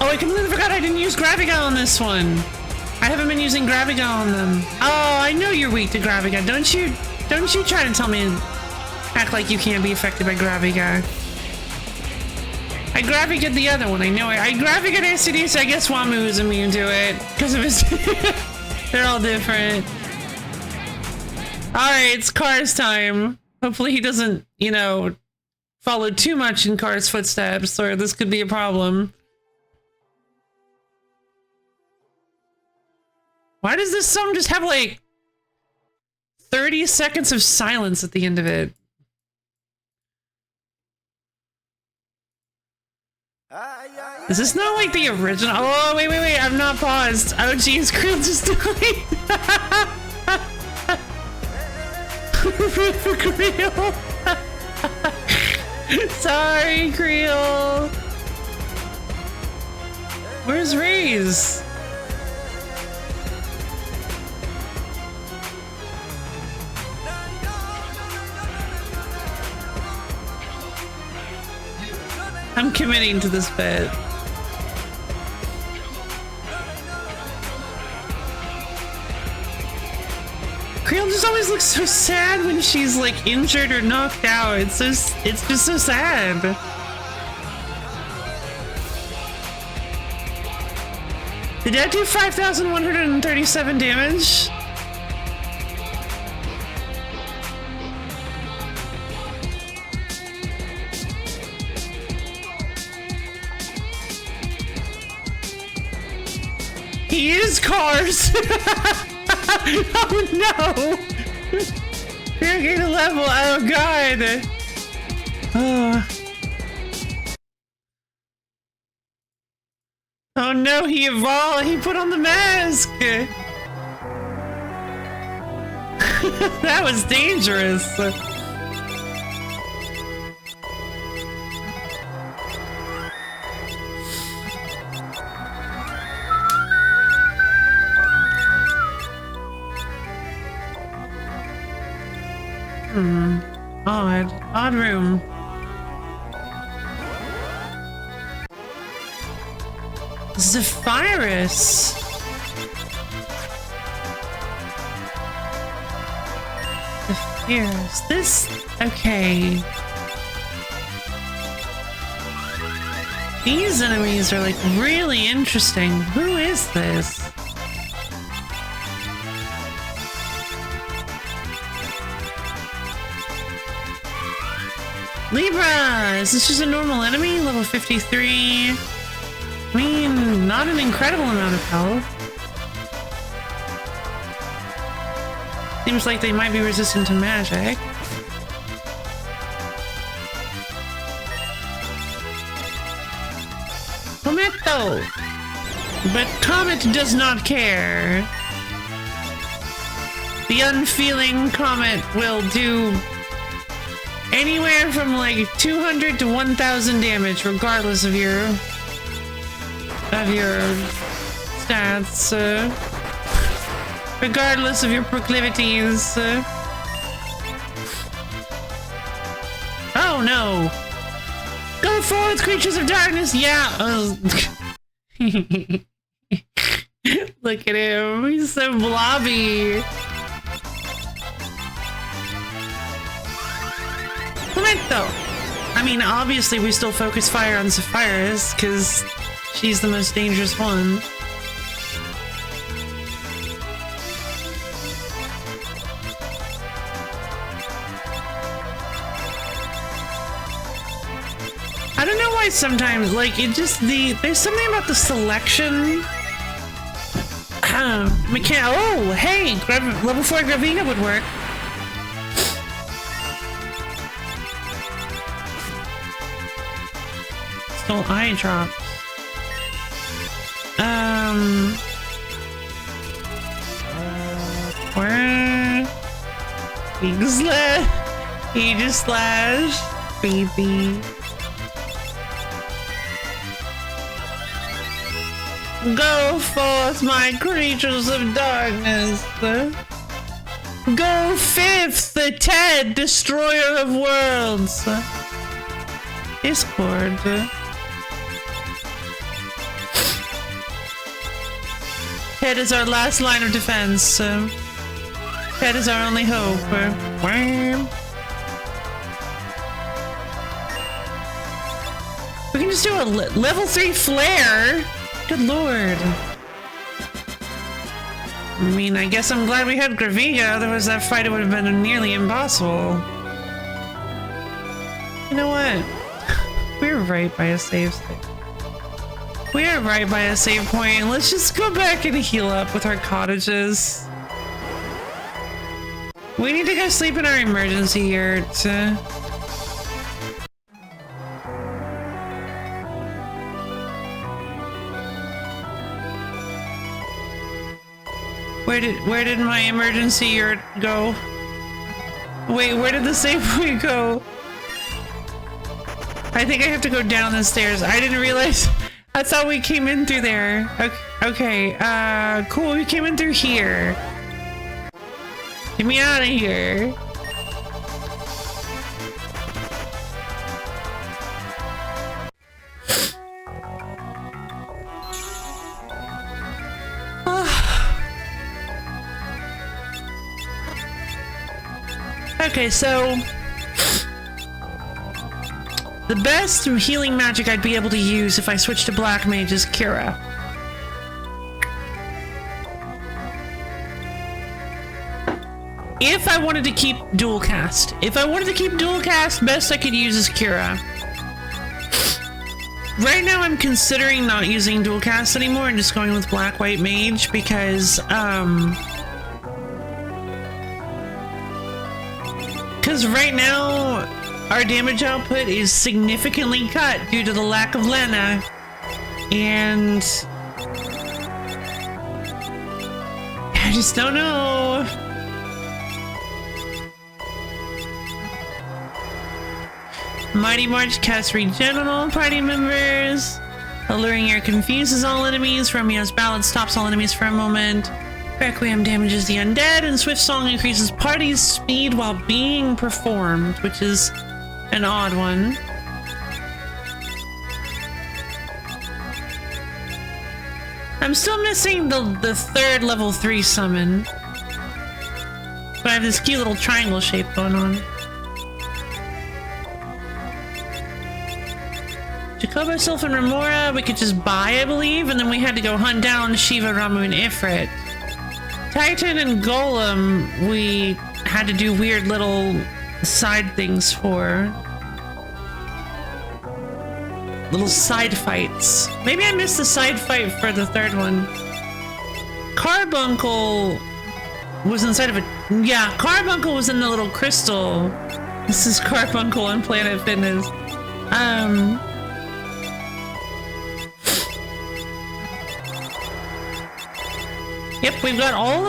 Oh, I completely forgot I didn't use Graviga on this one. I haven't been using Graviga on them. Oh, I know you're weak to Graviga. Don't you try to tell me and act like you can't be affected by Graviga. I Graviga'd the other one, I know it. I Graviga'd AC/DC, I guess Wamu is immune to it. Because of his... They're all different. Alright, it's Cars time. Hopefully he doesn't, you know, follow too much in Cars' footsteps, or this could be a problem. Why does this song just have, like, 30 seconds of silence at the end of it? Is this not like the original? Oh, wait, I'm not paused. Oh, geez, Creel just died. Creel. Sorry, Creel. Where's Raze? I'm committing to this bit. Creel Gail just always looks so sad when she's like injured or knocked out. It's just so sad. Did that do 5,137 damage? He is cars. Oh no! You're getting a level. Oh god. Oh no, he evolved. He put on the mask. That was dangerous. Odd room. Zephyrus. Zephyrus. This. Okay. These enemies are like really interesting. Who is this? Libra! Is this just a normal enemy? Level 53. I mean, not an incredible amount of health. Seems like they might be resistant to magic. Cometto! But Comet does not care. The unfeeling Comet will do anywhere from like 200 to 1,000 damage, regardless of your stats, regardless of your proclivities. Oh no! Go forth, creatures of darkness! Yeah! Look at him, he's so blobby. Though. I mean, obviously we still focus fire on Zephyrus, because she's the most dangerous one. I don't know why sometimes, like, it just, there's something about the selection. Oh, hey, level 4 Graviga would work. Stole eye drops. Where? Aegis slash, baby. Go forth, my creatures of darkness. Go fifth, the Ted, destroyer of worlds. Discord. Ted is our last line of defense. Ted is our only hope. We can just do a level 3 flare. Good lord. I mean, I guess I'm glad we had Graviga, otherwise that fight would have been nearly impossible. You know what? We're right by a save state. We are right by a save point. Let's just go back and heal up with our cottages. We need to go sleep in our emergency yurt. Where did my emergency yurt go? Wait, where did the save point go? I think I have to go down the stairs. I didn't realize. I thought we came in through there. Okay, cool. We came in through here. Get me out of here. Okay, so the best healing magic I'd be able to use if I switch to Black Mage is Cura. If I wanted to keep dual cast. If I wanted to keep dual cast, best I could use is Cura. Right now I'm considering not using dual cast anymore and just going with Black White Mage because right now our damage output is significantly cut due to the lack of Lena, and I just don't know. Mighty March casts regen on all party members. Alluring Air confuses all enemies. Romeo's Ballad stops all enemies for a moment. Requiem damages the undead, and Swift Song increases party's speed while being performed, which is an odd one. I'm still missing the third level 3 summon. But I have this cute little triangle shape going on. Jacobo, Sylph, and Remora we could just buy, I believe, and then we had to go hunt down Shiva, Ramu, and Ifrit. Titan and Golem we had to do weird little side things for. Little side fights. Maybe I missed the side fight for the third one. Carbuncle was inside of a... Yeah, Carbuncle was in the little crystal. This is Carbuncle on Planet Fitness. Yep, we've got all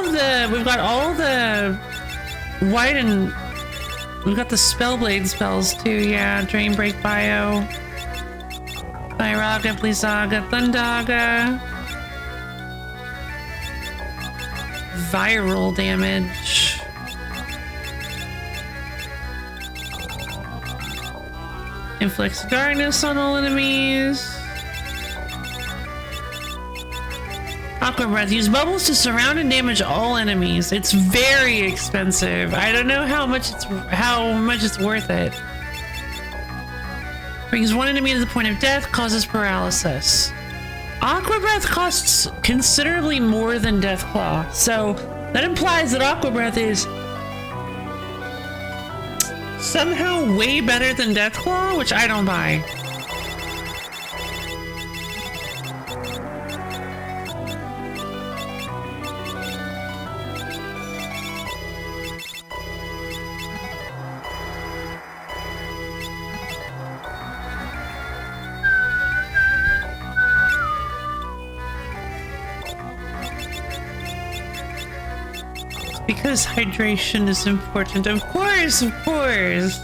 the white and we've got the Spellblade spells too, yeah. Drain, Break, Bio, Thyraga, Blizzaga, Thundaga. Viral damage. Inflicts darkness on all enemies. Aqua Breath. Use bubbles to surround and damage all enemies. It's very expensive. I don't know how much it's worth it. Brings one enemy to the point of death, causes paralysis. Aqua Breath costs considerably more than Deathclaw, so that implies that Aqua Breath is somehow way better than Deathclaw, which I don't buy. Because hydration is important. Of course, of course.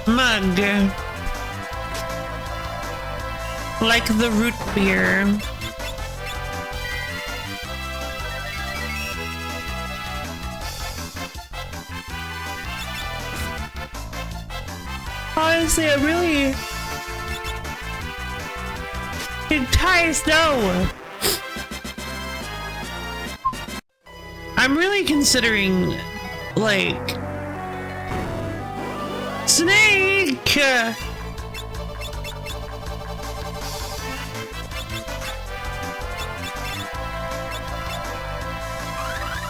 Mug. Like the root beer. Honestly, I'm really enticed. No, I'm really considering, like, Snake.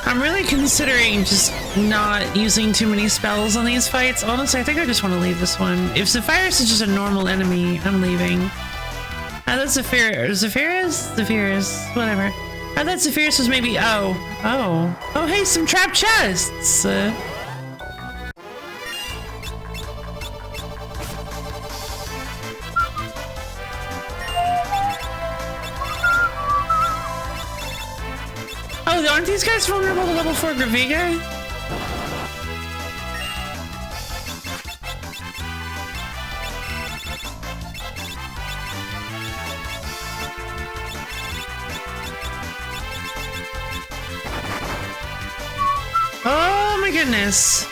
I'm really considering just not using too many spells on these fights. Honestly, I think I just want to leave this one. If Zephyrus is just a normal enemy, I'm leaving. I thought Zephyrus, whatever. I thought Zephyrus was maybe, oh, hey, some trap chests. Oh, aren't these guys vulnerable to level 4 Graviga? my goodness.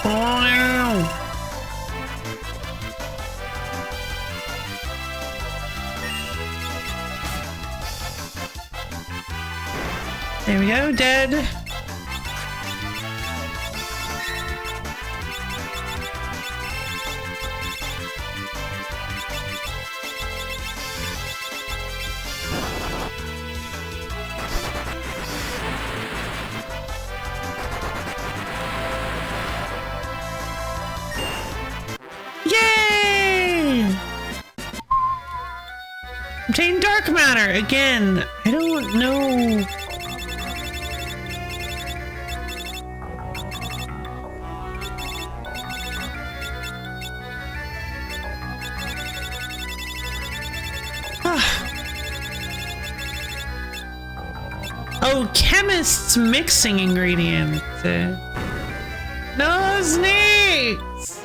Oh no. There we go, dead. Yay! Obtain dark matter again. I don't know. Oh, chemist's mixing ingredient. No snakes!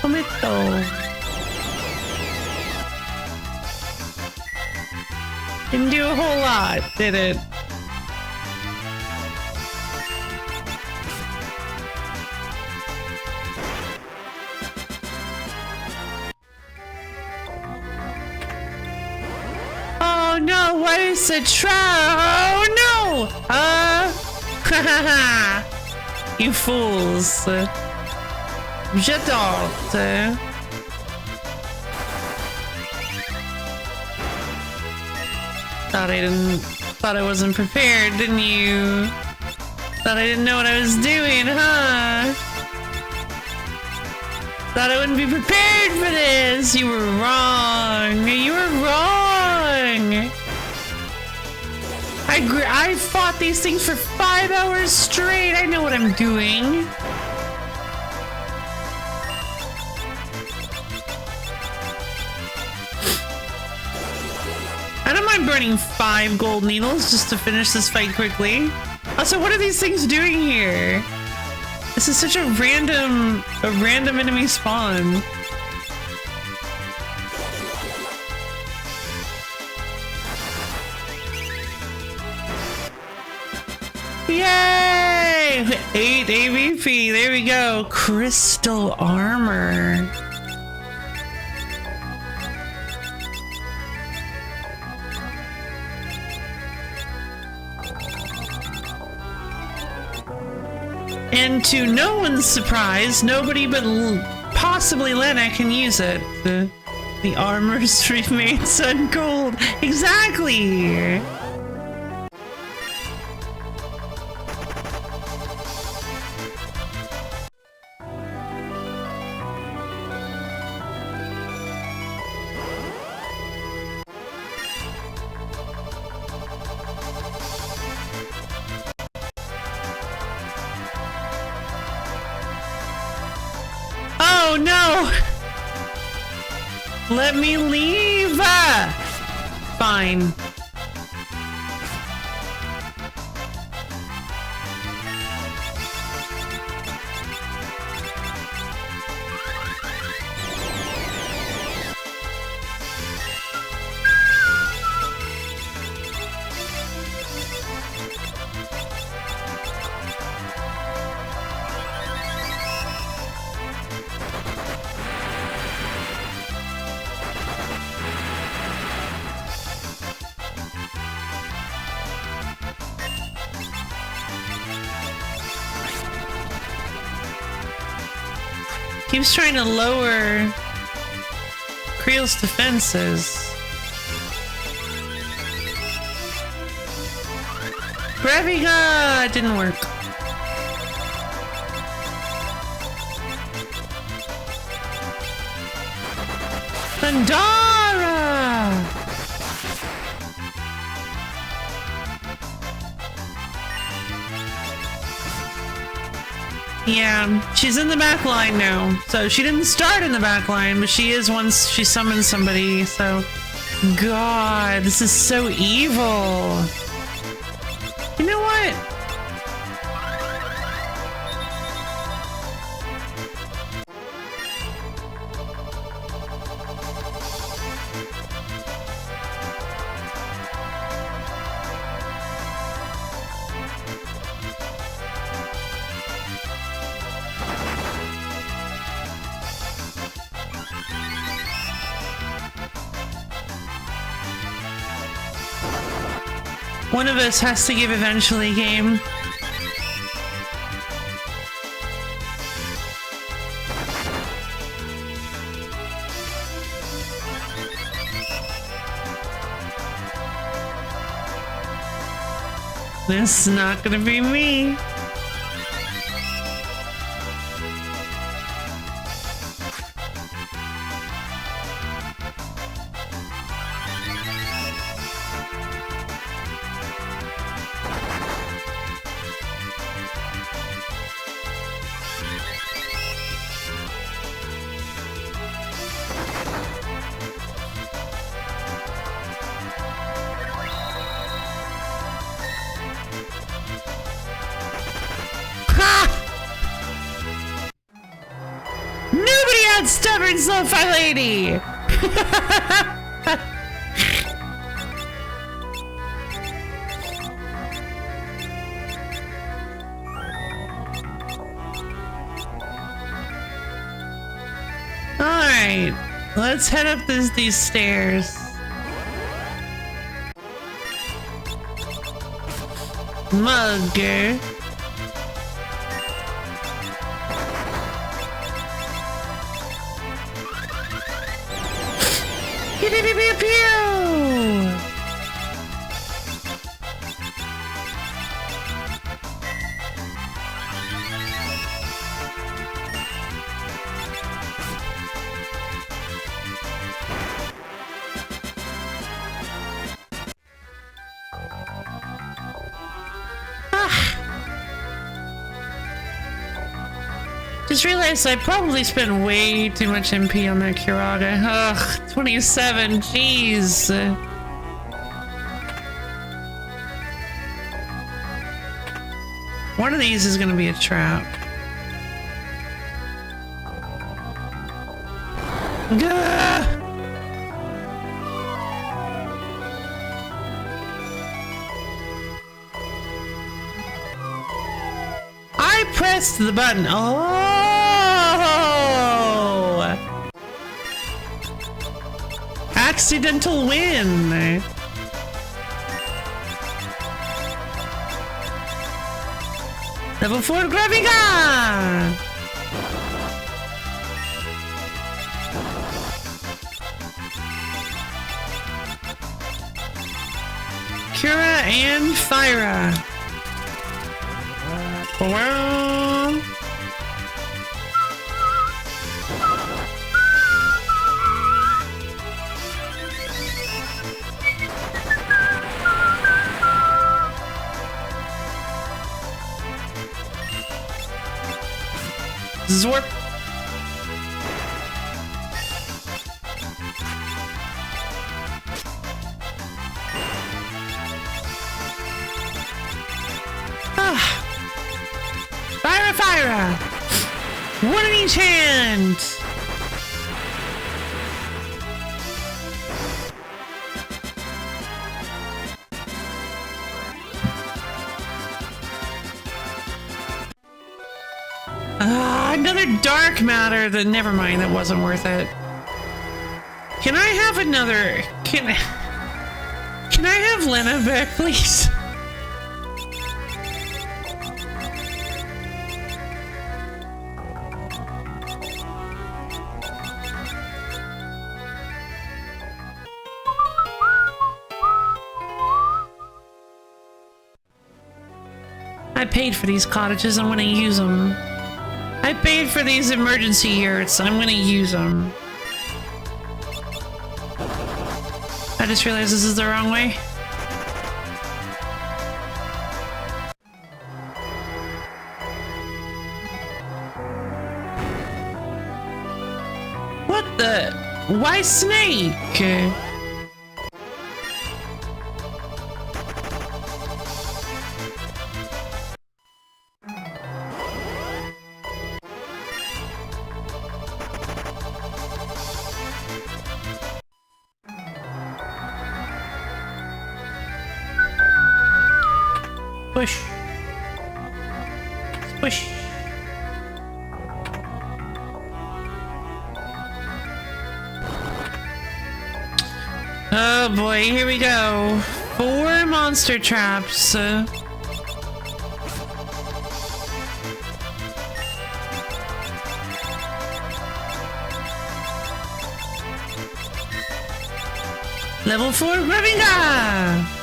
Tomato. Didn't do a whole lot, did it? Oh no, what is a trout? Oh no! You fools. J'adore. Thought I wasn't prepared, didn't you? Thought I didn't know what I was doing, huh? Thought I wouldn't be prepared for this. You were wrong. You were wrong. I fought these things for 5 hours straight. I know what I'm doing. I don't mind burning 5 gold needles just to finish this fight quickly. Also, what are these things doing here? This is such a random enemy spawn. Yay! 8 AVP, there we go. Crystal armor. And to no one's surprise, nobody but possibly Lena can use it. The armors remain sun gold. Exactly! Oh no! Let me leave! Fine. Keeps trying to lower Creel's defenses. Graviga! It didn't work. Thundara! Yeah, she's in the back line now. So she didn't start in the back line, but she is once she summons somebody, so... God, this is so evil. You know what? One of us has to give eventually, game. This is not gonna be me. Nobody had stubborn Lo-Fi Lady! Alright, let's head up these stairs. Mugger. Pew, pew, pew, pew, pew. Just realized I probably spent way too much MP on that Kiraga. Ugh, 27, jeez. One of these is gonna be a trap. Gah! I pressed the button. Oh! Accidental win. Level 4 Graviga! Kira and Fyra. Well, Zorp. Fyra! One in each hand! Another dark matter. Never mind, that wasn't worth it. Can I have another? Can I have Lena back, please? I paid for these cottages, I'm gonna use them. I paid for these emergency yurts, I'm gonna use them. I just realized this is the wrong way. What the? Why Snake? Squish. Squish. Oh boy, here we go. 4 monster traps. Level 4 Gravinga!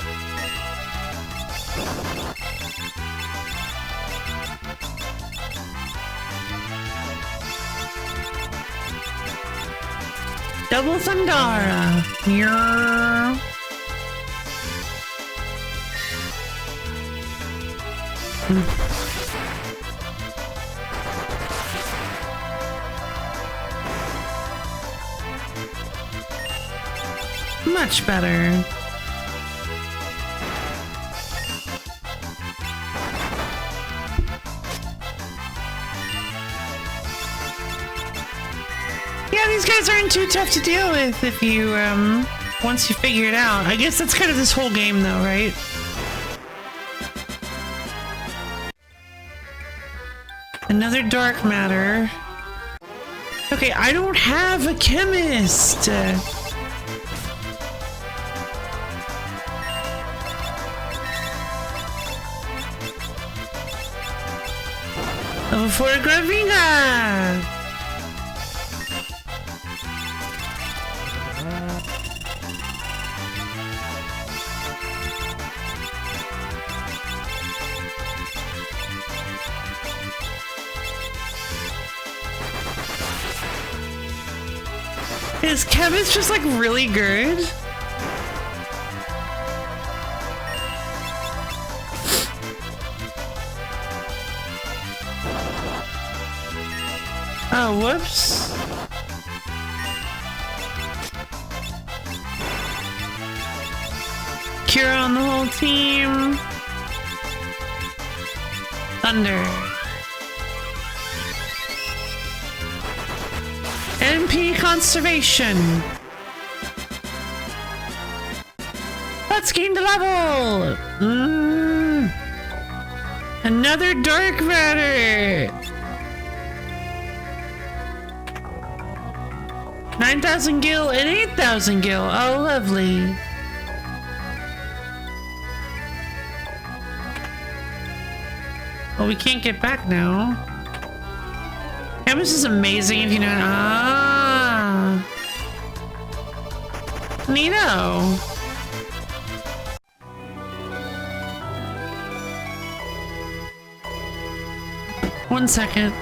Double Thundara. Yeah. Much better. Yeah, these guys aren't too tough to deal with if you, once you figure it out. I guess that's kind of this whole game though, right? Another dark matter. Okay, I don't have a chemist! Level 4 Gravinga! Is chemist just like really good? Oh, whoops. Cure on the whole team. Thunder. MP conservation. Let's gain the level. Another dark matter. 9,000 gil and 8,000 gil. Oh, lovely. Well, we can't get back now. Chemist is amazing if you know. Ah. Neato. 1 second.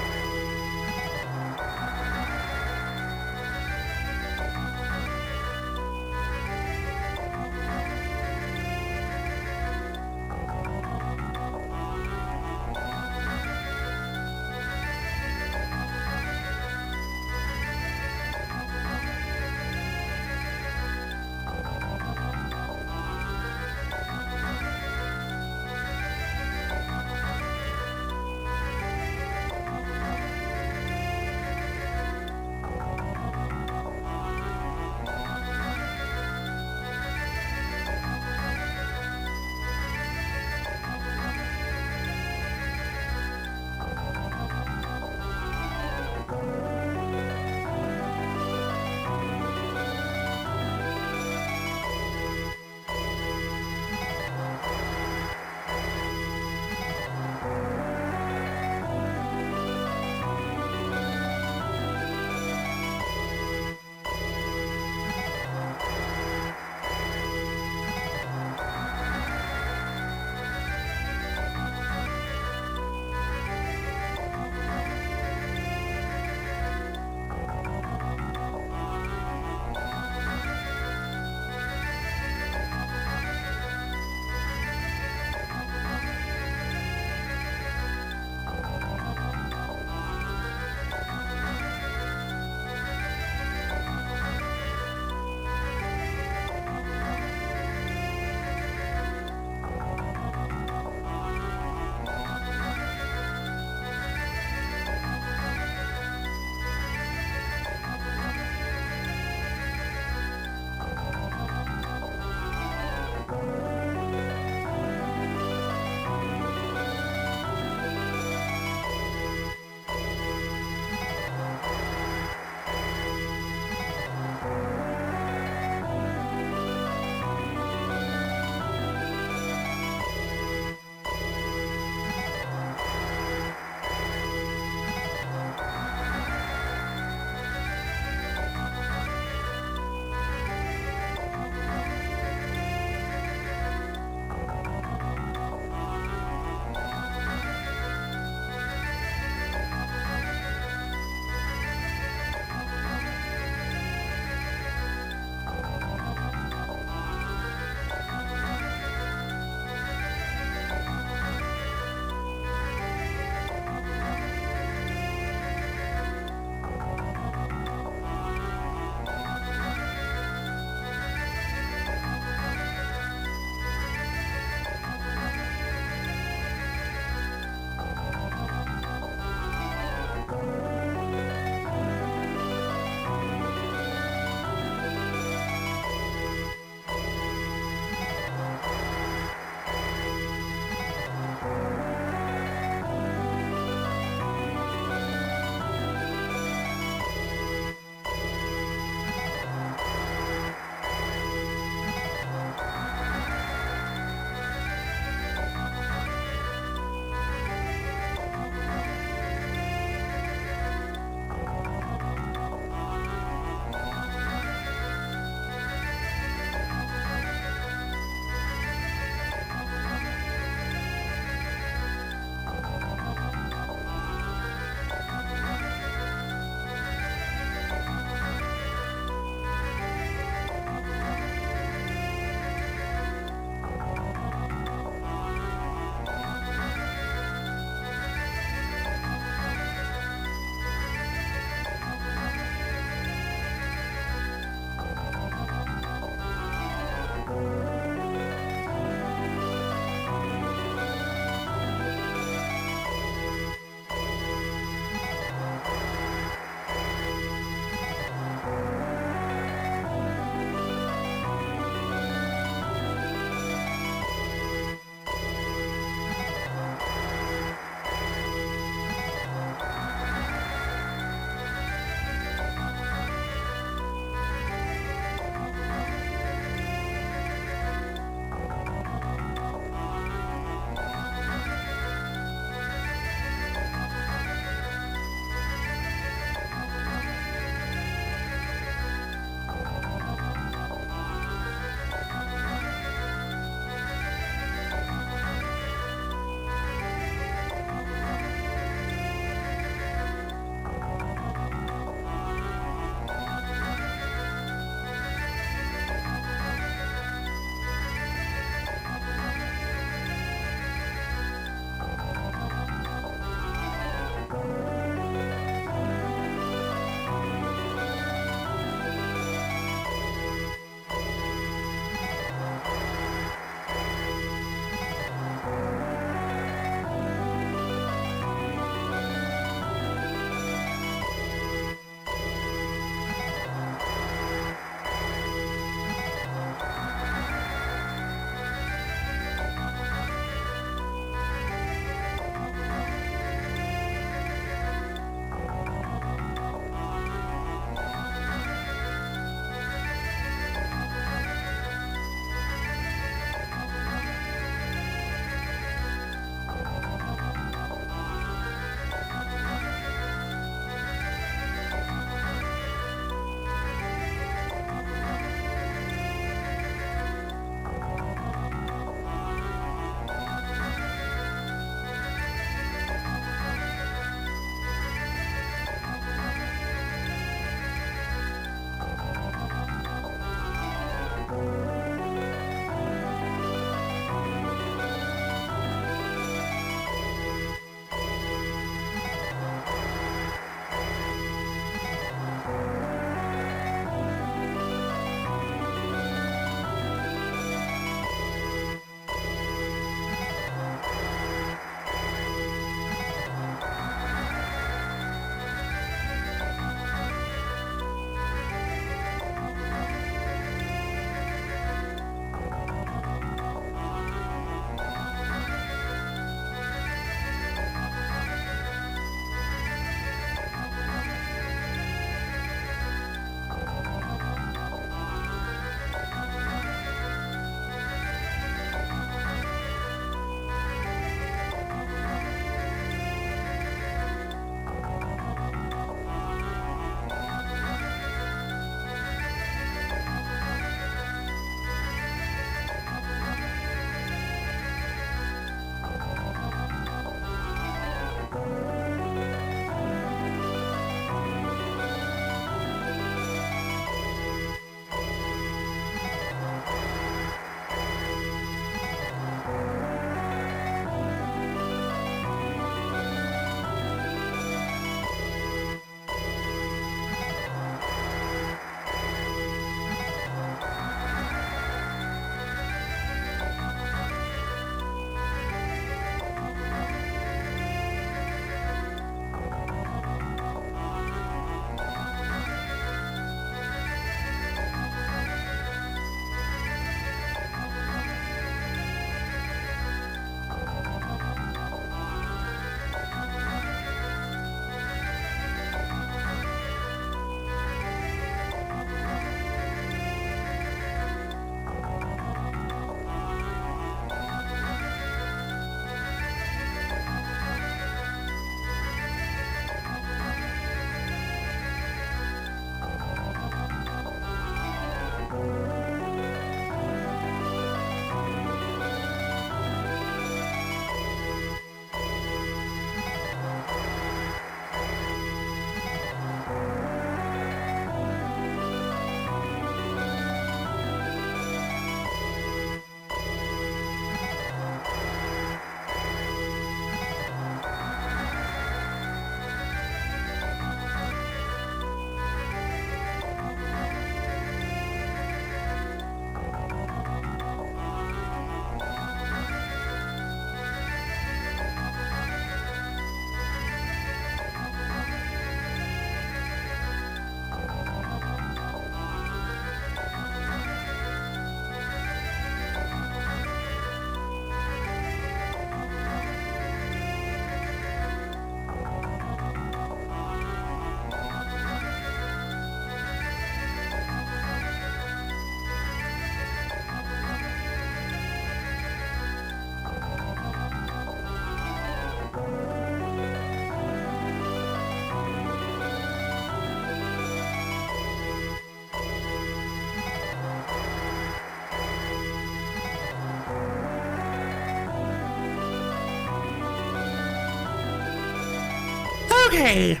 Okay.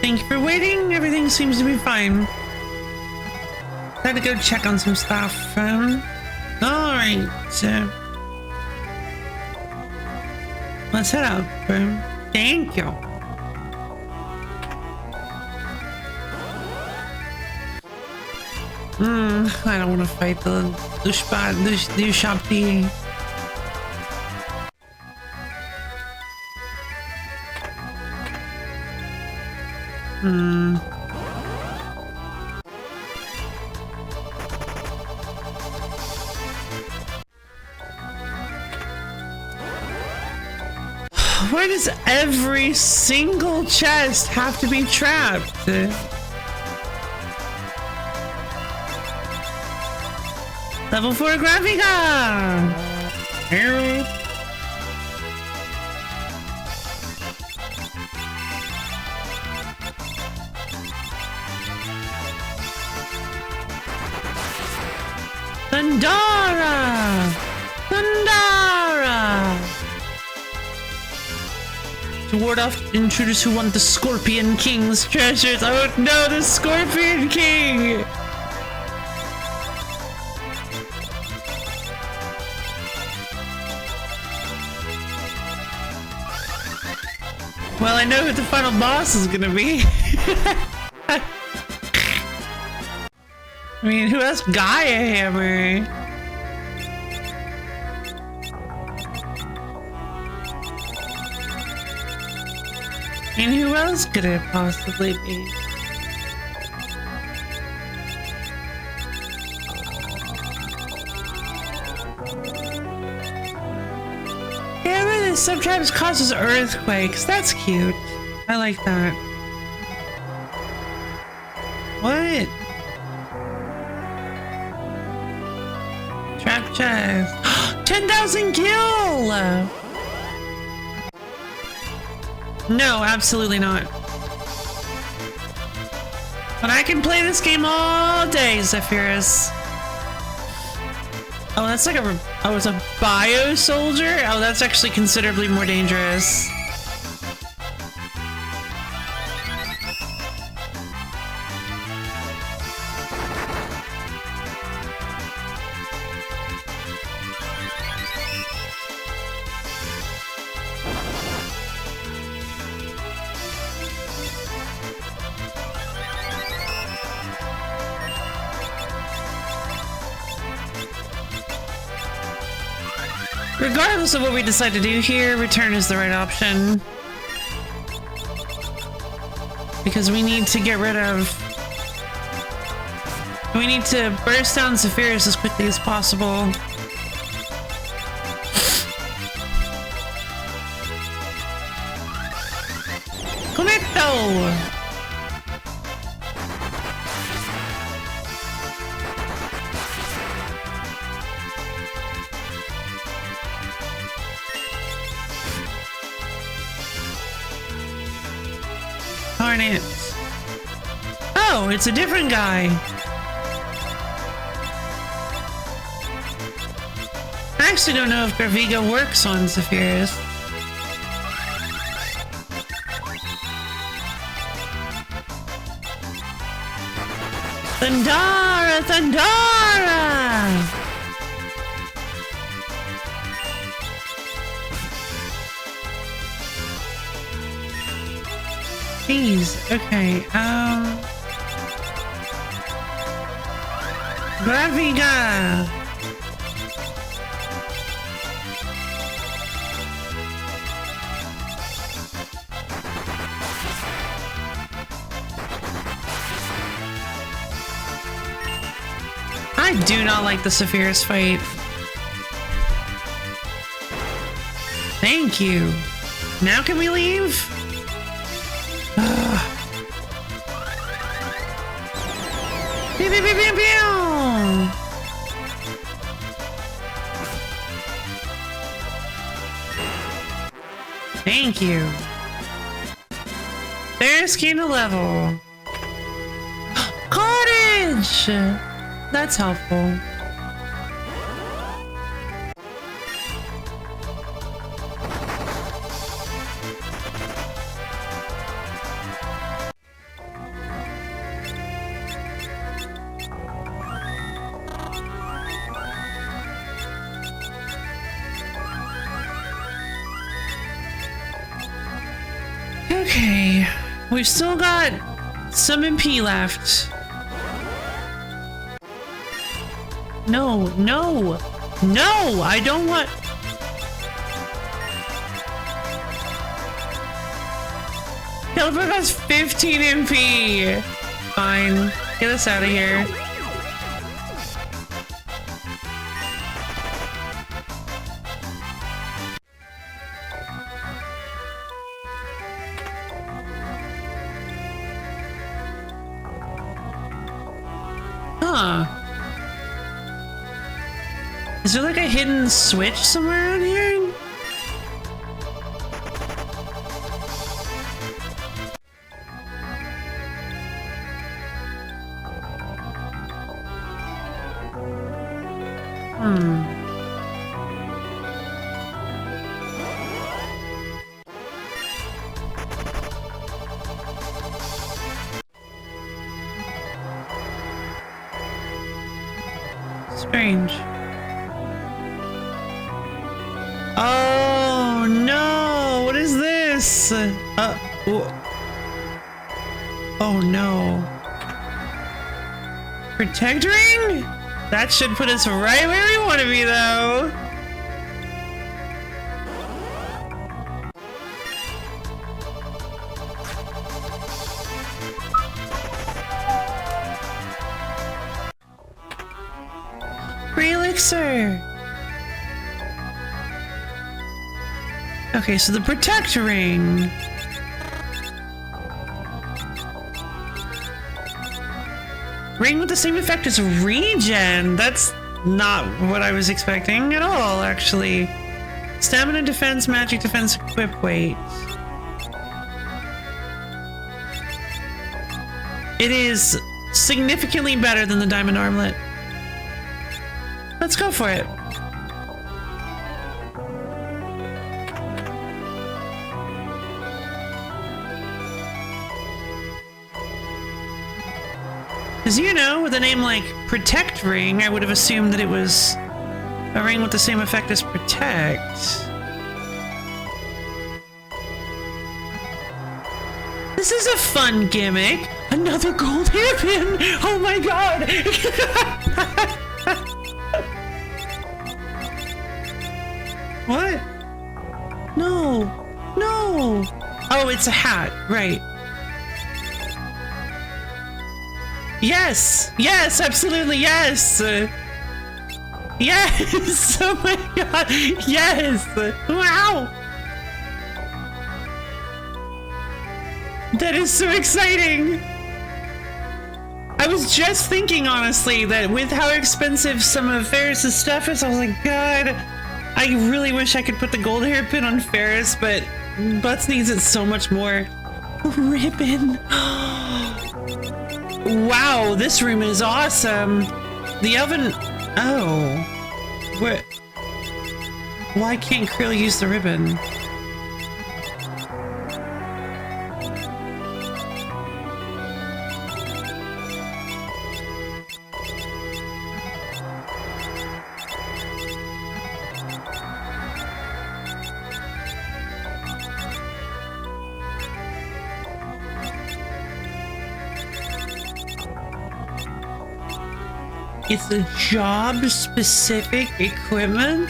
Thank you for waiting. Everything seems to be fine. Had to go check on some stuff. Alright. Let's head out. Thank you. I don't want to fight the Shopee. Why does every single chest have to be trapped? Level 4 Graphica! Thundara! Thundara! To ward off intruders who want the Scorpion King's treasures. Oh no, the Scorpion King! Well, I know who the final boss is gonna be. I mean, who else? Gaia Hammer. And who else could it possibly be? Hammer that sometimes causes earthquakes. That's cute. I like that. What? Trap chest. 10,000 kill! No, absolutely not. But I can play this game all day, Zephyrus. Oh, that's like a... Oh, it's a bio soldier? Oh, that's actually considerably more dangerous. Regardless of what we decide to do here, return is the right option. Because we need to get rid of... We need to burst down Zephyrus as quickly as possible. Cometto! Darn it. Oh, it's a different guy. I actually don't know if Graviga works on Zephyrus. Thundara! Thundara! Jeez, okay, Graviga! I do not like the Zephyrus fight. Thank you. Now can we leave? Pew, pew, pew, pew, pew. Thank you. There's kind of level. Cottage! That's helpful. Okay, we've still got some MP left. No, no, no, I don't want... Calippo has 15 MP. Fine, get us out of here. Huh. Is there like a hidden switch somewhere around here? Strange. Oh no! What is this? Oh no. Protect ring? That should put us right where we want to be, though. Free elixir. Okay, so the protect ring. Ring with the same effect as regen. That's not what I was expecting at all, actually. Stamina defense, magic defense, equip weight. It is significantly better than the diamond armlet. Let's go for it. Because, you know, with a name like Protect Ring, I would have assumed that it was a ring with the same effect as Protect. This is a fun gimmick. Another gold hairpin! Oh my god! What? No! No! Oh, it's a hat, right. Yes! Yes, absolutely, yes! Yes! Oh my god! Yes! Wow! That is so exciting! I was just thinking, honestly, that with how expensive some of Ferris's stuff is, I was like, God, I really wish I could put the gold hairpin on Ferris, but Butts needs it so much more. Ribbon! Wow, this room is awesome. The oven... Oh. What? Why can't Krill use the ribbon? It's a job-specific equipment?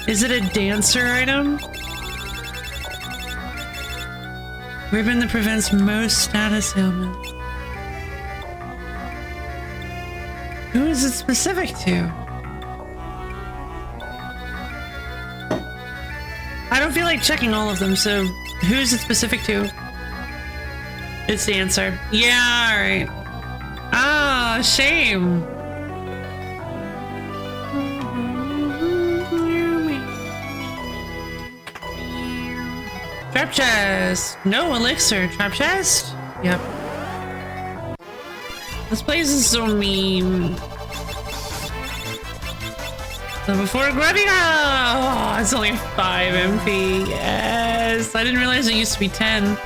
Is it a dancer item? Ribbon that prevents most status ailments. Who is it specific to? I don't feel like checking all of them, so who's it specific to? It's the answer. Yeah, alright. Ah, shame. Trap chest. No elixir. Trap chest? Yep. This place is so mean. So before Gravina! Oh, it's only 5 MP. Yes. I didn't realize it used to be 10.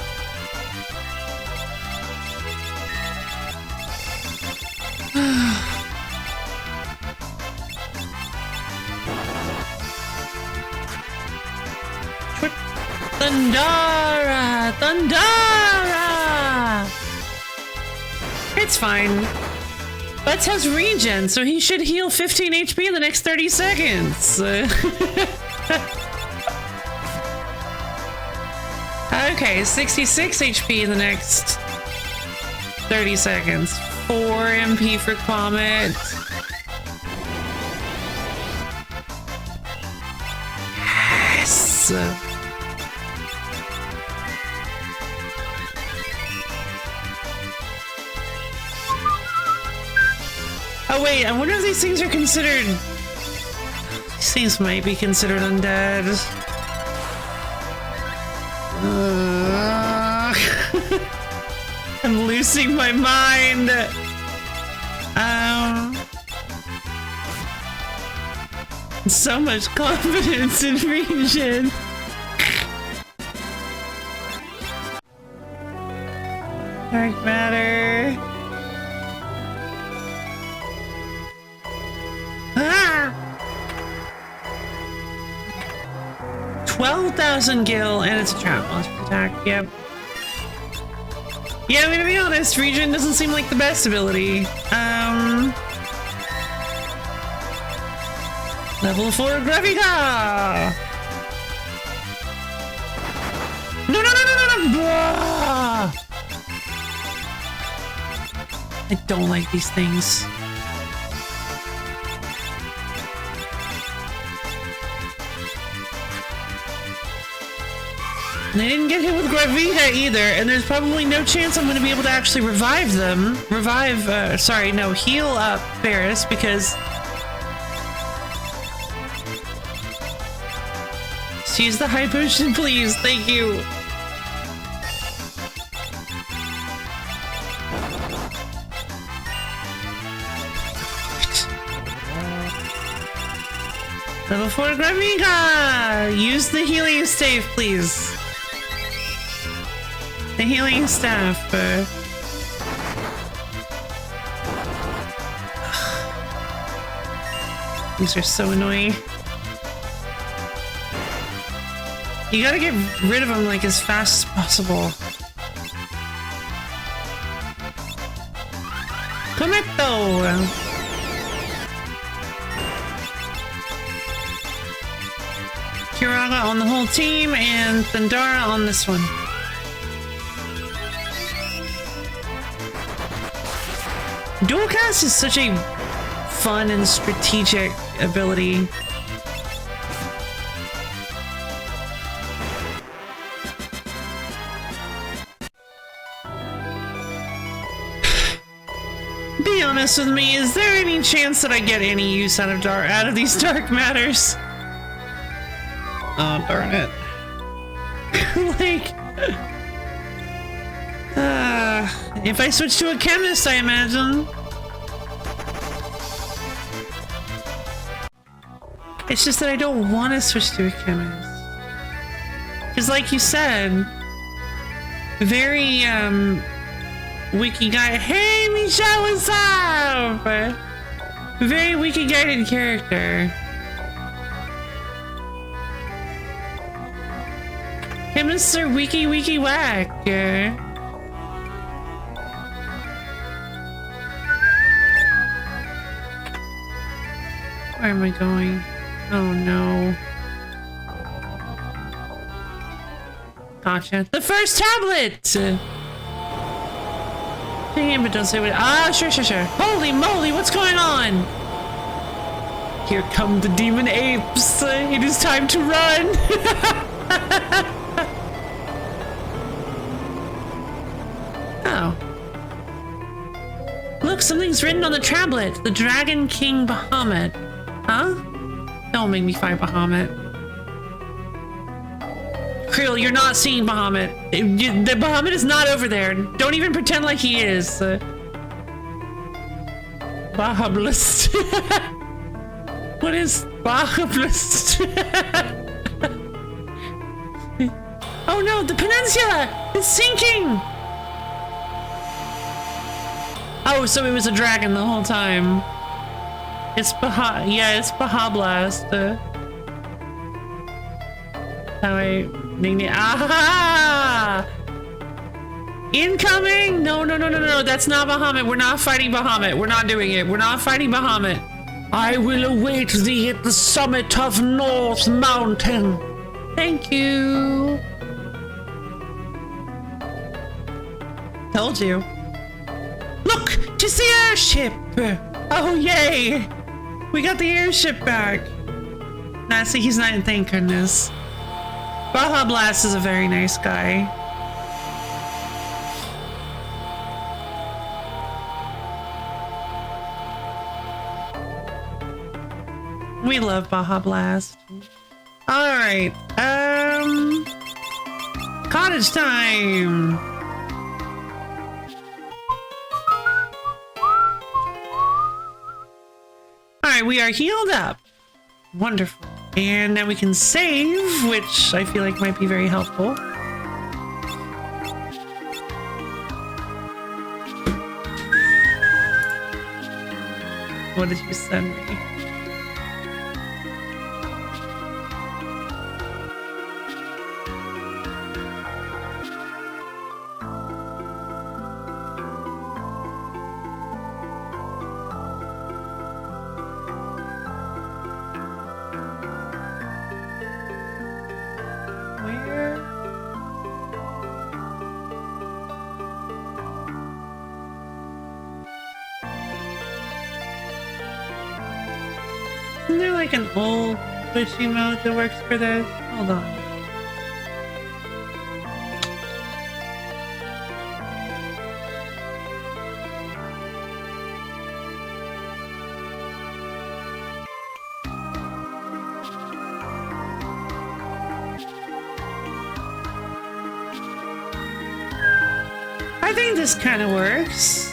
Thundara! Thundara! It's fine. Butts has regen, so he should heal 15 HP in the next 30 seconds. Okay, 66 HP in the next 30 seconds. 4 MP for Comet. Yes! Oh wait, I wonder if these things are considered... These things might be considered undead. I'm losing my mind. So much confidence in regen. Dark matter. Ah! 12,000 gil, and it's a trap monster attack. Yep. Yeah, I'm gonna be honest, regen doesn't seem like the best ability. Level 4 Graviga! No, no, no, no, no, no! Blah! I don't like these things. And they didn't get hit with Graviga either, and there's probably no chance I'm going to be able to actually revive them. Heal up Ferris, because... Just use the high potion, please. Thank you. Level 4 Graviga! Use the healing staff, please. The healing staff. These are so annoying. You gotta get rid of them like as fast as possible. Cometto! Kiraga on the whole team and Thundara on this one. Dual cast is such a fun and strategic ability. Be honest with me, is there any chance that I get any use out of these dark matters? Oh, darn it. If I switch to a chemist, I imagine. It's just that I don't want to switch to a chemist. Because like you said, very, wiki guide. Hey, Misha, what's up? Very wiki guided character. Chemists are wiki whack. Where am I going? Oh no. Gotcha. The first tablet! Damn, but don't say what. Ah, sure. Holy moly, what's going on? Here come the demon apes. It is time to run. Oh. Look, something's written on the tablet. The Dragon King Bahamut. Huh? Don't make me fight Bahamut. Krill, you're not seeing Bahamut. The Bahamut is not over there. Don't even pretend like he is. Bahamut. What is Bahamut? Oh no, the peninsula is sinking! Oh, so it was a dragon the whole time. It's Bahablast. Oh wait. Ah! Incoming! No, that's not Bahamut. We're not fighting Bahamut. We're not doing it. We're not fighting Bahamut. I will await thee at the summit of North Mountain. Thank you. Told you. Look! Just the airship! Oh, yay! We got the airship back. Nah, see, he's not in, thank goodness. Baja Blast is a very nice guy. We love Baja Blast. Alright, cottage time! Alright, we are healed up. Wonderful. And now we can save, which I feel like might be very helpful. What did you send me? Isn't there like an old pushy mode that works for this? Hold on. I think this kind of works.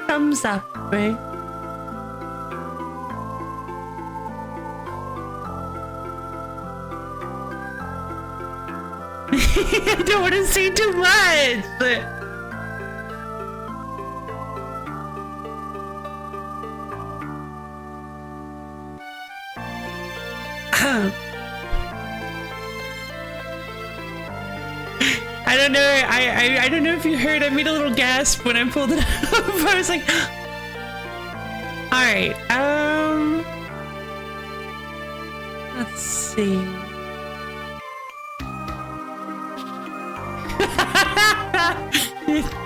Thumbs up, right? I don't want to say too much. I don't know. I don't know if you heard. I made a little gasp when I pulled it up. I was like, all right. Let's see.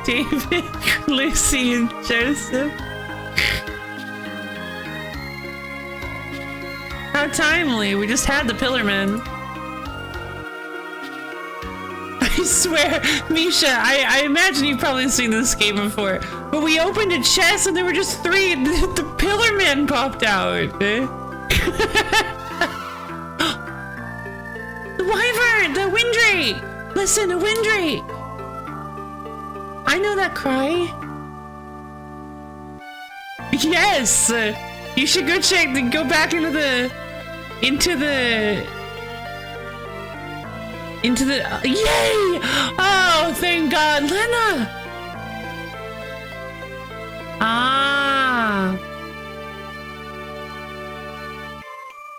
David, Lucy, and Joseph. How timely. We just had the Pillarman. I swear, Misha, I imagine you've probably seen this game before, but we opened a chest and there were just three, and the Pillarman popped out. The Wyvern, the Windrake! Listen, a Windrake! I know that cry. Yes! You should go check, go back into the yay! Oh, thank God, Lena! Ah.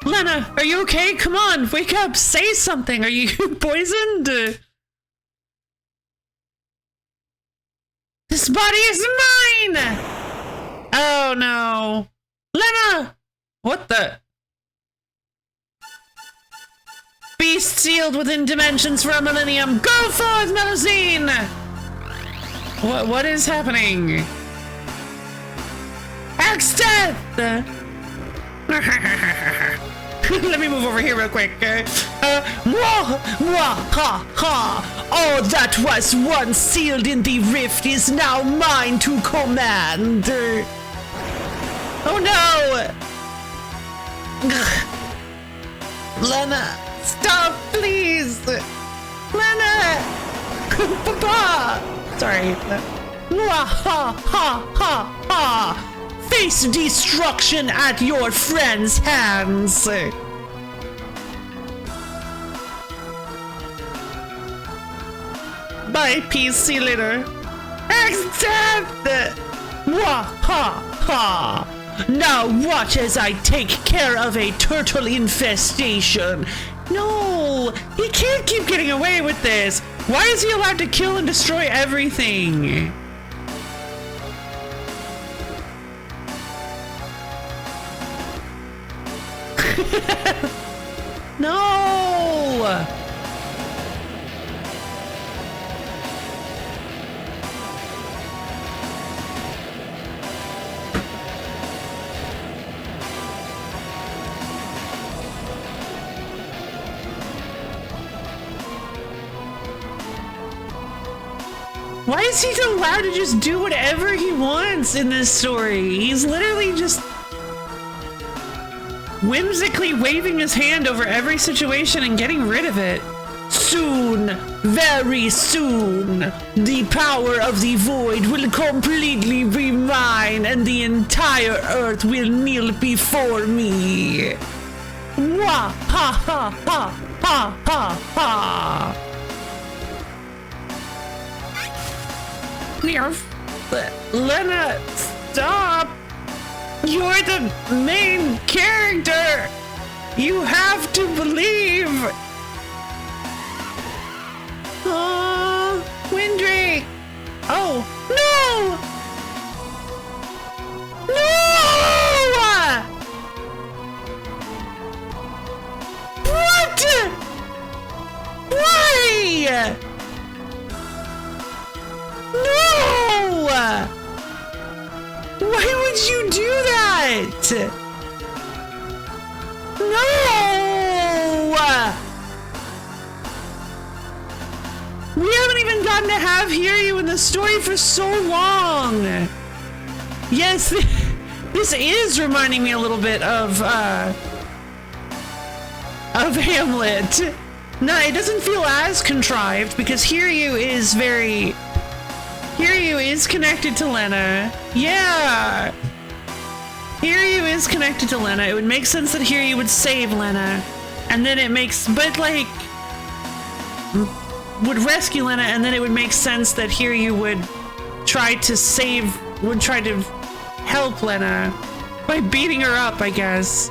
Lena, are you okay? Come on, wake up, say something. Are you poisoned? This body is mine! Oh no. Lena! What the? Beast sealed within dimensions for a millennium. Go forth, Melusine! What is happening? Axe death! Let me move over here real quick. Mwah, mwah, ha, ha. All that was once sealed in the rift is now mine to command. Oh no! Lena, stop, please! Lena! Papa! Sorry. Mwah, ha, ha, ha, ha! Face destruction at your friend's hands! Bye, peace, see you later. Axe death! Mwah, ha, ha! Now watch as I take care of a turtle infestation. No, he can't keep getting away with this. Why is he allowed to kill and destroy everything? No! Why is he allowed to just do whatever he wants in this story? He's literally just whimsically waving his hand over every situation and getting rid of it. Soon, very soon, the power of the void will completely be mine and the entire earth will kneel before me. Wah ha ha ha ha ha ha. Lena, stop! You're the main character! You have to believe! Windrake! Oh, no! No! What? Why? No! Why would you do that? No! We haven't even gotten to have Hiryu in the story for so long. Yes, this is reminding me a little bit of Hamlet. No, it doesn't feel as contrived because Hiryu is connected to Lena. Yeah. Hiryu is connected to Lena. It would make sense that Hiryu would save Lena. And then it makes, but like, would rescue Lena, and then it would make sense that Hiryu would try to help Lena by beating her up, I guess.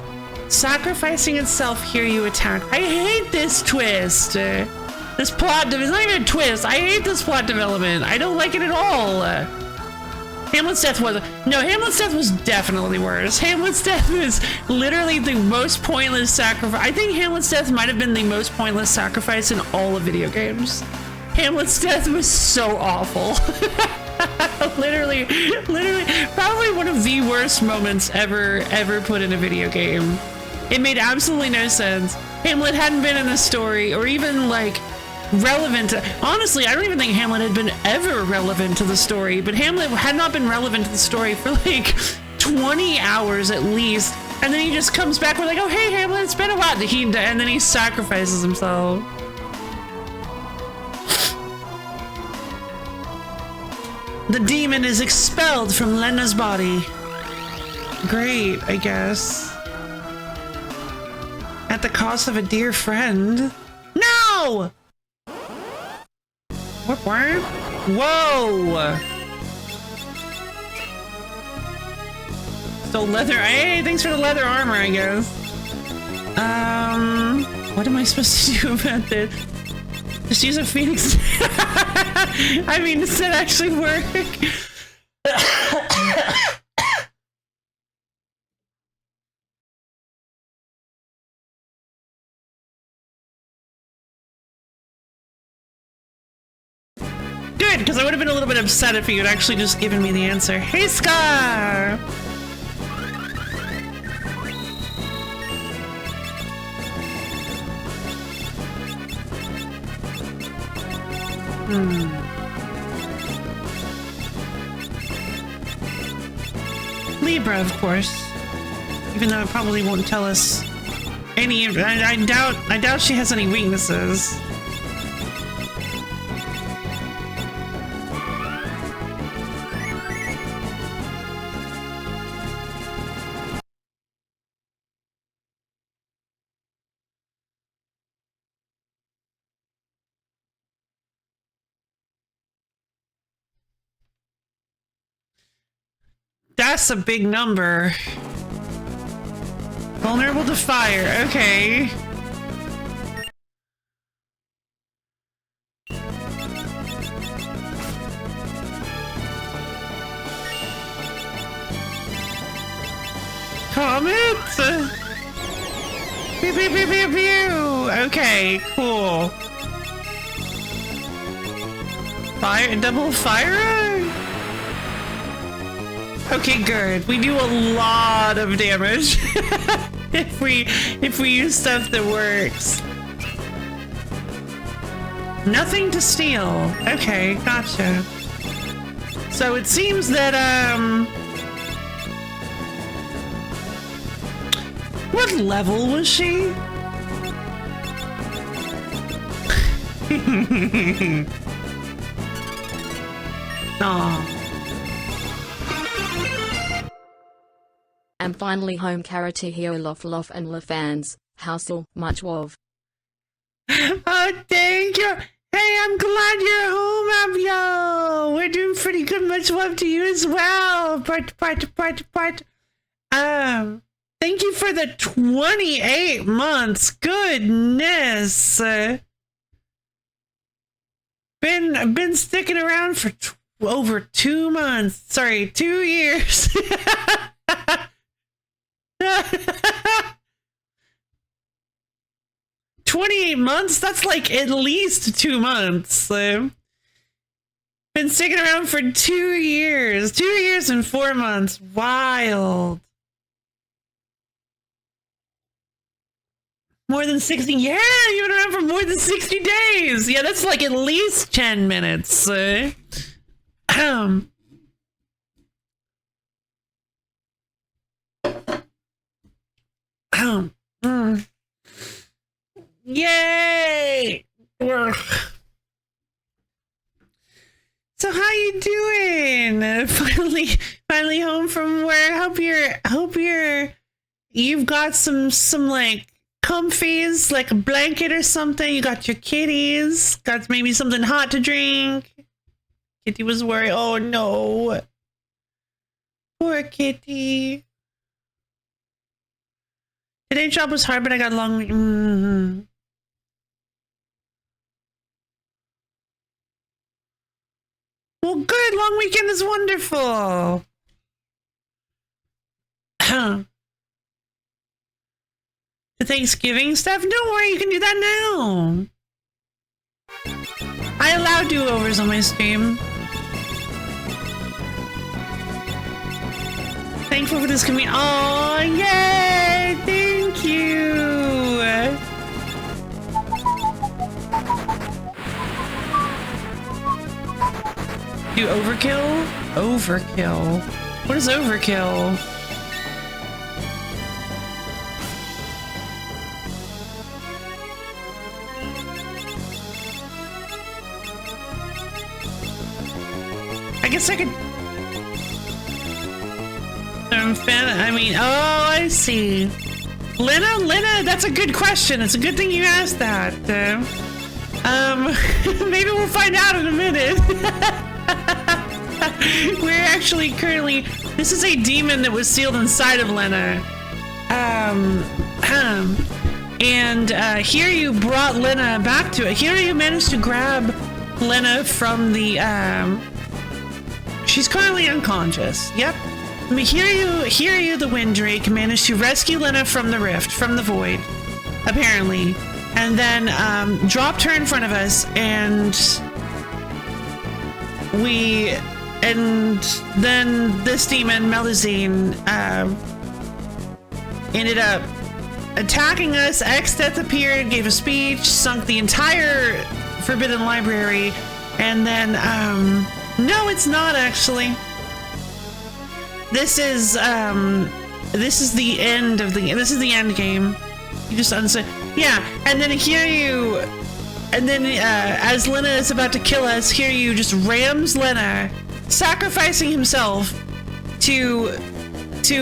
Sacrificing itself, Hiryu attack. I hate this twist. This plot, it's not even a twist. I hate this plot development. I don't like it at all. Hamlet's death was definitely worse. Hamlet's death was literally the most pointless sacrifice. I think Hamlet's death might have been the most pointless sacrifice in all of video games. Hamlet's death was so awful. literally, probably one of the worst moments ever put in a video game. It made absolutely no sense. Hamlet hadn't been in the story or even like relevant. Honestly, I don't even think Hamlet had been ever relevant to the story, but Hamlet had not been relevant to the story for like 20 hours at least. And then he just comes back with like, oh, hey, Hamlet, it's been a while. And then he sacrifices himself. The demon is expelled from Lena's body. Great, I guess. At the cost of a dear friend. No! What? Whoa! So leather. Hey, thanks for the leather armor, I guess. What am I supposed to do about this? Just use a phoenix. I mean, does that actually work? Good, because I would have been a little bit upset if you had actually just given me the answer. Hey, Scar! Libra, of course. Even though it probably won't tell us any. I doubt she has any weaknesses. That's a big number. Vulnerable to fire. Okay. Comet? Pew, pew, pew, pew, pew. Okay, cool. Fire, double fire? Okay, good. We do a lot of damage if we use stuff that works. Nothing to steal. Okay, gotcha. So it seems that what level was she? Aw. And finally home Karatihio Lof and Lafans, Housel, much wov. Oh, thank you. Hey, I'm glad you're home, Abyo. We're doing pretty good. Much love to you as well. Thank you for the 28 months. Goodness. Been sticking around for over 2 months. Sorry, 2 years. 28 months? That's like at least 2 months. Been sticking around for 2 years. 2 years and 4 months. Wild. More than 60. Yeah, you've been around for more than 60 days. Yeah, that's like at least 10 minutes. Yay! So how you doing? Finally home from work. Hope you've got some like comfies, like a blanket or something. You got your kitties. Got maybe something hot to drink. Kitty was worried. Oh no. Poor kitty. Today's job was hard, but I got long. Well, good. Long weekend is wonderful. The Thanksgiving stuff? Don't worry, you can do that now. I allow do-overs on my stream. Thankful for this community. Oh, yay! Thank you. Do overkill? Overkill. What is overkill? I guess I could. Oh, I see. Lena, that's a good question. It's a good thing you asked that. Maybe we'll find out in a minute. We're actually currently. This is a demon that was sealed inside of Lena. And here you brought Lena back to it. Here you managed to grab Lena from the. She's currently unconscious. Yep. Here you, the Windrake, managed to rescue Lena from the rift, from the void, apparently, and then dropped her in front of us, and then this demon, Melazine, ended up attacking us. Exdeath appeared, gave a speech, sunk the entire Forbidden Library, and then, no, it's not actually. This is the end of this is the end game. You just yeah, and then as Lena is about to kill us, here you just rams Lena, sacrificing himself to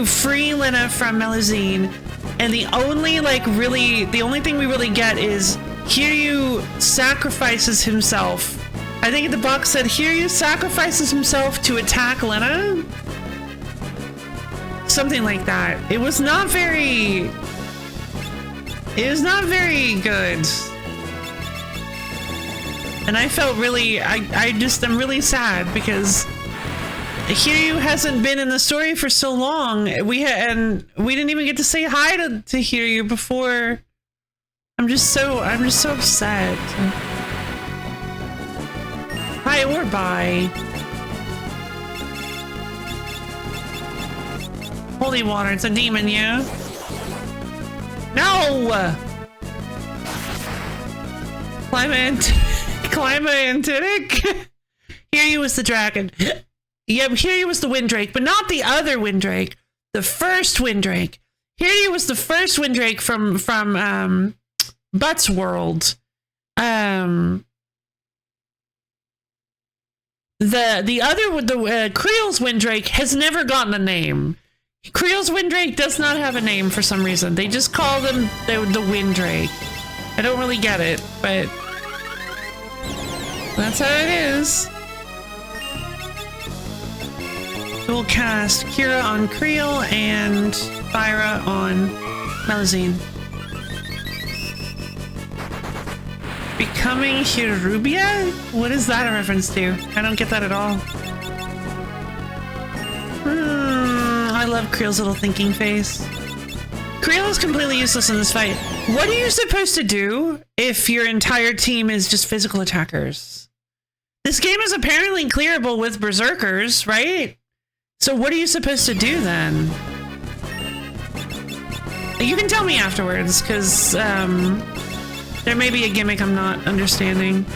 free Lena from Melazine, and the only thing we really get is Hiryu sacrifices himself. I think the box said Hiryu sacrifices himself to attack Lena. something like that. It was not very good. And I felt really, I'm really sad because Hiryu hasn't been in the story for so long. And we didn't even get to say hi to Hiryu before. I'm just so upset. Hi or bye. Holy water, it's a demon, yeah? No! Climaantic? Hiryu was the dragon. Yeah, Hiryu was the Windrake, but not the other Windrake. The first Windrake. Hiryu was the first Windrake from Butts World. The Creel's Windrake has never gotten a name. Creel's Windrake does not have a name for some reason. They just call them the Windrake. I don't really get it, but that's how it is. We'll cast Kira on Creel and Fyra on Melusine. Becoming Hirubia? What is that a reference to? I don't get that at all. I love Creel's little thinking face. Creel is completely useless in this fight. What are you supposed to do if your entire team is just physical attackers? This game is apparently clearable with berserkers, right? So what are you supposed to do then? You can tell me afterwards, because there may be a gimmick I'm not understanding.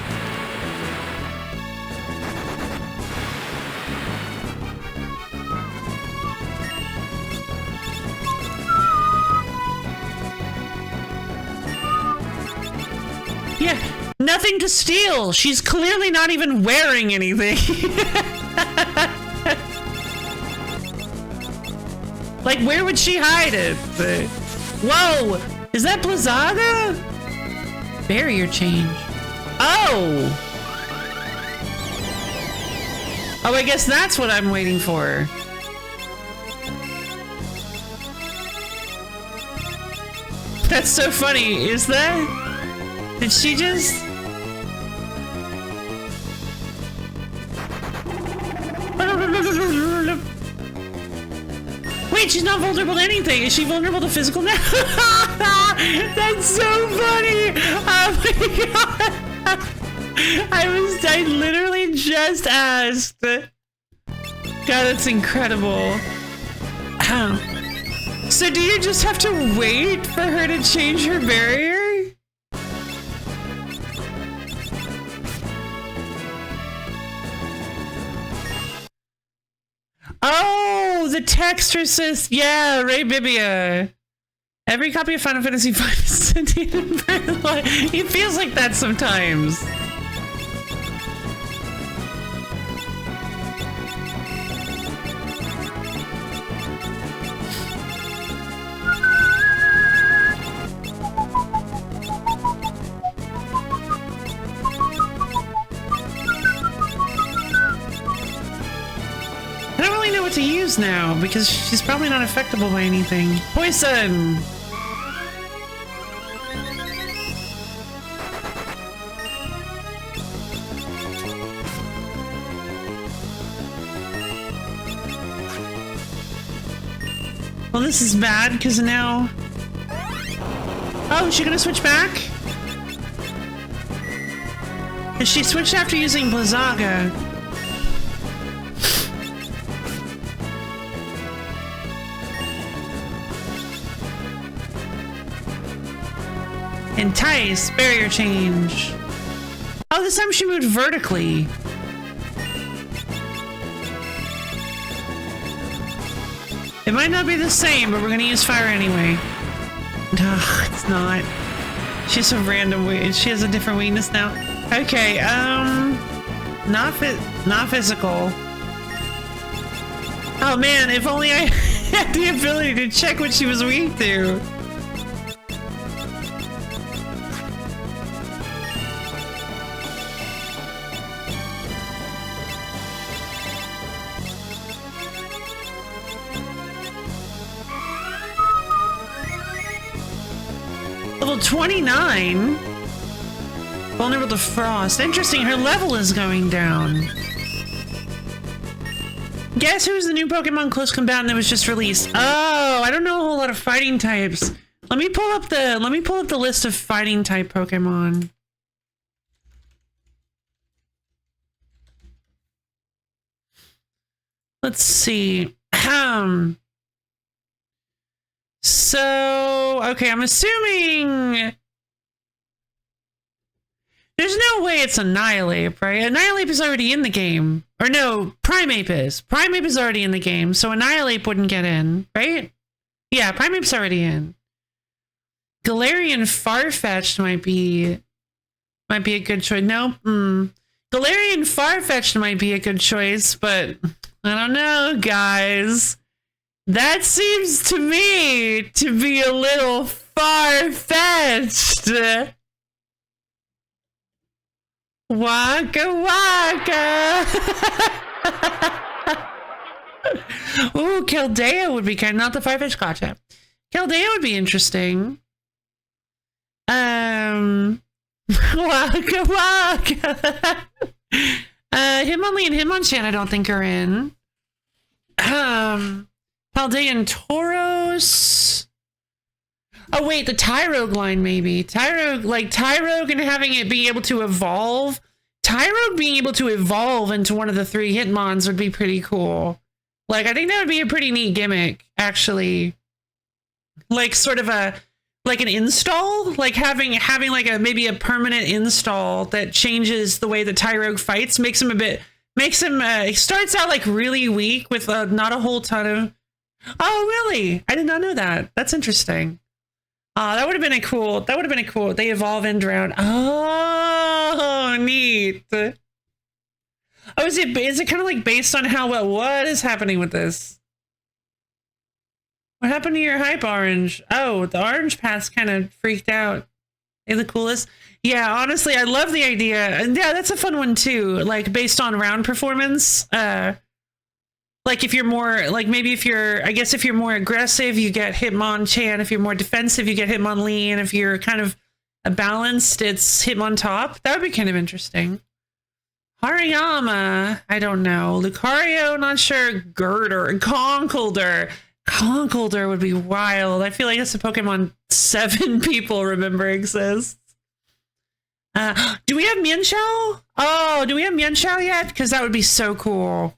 Yeah, nothing to steal. She's clearly not even wearing anything. Like, where would she hide it? Whoa! Is that Blizzaga? Barrier change. Oh! Oh, I guess that's what I'm waiting for. That's so funny. Is that? Did she just? Wait, she's not vulnerable to anything. Is she vulnerable to physical now? That's so funny. Oh my god. I literally just asked. God, that's incredible. So do you just have to wait for her to change her barrier? Oh, the text says, yeah, Ray Bibia. Every copy of Final Fantasy V is sentient in birth. It feels like that sometimes. I don't really know what to use now because she's probably not affectable by anything. Poison! Well, this is bad because now... Oh, is she gonna switch back? Because she switched after using Blizzaga. Entice, barrier change. Oh, this time she moved vertically. It might not be the same, but we're gonna use fire anyway. Ugh, it's not. She has a random weakness. She has a different weakness now. Okay, not physical. Oh man, if only I had the ability to check what she was weak to. level 29. Vulnerable to frost. Interesting, her level is going down. Guess who's the new Pokemon Close Combatant that was just released? Oh, I don't know a whole lot of fighting types. Let me pull up the list of fighting type Pokemon. Let's see. So, okay, I'm assuming there's no way it's Annihilape, right? Annihilape is already in the game. Or no, Primeape is. Primeape is already in the game, so Annihilape wouldn't get in, right? Yeah, Primeape's already in. Galarian Farfetch'd might be a good choice. No, Galarian Farfetch'd might be a good choice, but I don't know, guys. That seems to me to be a little far-fetched. Waka waka. Ooh, Keldeo would be kind. Not the Farfetch'd, gotcha. Keldeo would be interesting. Waka waka. Hitmonlee and Hitmonchan I don't think are in. Paldean Tauros. Oh wait, the Tyrogue line maybe. Tyrogue and having it be able to evolve. Tyrogue being able to evolve into one of the 3 Hitmons would be pretty cool. Like, I think that would be a pretty neat gimmick, actually. Like, sort of like an install? Like having like maybe a permanent install that changes the way that Tyrogue fights, makes him he starts out like really weak with not a whole ton of... Oh, really? I did not know that. That's interesting. That would have been a cool, they evolve and drown. Oh, neat. Oh, is it kind of like based on what is happening with this? What happened to your hype, Orange? Oh, the Orange Path's kind of freaked out. They're the coolest. Yeah, honestly, I love the idea. And yeah, that's a fun one too. Like based on round performance. Like if you're more, like maybe if you're more aggressive, you get Hitmonchan. If you're more defensive, you get Hitmonlee. And if you're kind of balanced, it's Hitmontop. That would be kind of interesting. Hariyama, I don't know. Lucario, not sure. Girder, Conkeldurr. Conkeldurr would be wild. I feel like that's a Pokemon 7 people remember exists. Do we have Mienshao? Oh, do we have Mienshao yet? Because that would be so cool.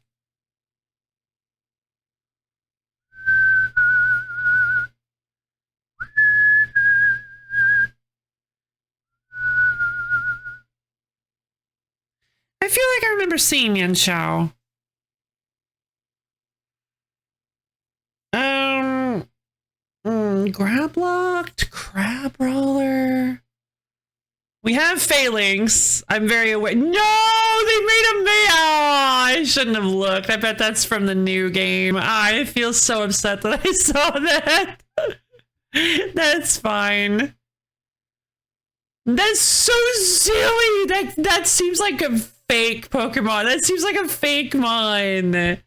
I feel like I remember seeing Mienshao. Grablocked, Crabrawler. We have Phalanx. I'm very aware. No, they made a meow. I shouldn't have looked. I bet that's from the new game. I feel so upset that I saw that. That's fine. That's so silly. That seems like a fake Pokemon. That seems like a fake mine.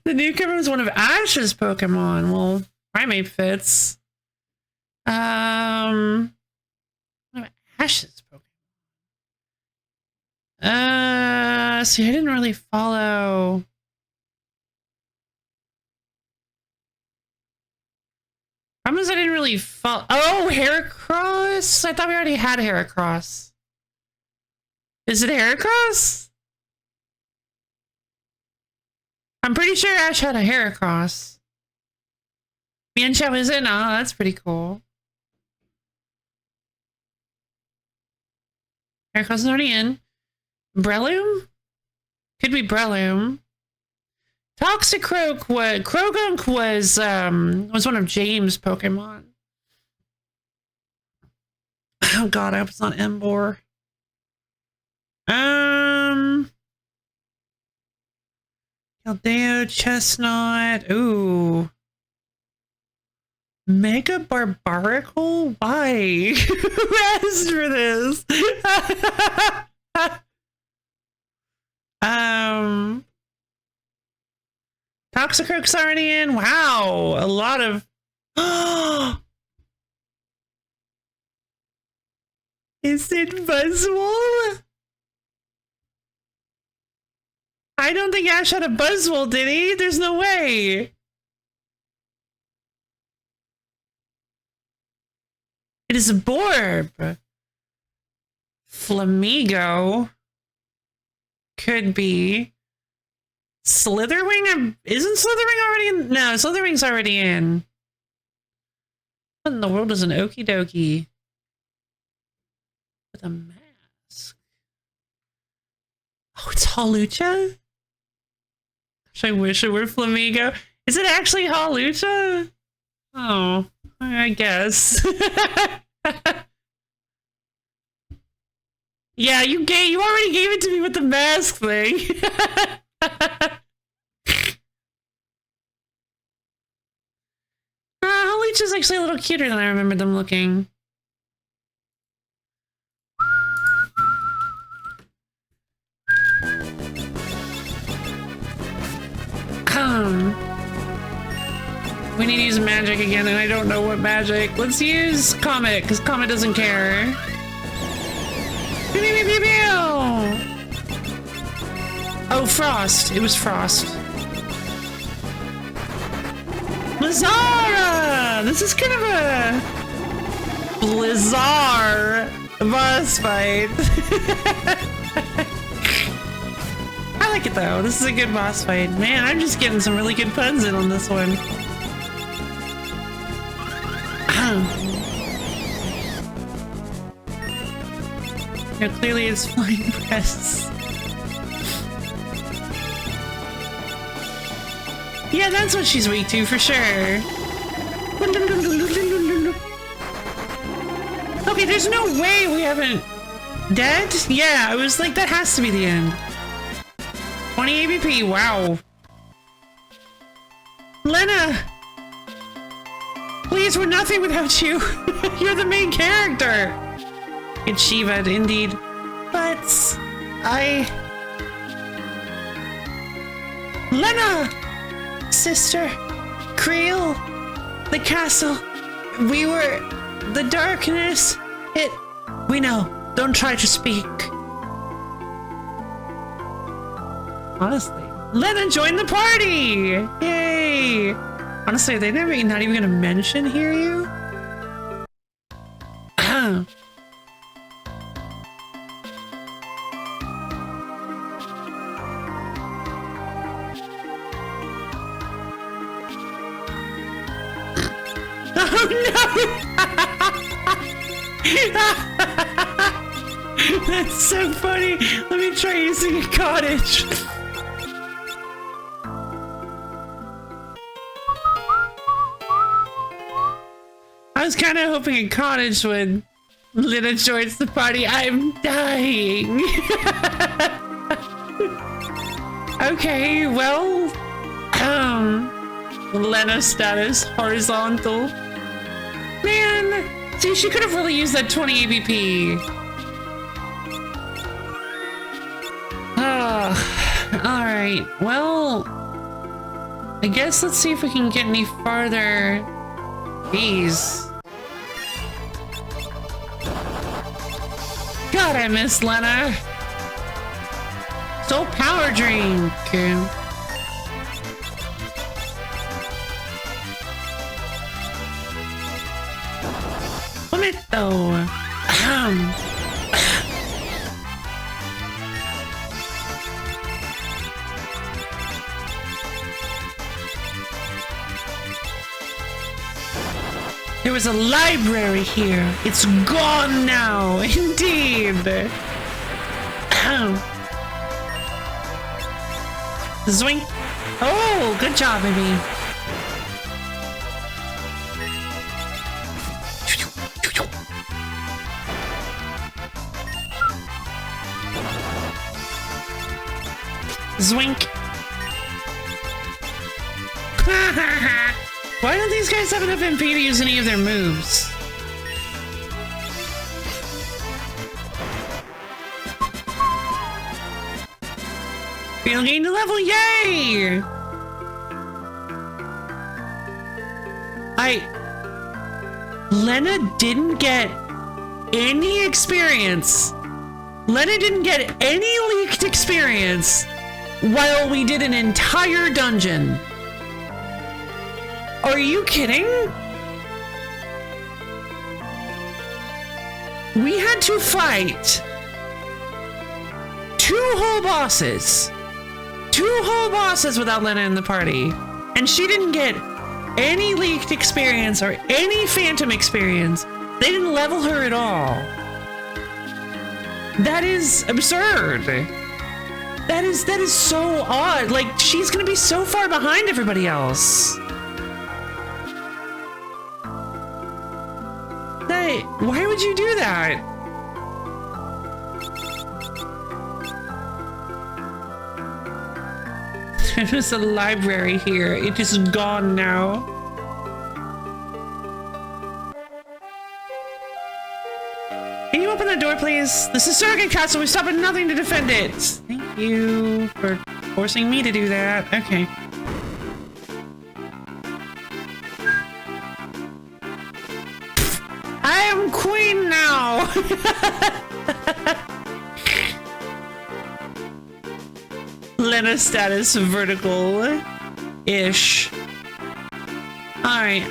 The newcomer was one of Ash's Pokemon. Well, Primeape fits. One of Ash's Pokemon. See, I didn't really follow. Problem is, I didn't really follow. Oh, Heracross? I thought we already had Heracross. Is it Heracross? I'm pretty sure Ash had a Heracross. Mienshao isn't? Oh, that's pretty cool. Heracross is already in. Breloom? Could be Breloom. Toxicroak was... Krogunk was one of James' Pokemon. Oh god, I hope it's not Emboar. Keldeo, Chestnut. Ooh. Mega Barbaracle? Why? Who asked for this? Toxicroak's already in. Wow. A lot of Is it Buzzwole? I don't think Ash had a Buzzwole, did he? There's no way. It is a Borb. Flamigo. Could be. Slitherwing? Isn't Slitherwing already in? No, Slitherwing's already in. What in the world is an Okie Dokie? With a mask. Oh, it's Hawlucha? I wish it were Flamigo. Is it actually Hawlucha? Oh, I guess. Yeah, you already gave it to me with the mask thing. Hawlucha's actually a little cuter than I remember them looking. We need to use magic again, and I don't know what magic. Let's use Comet, because Comet doesn't care. Pew, pew, pew, pew, pew. Oh, Frost. It was Frost. Blizzara! This is kind of a Blizzar boss fight. I like it though. This is a good boss fight. Man, I'm just getting some really good puns in on this one. No, clearly it's flying breasts. Yeah, that's what she's weak to for sure. Okay, there's no way we haven't... Dead? Yeah, I was like, that has to be the end. 20 ABP, wow. Lena! Please, we're nothing without you. You're the main character. It's Shiva, indeed. But... Lena! Sister. Creel. The castle. We were... The darkness. We know. Don't try to speak. Honestly. Lena joined the party! Yay! Honestly, are they not even gonna mention Hiryu? Oh no! That's so funny. Let me try using a cottage. I was kind of hoping a cottage would Lena joins the party. I'm dying. Okay, well, Lena status horizontal. Man, see, she could have really used that 20 ABP. All right. Well, I guess let's see if we can get any farther. Jeez. God, I miss Lena. Soul power drink. Momento. There was a library here. It's gone now. Indeed. Zwing. Oh, good job, baby. Zwink. Why don't these guys have enough MP to use any of their moves? We'll gain the level, yay! Lena didn't get any experience. Lena didn't get any leaked experience while we did an entire dungeon. Are you kidding? We had to fight 2 whole bosses. 2 whole bosses without Lena in the party. And she didn't get any leaked experience or any phantom experience. They didn't level her at all. That is absurd. That is so odd. Like, she's gonna be so far behind everybody else. Why would you do that? There's a library here. It is gone now. Can you open the door, please? This is Surrogate Castle. We stop at nothing to defend it. Thank you for forcing me to do that. Okay. I am queen now. Lena status vertical-ish. Alright,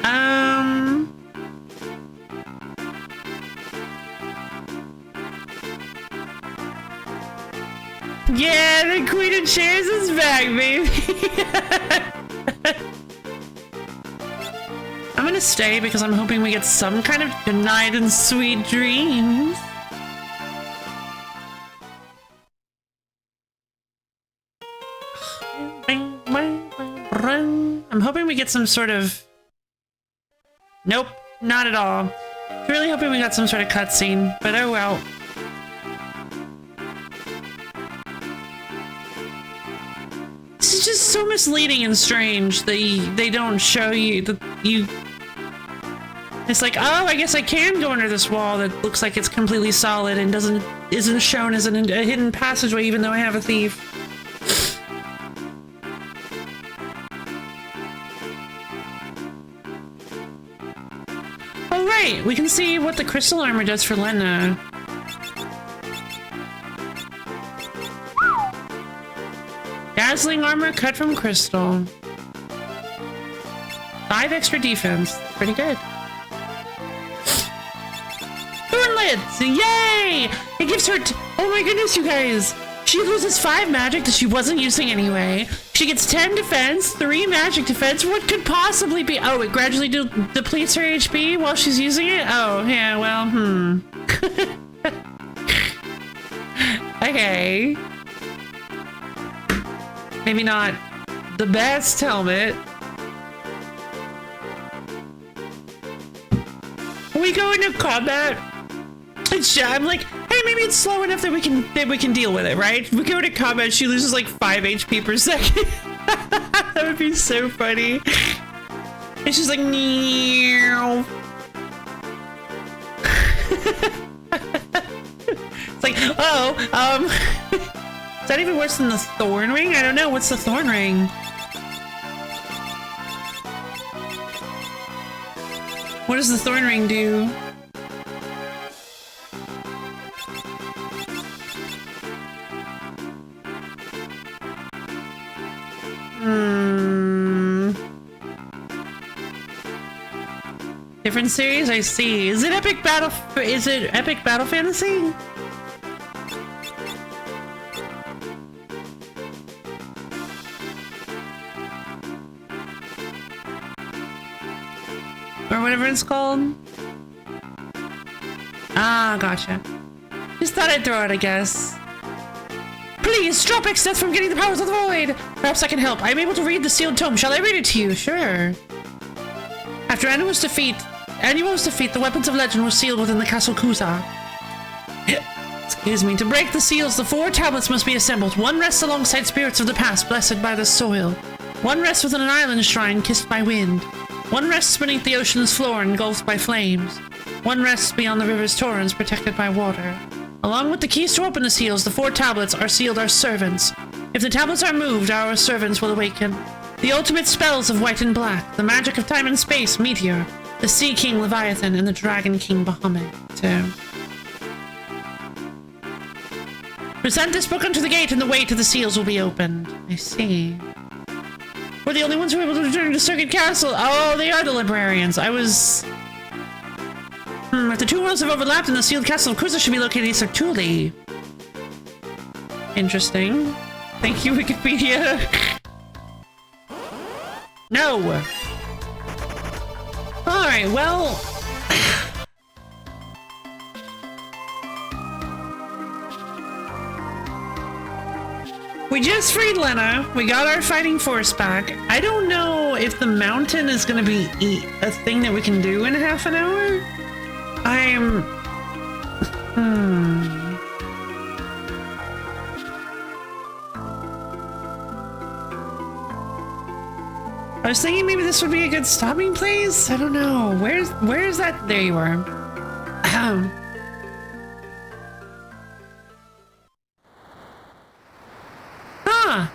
yeah, the Queen of Chairs is back, baby. I'm gonna stay because I'm hoping we get some kind of good night and sweet dreams. I'm hoping we get some sort of... Nope, not at all. Really hoping we got some sort of cutscene, but oh well. This is just so misleading and strange that they don't show you that you... It's like, oh, I guess I can go under this wall that looks like it's completely solid and isn't shown as a hidden passageway even though I have a thief. Oh right, we can see what the crystal armor does for Lena. Dazzling armor cut from crystal. 5 extra defense. Pretty good. Thornlets! Yay! It gives her... oh my goodness, you guys! She loses 5 magic that she wasn't using anyway. She gets 10 defense, 3 magic defense. What could possibly be... oh, it gradually depletes her HP while she's using it? Oh, yeah, well, Okay. Maybe not the best helmet. When we go into combat, I'm like, hey, maybe it's slow enough that we can deal with it, right? If we go into combat, she loses like 5 HP per second. That would be so funny. It's just like, meow. It's like, oh, is that even worse than the thorn ring? I don't know. What's the thorn ring? What does the thorn ring do? Different series, I see. Is it Epic Battle Fantasy? Or whatever it's called? Ah, gotcha. Just thought I'd throw it, I guess. Please, stop Exdeath from getting the powers of the void! Perhaps I can help. I'm able to read the sealed tome. Shall I read it to you? Sure. After Annual's defeat, the weapons of legend were sealed within the Castle Kusa. Excuse me. To break the seals, the 4 tablets must be assembled. One rests alongside spirits of the past, blessed by the soil. One rests within an island shrine, kissed by wind. One rests beneath the ocean's floor, engulfed by flames. One rests beyond the river's torrents, protected by water. Along with the keys to open the seals, the 4 tablets are sealed our servants. If the tablets are moved, our servants will awaken. The ultimate spells of white and black, the magic of time and space, meteor. The Sea King Leviathan and the Dragon King Bahamut. Present this book unto the gate and the way to the seals will be opened. I see. We're the only ones who are able to return to Circuit Castle. Oh, they are the librarians. I was... if the two worlds have overlapped, then the sealed castle of Kuza should be located in Sertuli. Interesting. Thank you, Wikipedia. No. Alright, well... we just freed Lena. We got our fighting force back. I don't know if the mountain is going to be a thing that we can do in half an hour. I'm... I was thinking maybe this would be a good stopping place. I don't know. Where's that? There you are.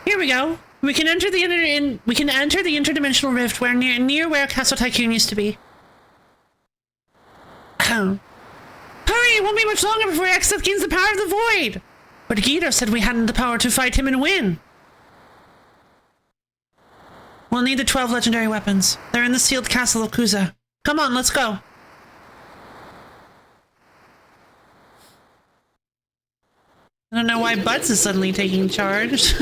Here we go. We can enter the interdimensional rift where near where Castle Tycoon used to be. Hurry! It won't be much longer before Exeth gains the power of the void. But Guido said we hadn't the power to fight him and win. We'll need the 12 legendary weapons. They're in the sealed castle of Kuza. Come on, let's go. I don't know why Butts is suddenly taking charge.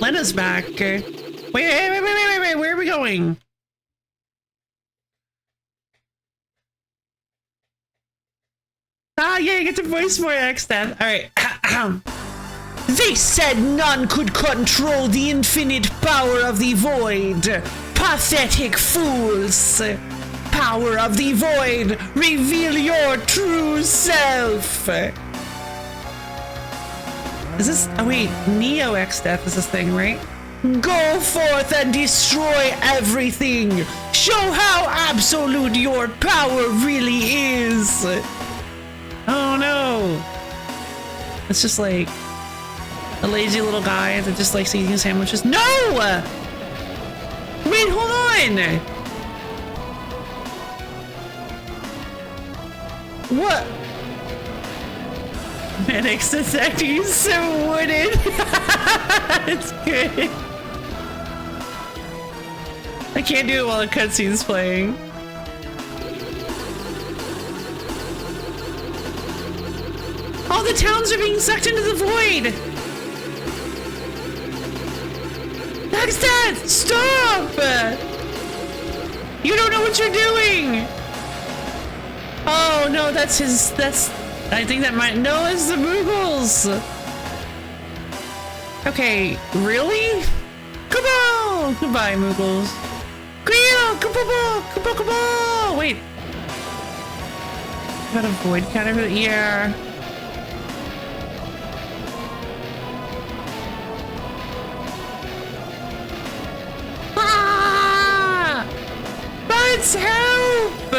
Lena's back. Wait, where are we going? Ah, yeah, you get to voice more Exeth. Alright. They said none could control the infinite power of the void. Pathetic fools. Power of the void, reveal your true self. Is this... oh wait, Neo Exeth is this thing, right? Go forth and destroy everything. Show how absolute your power really is. Oh no. It's just like a lazy little guy that just likes eating sandwiches. No! Wait, hold on! What? Medic's acting is so wooded. It's good. I can't do it while the cutscene's playing. All the towns are being sucked into the void! Exeth, stop! You don't know what you're doing! Oh no, that's his... that's... I think that might... no, it's the Moogles! Okay, really? Come on! Goodbye, Moogles. Come on! Wait. Got a void counter? Yeah. Ah! Buds, help!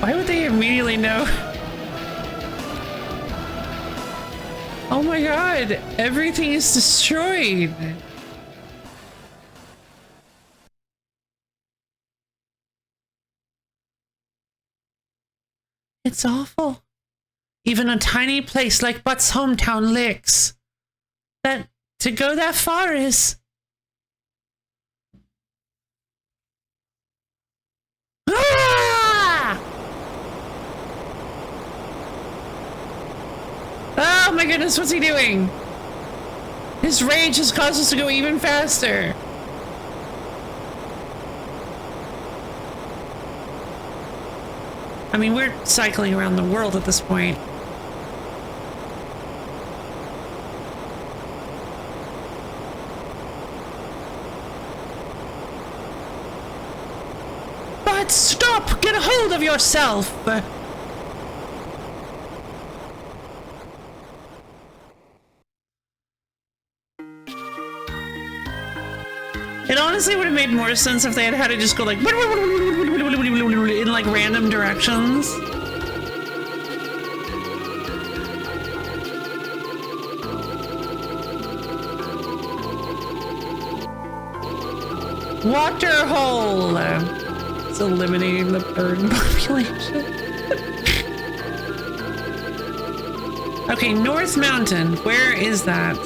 Why would they immediately know? Oh my god, everything is destroyed. It's awful. Even a tiny place like Butt's hometown licks. That to go that far is... ah! Oh my goodness, what's he doing? His rage has caused us to go even faster. I mean, we're cycling around the world at this point. But stop! Get a hold of yourself! It honestly would have made more sense if they had had to just go like in like random directions. Water hole. Just eliminating the bird population. Okay, North Mountain. Where is that?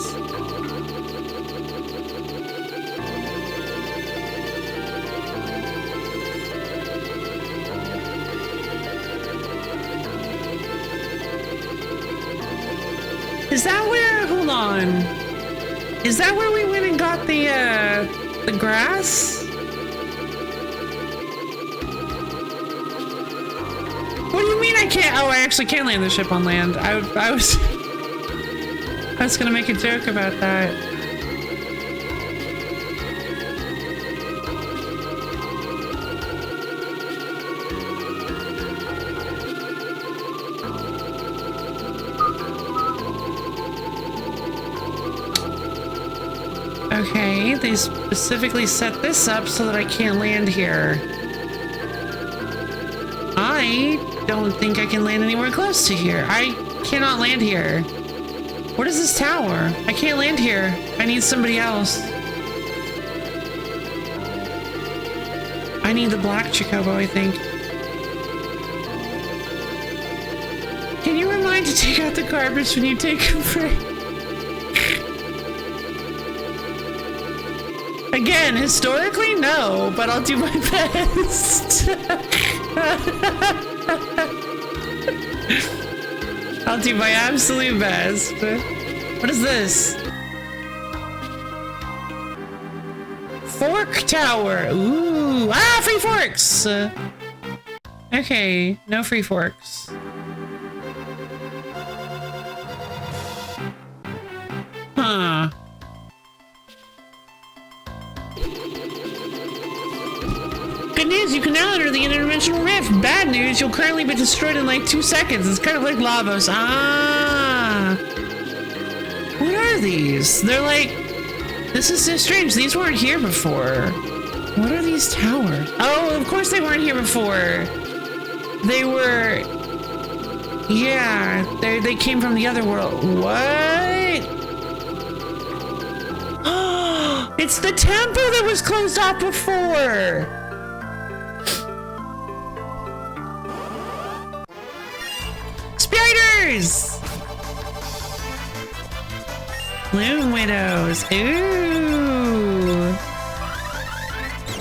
Is that where, hold on. Is that where we went and got the grass? What do you mean I can't? Oh, I actually can't land the ship on land. I was gonna make a joke about that. Okay, they specifically set this up so that I can't land here. I don't think I can land anywhere close to here. I cannot land here. What is this tower? I can't land here. I need somebody else. I need the black Chocobo, I think. Can you remind to take out the garbage when you take a break? Again, historically, no, but I'll do my best. I'll do my absolute best. What is this? Fork Tower. Ooh. Ah, free forks. Okay, no free forks. Huh. Good news, you can now enter the interdimensional rift. Bad news, you'll currently be destroyed in like 2 seconds. It's kind of like Lavos. Ah. What are these? They're like... This is so strange. These weren't here before. What are these towers? Oh, of course they weren't here before. They were... Yeah, they came from the other world. What? It's the temple that was closed off before. Spiders! Bloom widows. Ooh.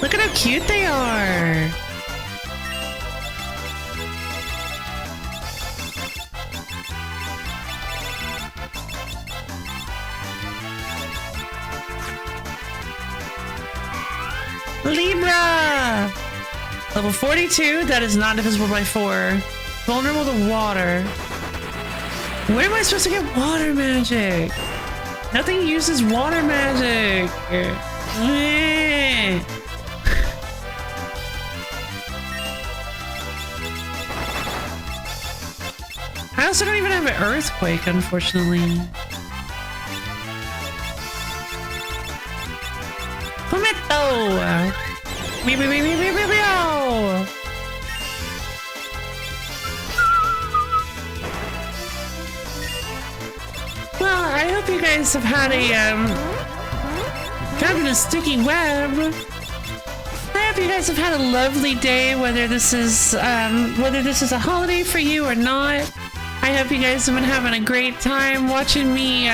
Look at how cute they are. Libra! Level 42, that is not divisible by 4. Vulnerable to water. Where am I supposed to get water magic? Nothing uses water magic. I also don't even have an earthquake, unfortunately. Fumetto! Meow, meow, meow, meow, meow, meow. Well, I hope you guys have had a, grabbing a sticky web. I hope you guys have had a lovely day, whether this is a holiday for you or not. I hope you guys have been having a great time watching me,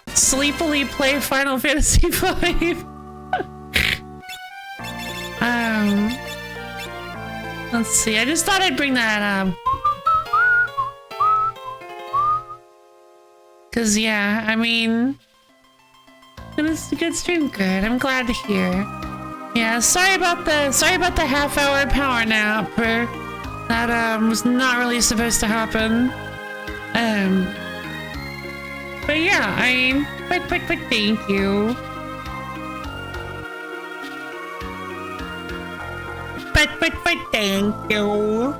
sleepily play Final Fantasy V. Let's see, I just thought I'd bring that up. Cause yeah, I mean, it was a good stream, good. I'm glad to hear. Yeah, sorry about the half-hour power nap. That was not really supposed to happen. But yeah, I mean, but thank you. But thank you.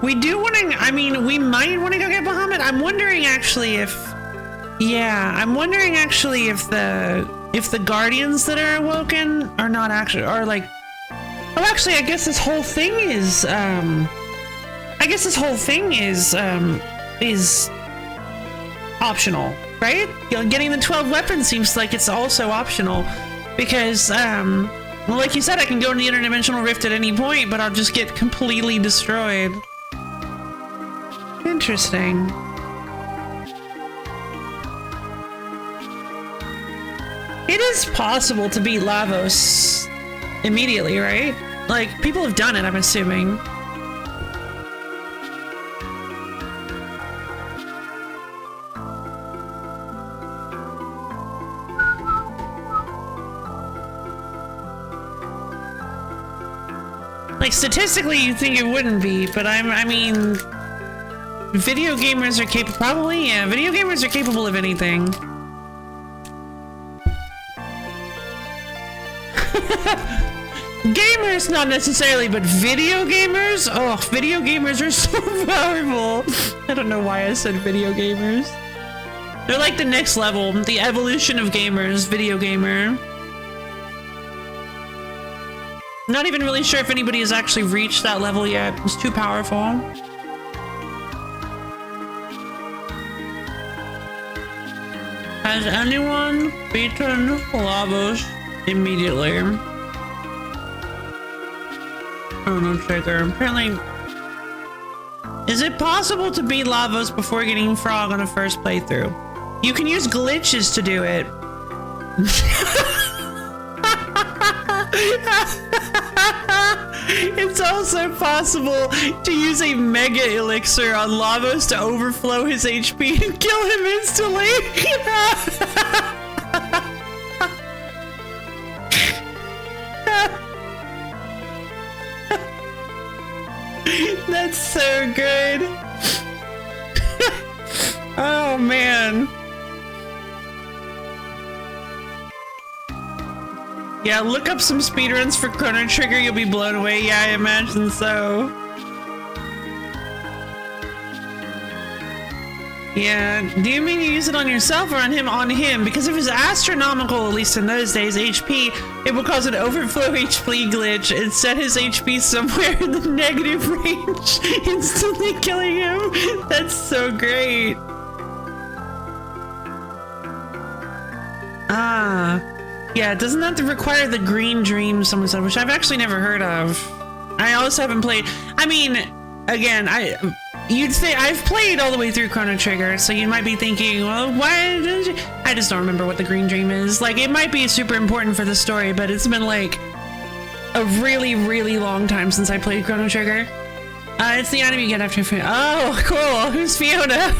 We do want to, I mean, we might want to go get Bahamut. I'm wondering actually if, yeah, I'm wondering actually if the guardians that are awoken are not actually, are like, oh, actually, I guess this whole thing is optional. right? You know, getting the 12 weapons seems like it's also optional because, well, like you said, I can go in the interdimensional rift at any point, but I'll just get completely destroyed. Interesting. It is possible to beat Lavos immediately, right? Like, people have done it, I'm assuming. Like, statistically, you'd think it wouldn't be, but I mean, video gamers are capable, probably, yeah, video gamers are capable of anything. Gamers, not necessarily, but video gamers? Oh, video gamers are so powerful. I don't know why I said video gamers. They're like the next level, the evolution of gamers, video gamer. Not even really sure if anybody has actually reached that level yet. It's too powerful. Has anyone beaten Lavos immediately? Chrono Trigger. Apparently, is it possible to beat Lavos before getting Frog on a first playthrough? You can use glitches to do it. It's also possible to use a Mega Elixir on Lavos to overflow his HP and kill him instantly. That's so good. Oh man. Yeah, look up some speedruns for Chrono Trigger, you'll be blown away. Yeah, I imagine so. Yeah, do you mean you use it on yourself or on him? On him, because if it's astronomical, at least in those days, HP, it will cause an overflow HP glitch and set his HP somewhere in the negative range, instantly killing him. That's so great. Ah. Yeah, doesn't that require the green dream, someone said, which I've actually never heard of. I also haven't played. I mean, again, you'd say I've played all the way through Chrono Trigger, so you might be thinking, well, why did you? I just don't remember what the green dream is. Like, it might be super important for the story, but it's been like a really, really long time since I played Chrono Trigger. It's the item you get after Fiona. Oh, cool. Who's Fiona?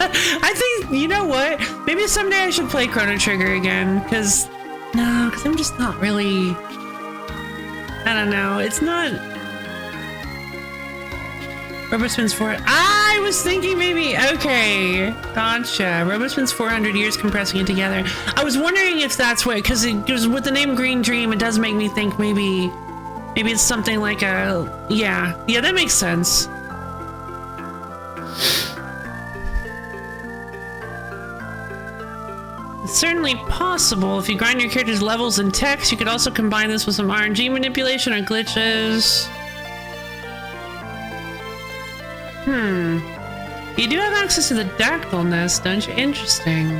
I think, you know what? Maybe someday I should play Chrono Trigger again, because I'm just not really, I don't know, it's not. RoboSpin's 4. I was thinking maybe, okay, gotcha. RoboSpin's 400 years compressing it together. I was wondering if that's what, because with the name Green Dream, it does make me think maybe it's something like a, yeah, that makes sense. It's certainly possible. If you grind your character's levels and text, you could also combine this with some RNG manipulation or glitches. You do have access to the Dactyl Nest, don't you? Interesting.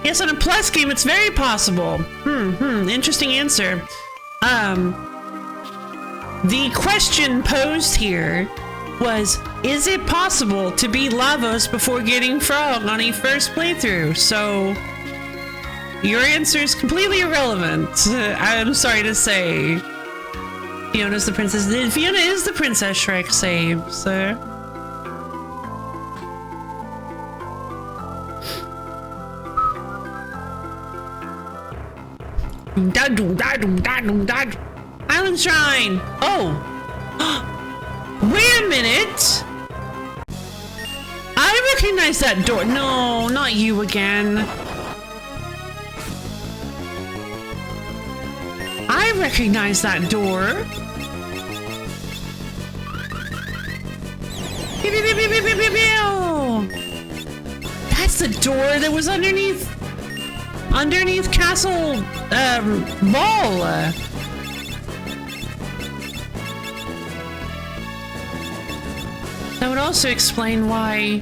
Yes, on a Plus game, it's very possible. Interesting answer. The question posed here was, is it possible to beat Lavos before getting Frog on a first playthrough? So, your answer is completely irrelevant. I'm sorry to say. Fiona's the princess. Fiona is the princess Shrek saved, sir. Island Shrine! Oh! Wait a minute! I recognize that door. No, not you again. I recognize that door. Pew, pew, pew, pew, pew, pew, pew. That's the door that was underneath Castle Ball. That would also explain why...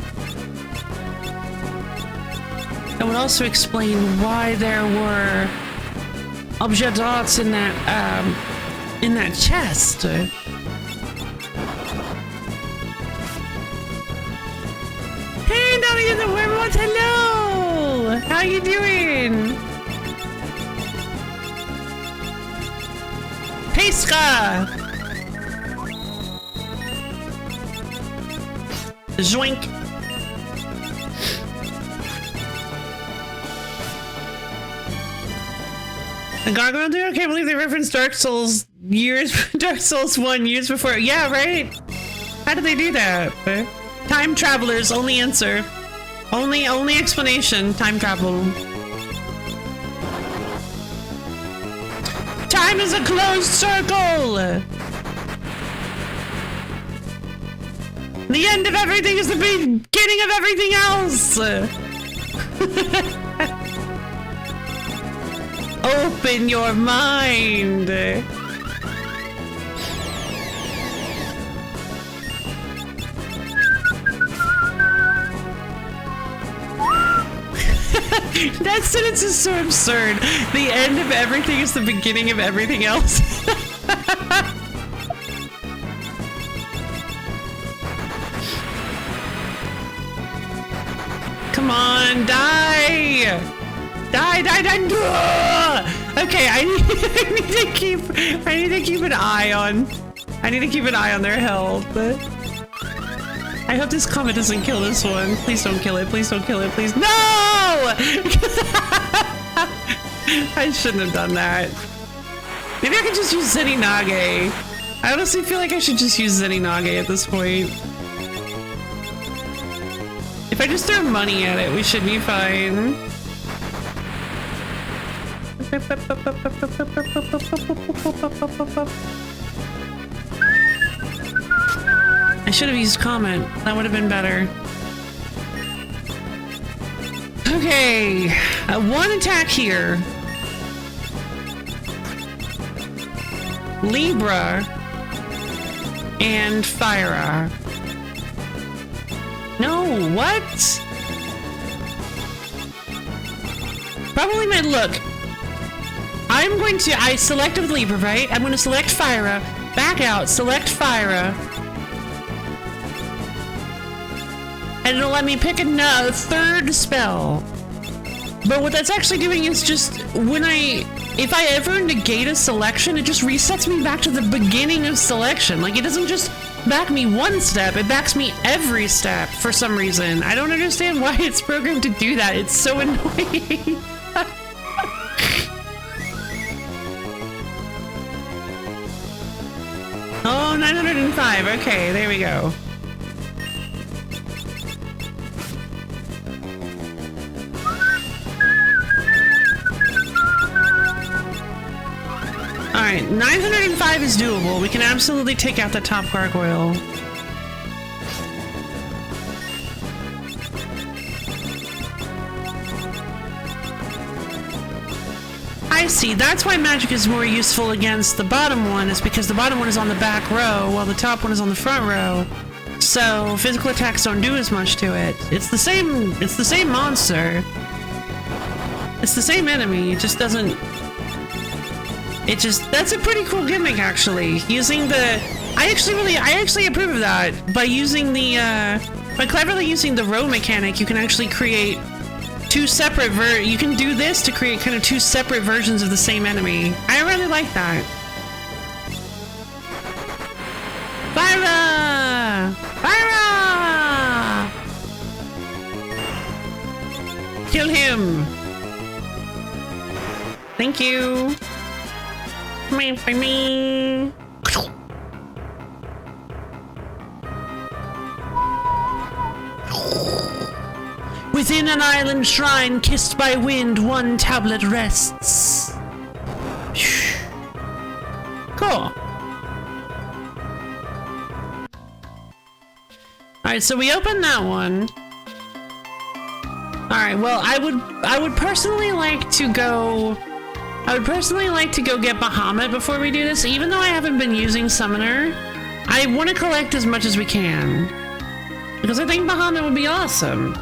That would also explain why there were objet d'art in that chest. Hey, Dolly in the Werewolf, hello! How you doing? Peska! Zoink! The Gargoyle dude? I can't believe they referenced Dark Souls 1 years before. Yeah, right? How did they do that? Time travelers, only answer. Only explanation, time travel. Time is a closed circle! The end of everything is the beginning of everything else! Open your mind! That sentence is so absurd. The end of everything is the beginning of everything else. Come on, die! Die, die, die! Ugh! Okay, I need to keep an eye on. I need to keep an eye on their health. I hope this comet doesn't kill this one. Please don't kill it. Please don't kill it. Please. No! I shouldn't have done that. Maybe I could just use Zenninage. I honestly feel like I should just use Zenninage at this point. If I just throw money at it, we should be fine. I should have used Comet. That would have been better. Okay. One attack here. Libra. And Fyra. No, what? Probably my look. I select with Libra, right? I'm going to select Fyra. Back out. Select Fyra. And it'll let me pick a third spell. But what that's actually doing is just if I ever negate a selection, it just resets me back to the beginning of selection. Like, it doesn't just back me one step, it backs me every step for some reason. I don't understand why it's programmed to do that. It's so annoying. Oh, 905. Okay, there we go. Alright, 905 is doable. We can absolutely take out the top gargoyle. I see. That's why magic is more useful against the bottom one, is because the bottom one is on the back row, while the top one is on the front row. So physical attacks don't do as much to it. It's the same monster. It's the same enemy, it just doesn't... that's a pretty cool gimmick, actually. Using the... I actually approve of that. By using by cleverly using the row mechanic, you can actually create two separate you can do this to create kind of two separate versions of the same enemy. I really like that. Fyra! Fyra! Kill him! Thank you! Me. Within an island shrine kissed by wind, one tablet rests. Cool. Alright, so we opened that one. Alright, well, I would personally like to go get Bahamut before we do this. Even though I haven't been using Summoner, I want to collect as much as we can. Because I think Bahamut would be awesome.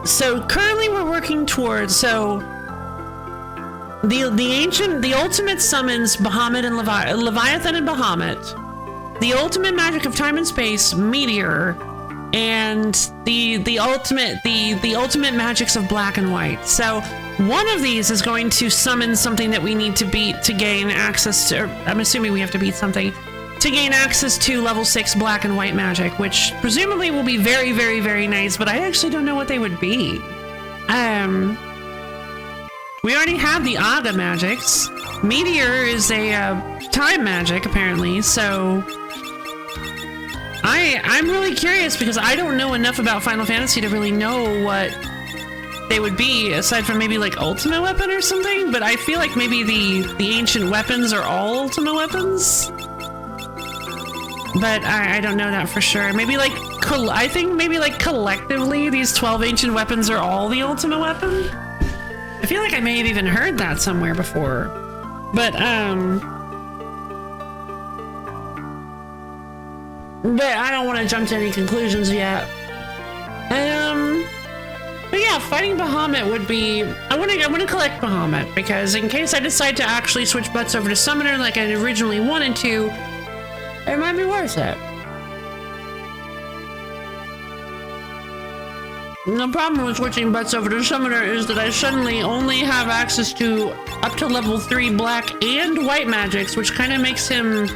So currently we're working towards, the ultimate summons Bahamut and Leviathan and Bahamut, the ultimate magic of time and space, Meteor, and the ultimate magics of black and white. So one of these is going to summon something that we need to beat to gain access to, or I'm assuming we have to beat something to gain access to level 6 black and white magic, which presumably will be very, very, very nice, but I actually don't know what they would be. We already have the Aga magics. Meteor is a time magic, apparently, so I'm really curious because I don't know enough about Final Fantasy to really know what they would be, aside from maybe like Ultimate Weapon or something, but I feel like maybe the ancient weapons are all Ultimate Weapons. But I don't know that for sure. Maybe like, I think maybe like collectively these 12 ancient weapons are all the Ultimate Weapon. I feel like I may have even heard that somewhere before. But I don't want to jump to any conclusions yet. But yeah, fighting Bahamut would be, I want to collect Bahamut because in case I decide to actually switch butts over to Summoner like I originally wanted to, it might be worth it. The problem with switching butts over to Summoner is that I suddenly only have access to up to level 3 black and white magics, which kind of makes him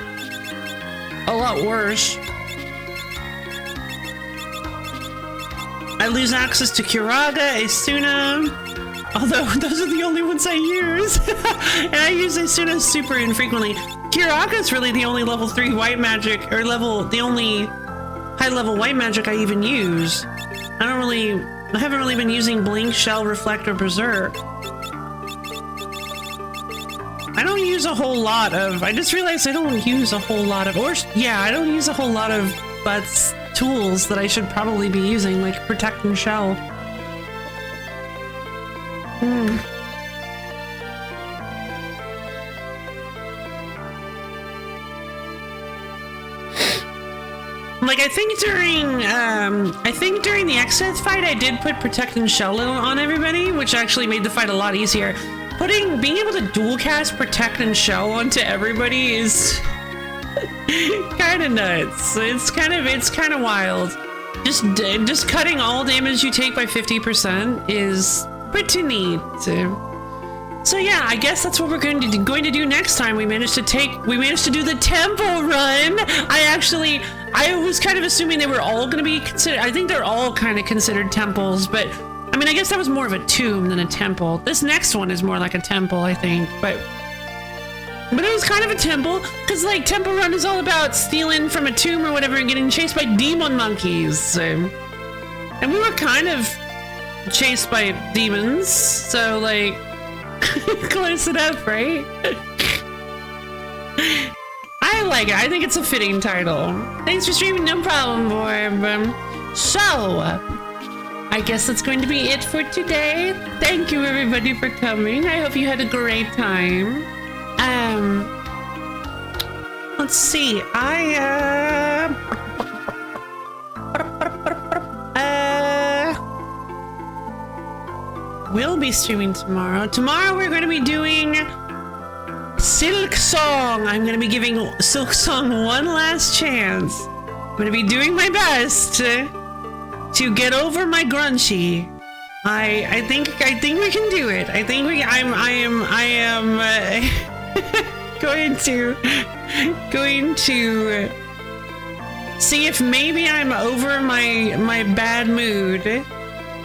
a lot worse. I lose access to Curaga, Asuna, although those are the only ones I use. And I use Asuna super infrequently. Curaga is really the only level 3 white magic, or the only high level white magic I even use. I haven't really been using Blink, Shell, Reflect, or Berserk. I don't use a whole lot of, I just realized I don't use a whole lot of, I don't use a whole lot of Butts tools that I should probably be using, like Protect and Shell. Like, I think during the Exeth fight, I did put Protect and Shell on everybody, which actually made the fight a lot easier. Being able to dual cast Protect and Shell onto everybody is kind of nuts. It's kind of wild. Just cutting all damage you take by 50% is pretty neat. So yeah, I guess that's what we're going to do next time. We managed to do the temple run. I was kind of assuming they were all going to be considered. I think they're all kind of considered temples, but I mean, I guess that was more of a tomb than a temple. This next one is more like a temple, I think, but it was kind of a temple, because like Temple Run is all about stealing from a tomb or whatever and getting chased by demon monkeys. And we were kind of chased by demons, so like close enough, right? I like it. I think it's a fitting title. Thanks for streaming, no problem, boy. So, I guess that's going to be it for today. Thank you everybody for coming. I hope you had a great time. Let's see. We'll be streaming tomorrow. Tomorrow we're going to be doing Silksong. I'm going to be giving Silksong one last chance. I'm going to be doing my best to get over my grunchy. I think we can do it. I am going to see if maybe I'm over my bad mood,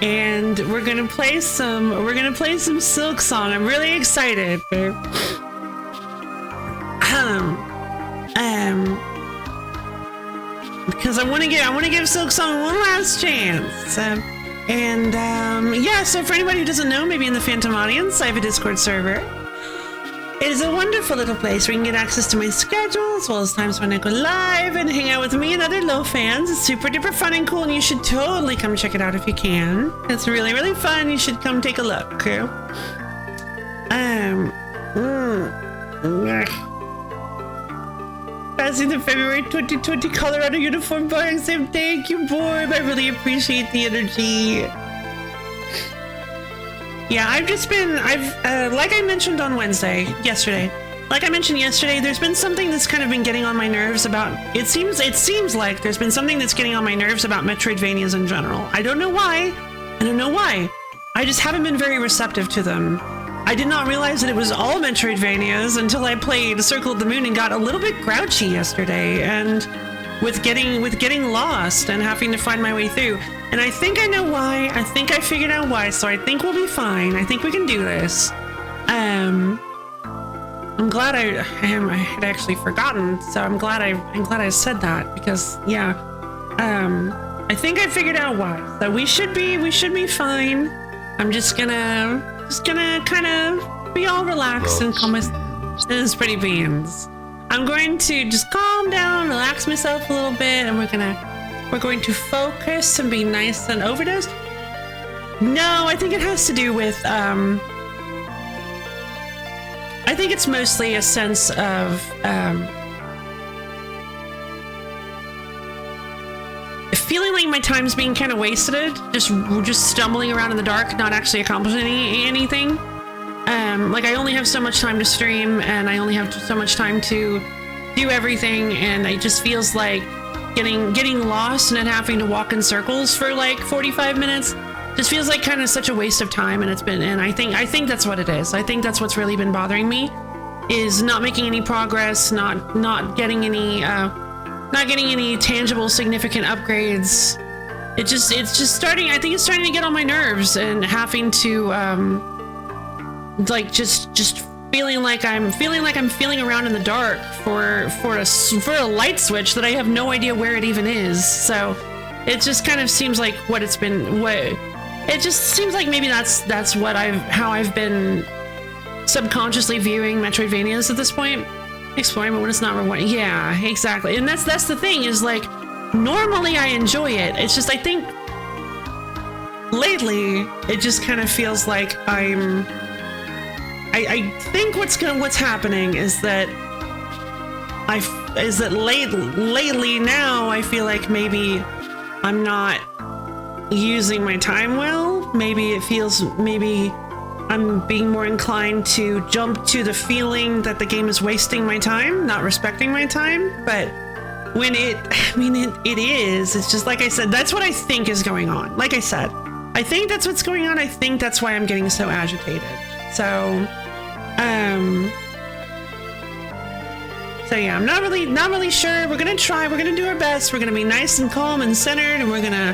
and we're gonna play some Silksong. I'm really excited. Because I want to give Silksong one last chance. Yeah, so for anybody who doesn't know, maybe in the Phantom audience, I have a Discord server. It is a wonderful little place where you can get access to my schedule, as well as times when I go live and hang out with me and other low fans. It's super duper fun and cool, and you should totally come check it out if you can. It's really, really fun. You should come take a look. Passing the February 2020 Colorado Uniform Bar exam. Thank you, Borb. I really appreciate the energy. Yeah, like I mentioned on yesterday, there's been something that's kind of been getting on my nerves about, it seems like there's been something that's getting on my nerves about Metroidvanias in general. I don't know why. I just haven't been very receptive to them. I did not realize that it was all Metroidvanias until I played Circle of the Moon and got a little bit grouchy yesterday, and with getting lost and having to find my way through. And I think I know why. I think I figured out why, so I think we'll be fine. I think we can do this. I'm glad I had actually forgotten, so I'm glad I said that, because yeah. I think I figured out why. So we should be fine. I'm just gonna kind of be all relaxed and calm myself. This is pretty beans. I'm going to just calm down, relax myself a little bit, and we're going to focus and be nice and overdosed. No, I think it has to do with I think it's mostly a sense of feeling like my time's being kind of wasted, just stumbling around in the dark, not actually accomplishing anything. Like I only have so much time to stream, and I only have so much time to do everything, and it just feels like getting lost and then having to walk in circles for like 45 minutes just feels like kind of such a waste of time. And I think that's what it is. I think that's what's really been bothering me, is not making any progress, not getting any tangible significant upgrades. It's just starting, I think it's starting to get on my nerves, and having to like just feeling like I'm feeling around in the dark for a light switch that I have no idea where it even is. So it just kind of seems like it just seems like maybe that's how I've been subconsciously viewing Metroidvanias at this point. Exploring, but when it's not rewarding. Yeah, exactly. And that's the thing, is like, normally I enjoy it. It's just, I think lately it just kind of feels like I think what's happening is that lately now I feel like maybe I'm not using my time well. Maybe I'm being more inclined to jump to the feeling that the game is wasting my time, not respecting my time. But when it is, it's just like I said, that's what I think is going on. Like I said, I think that's what's going on. I think that's why I'm getting so agitated. So yeah, I'm not really sure. We're gonna try. We're gonna do our best. We're gonna be nice and calm and centered, and we're gonna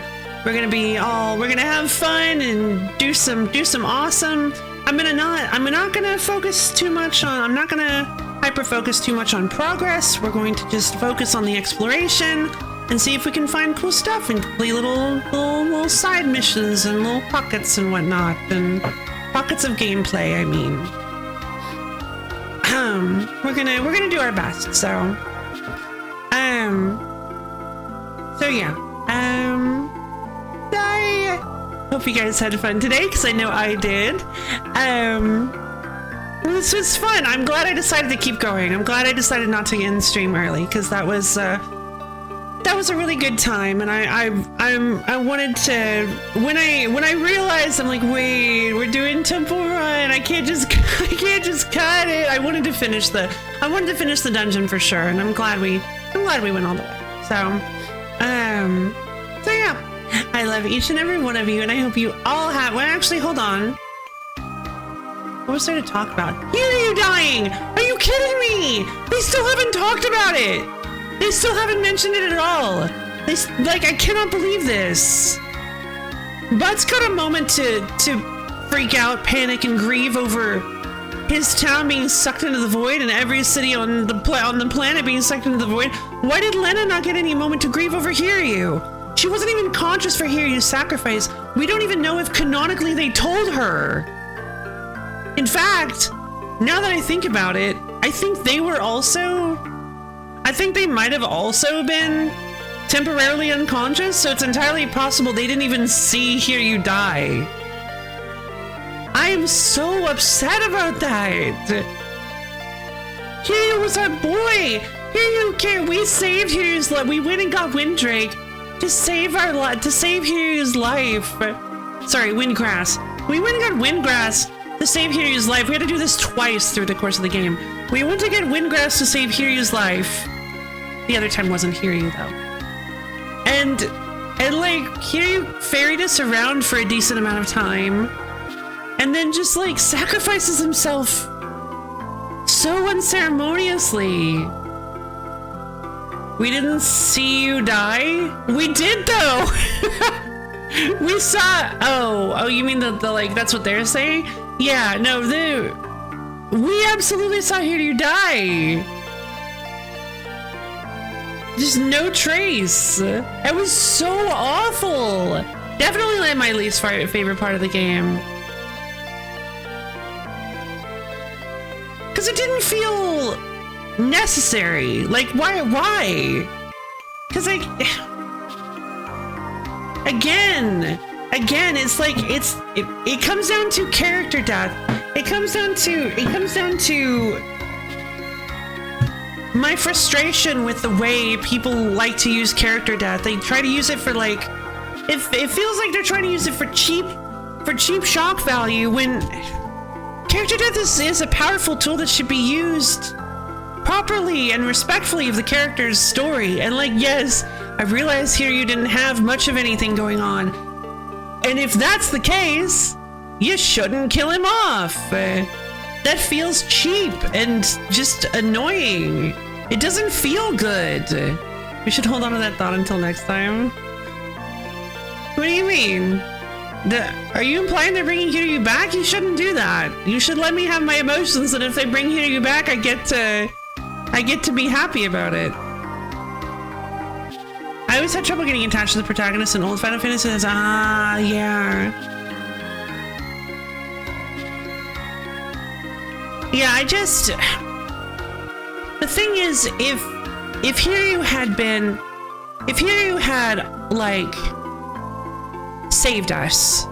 have fun and do some awesome. I'm not gonna focus too much on. I'm not gonna hyper focus too much on progress. We're going to just focus on the exploration and see if we can find cool stuff and complete little side missions and little pockets and whatnot, and pockets of gameplay. I mean. We're gonna do our best. So yeah. I hope you guys had fun today, because I know I did. This was fun. I'm glad I decided to keep going. I'm glad I decided not to end stream early, because that was a really good time. And I wanted to, when I realized, I'm like, wait, we're doing Temple Run. I can't just cut it. I wanted to finish the dungeon for sure, and I'm glad we went all the way. So yeah, I love each and every one of you, and I hope you all have. Well, actually, hold on. What was there to talk about? Hiryu dying! Are you kidding me? They still haven't talked about it. They still haven't mentioned it at all. I cannot believe this. Bud's got a moment to freak out, panic, and grieve over his town being sucked into the void, and every city on the planet being sucked into the void. Why did Lena not get any moment to grieve over Hiryu? She wasn't even conscious for Hiryu's sacrifice. We don't even know if canonically they told her. In fact, now that I think about it, I think they might have also been temporarily unconscious, so it's entirely possible they didn't even see Hiryu die. I am so upset about that. Hiryu was our boy. We saved Hiryu's life. We went and got Windrake to save Hiryu's life. Sorry, Windgrass. We went and got Windgrass to save Hiryu's life. We had to do this twice through the course of the game. We went to get Windgrass to save Hiryu's life. The other time wasn't Hiryu though. And like Hiryu ferried us around for a decent amount of time, and then just like sacrifices himself so unceremoniously. We didn't see you die? We did though! We saw, oh, you mean the like, that's what they're saying? Yeah, no, we absolutely saw Hiryu die. Just no trace. It was so awful. Definitely like my least favorite part of the game. Because it didn't feel necessary. Like, why? Because again, it's like, it comes down to character death. It comes down to my frustration with the way people like to use character death. They try to use it for like, it feels like they're trying to use it for cheap shock value, when character death is a powerful tool that should be used properly and respectfully of the character's story. And like, yes, I realize here you didn't have much of anything going on, and if that's the case, you shouldn't kill him off. That feels cheap and just annoying. It doesn't feel good. We should hold on to that thought until next time. What do you mean? Are you implying they're bringing Hiryu back? You shouldn't do that. You should let me have my emotions, and if they bring Hiryu back, I get to be happy about it. I always had trouble getting attached to the protagonist in old Final Fantasy. Yeah. Yeah, the thing is, if Hiryu had like saved us,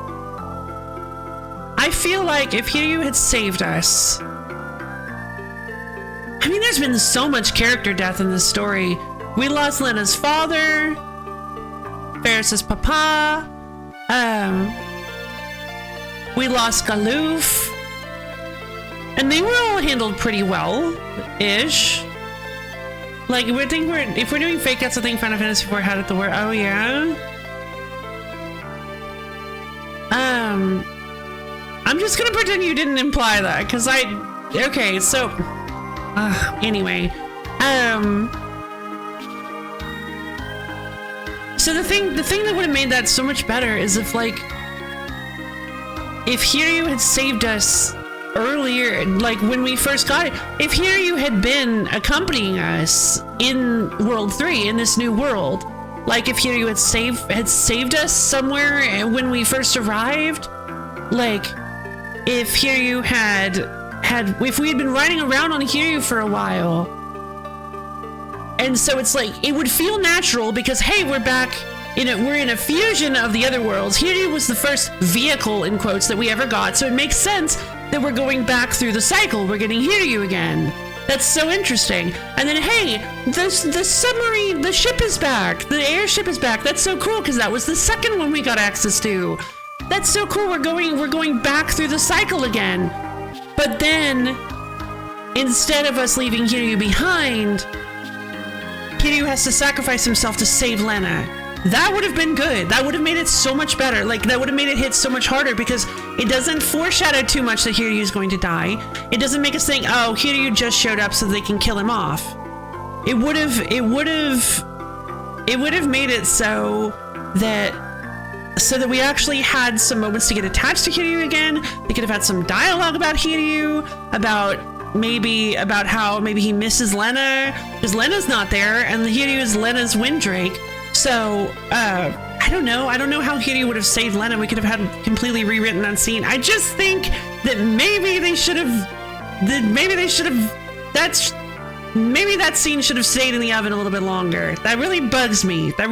I feel like if Hiryu had saved us, I mean, there's been so much character death in this story. We lost Lena's father, Ferris's papa, we lost Galuf. And they were all handled pretty well-ish. Like, if we're doing fake outs, I think Final Fantasy IV had it the word. Oh yeah. I'm just gonna pretend you didn't imply that, because okay, so anyway, so the thing that would have made that so much better is if Hiryu had saved us earlier, like when we first got it. If Hiryu had been accompanying us in World 3, in this new world, like if Hiryu had saved us somewhere when we first arrived, like if Hiryu if we had been riding around on Hiryu for a while, and so it's like, it would feel natural because, hey, we're back we're in a fusion of the other worlds. Hiryu was the first vehicle, in quotes, that we ever got, so it makes sense that we're going back through the cycle. We're getting Hiryu again. That's so interesting. And then, hey, the submarine, the ship is back. The airship is back. That's so cool, because that was the second one we got access to. That's so cool. We're going back through the cycle again. But then, instead of us leaving Hiryu behind, Hiryu has to sacrifice himself to save Lena. That would have been good. That would have made it so much better. Like, that would have made it hit so much harder, because it doesn't foreshadow too much that Hiryu's going to die. It doesn't make us think, oh, Hiryu just showed up so they can kill him off. It would have made it so that we actually had some moments to get attached to Hiryu again. We could have had some dialogue about Hiryu, about how maybe he misses Lena, because Lena's not there, and Hiryu is Lena's Windrake. So, I don't know how Hiryu would have saved Lena. We could have had completely rewritten that scene. I just think that maybe that scene should have stayed in the oven a little bit longer. That really bugs me. I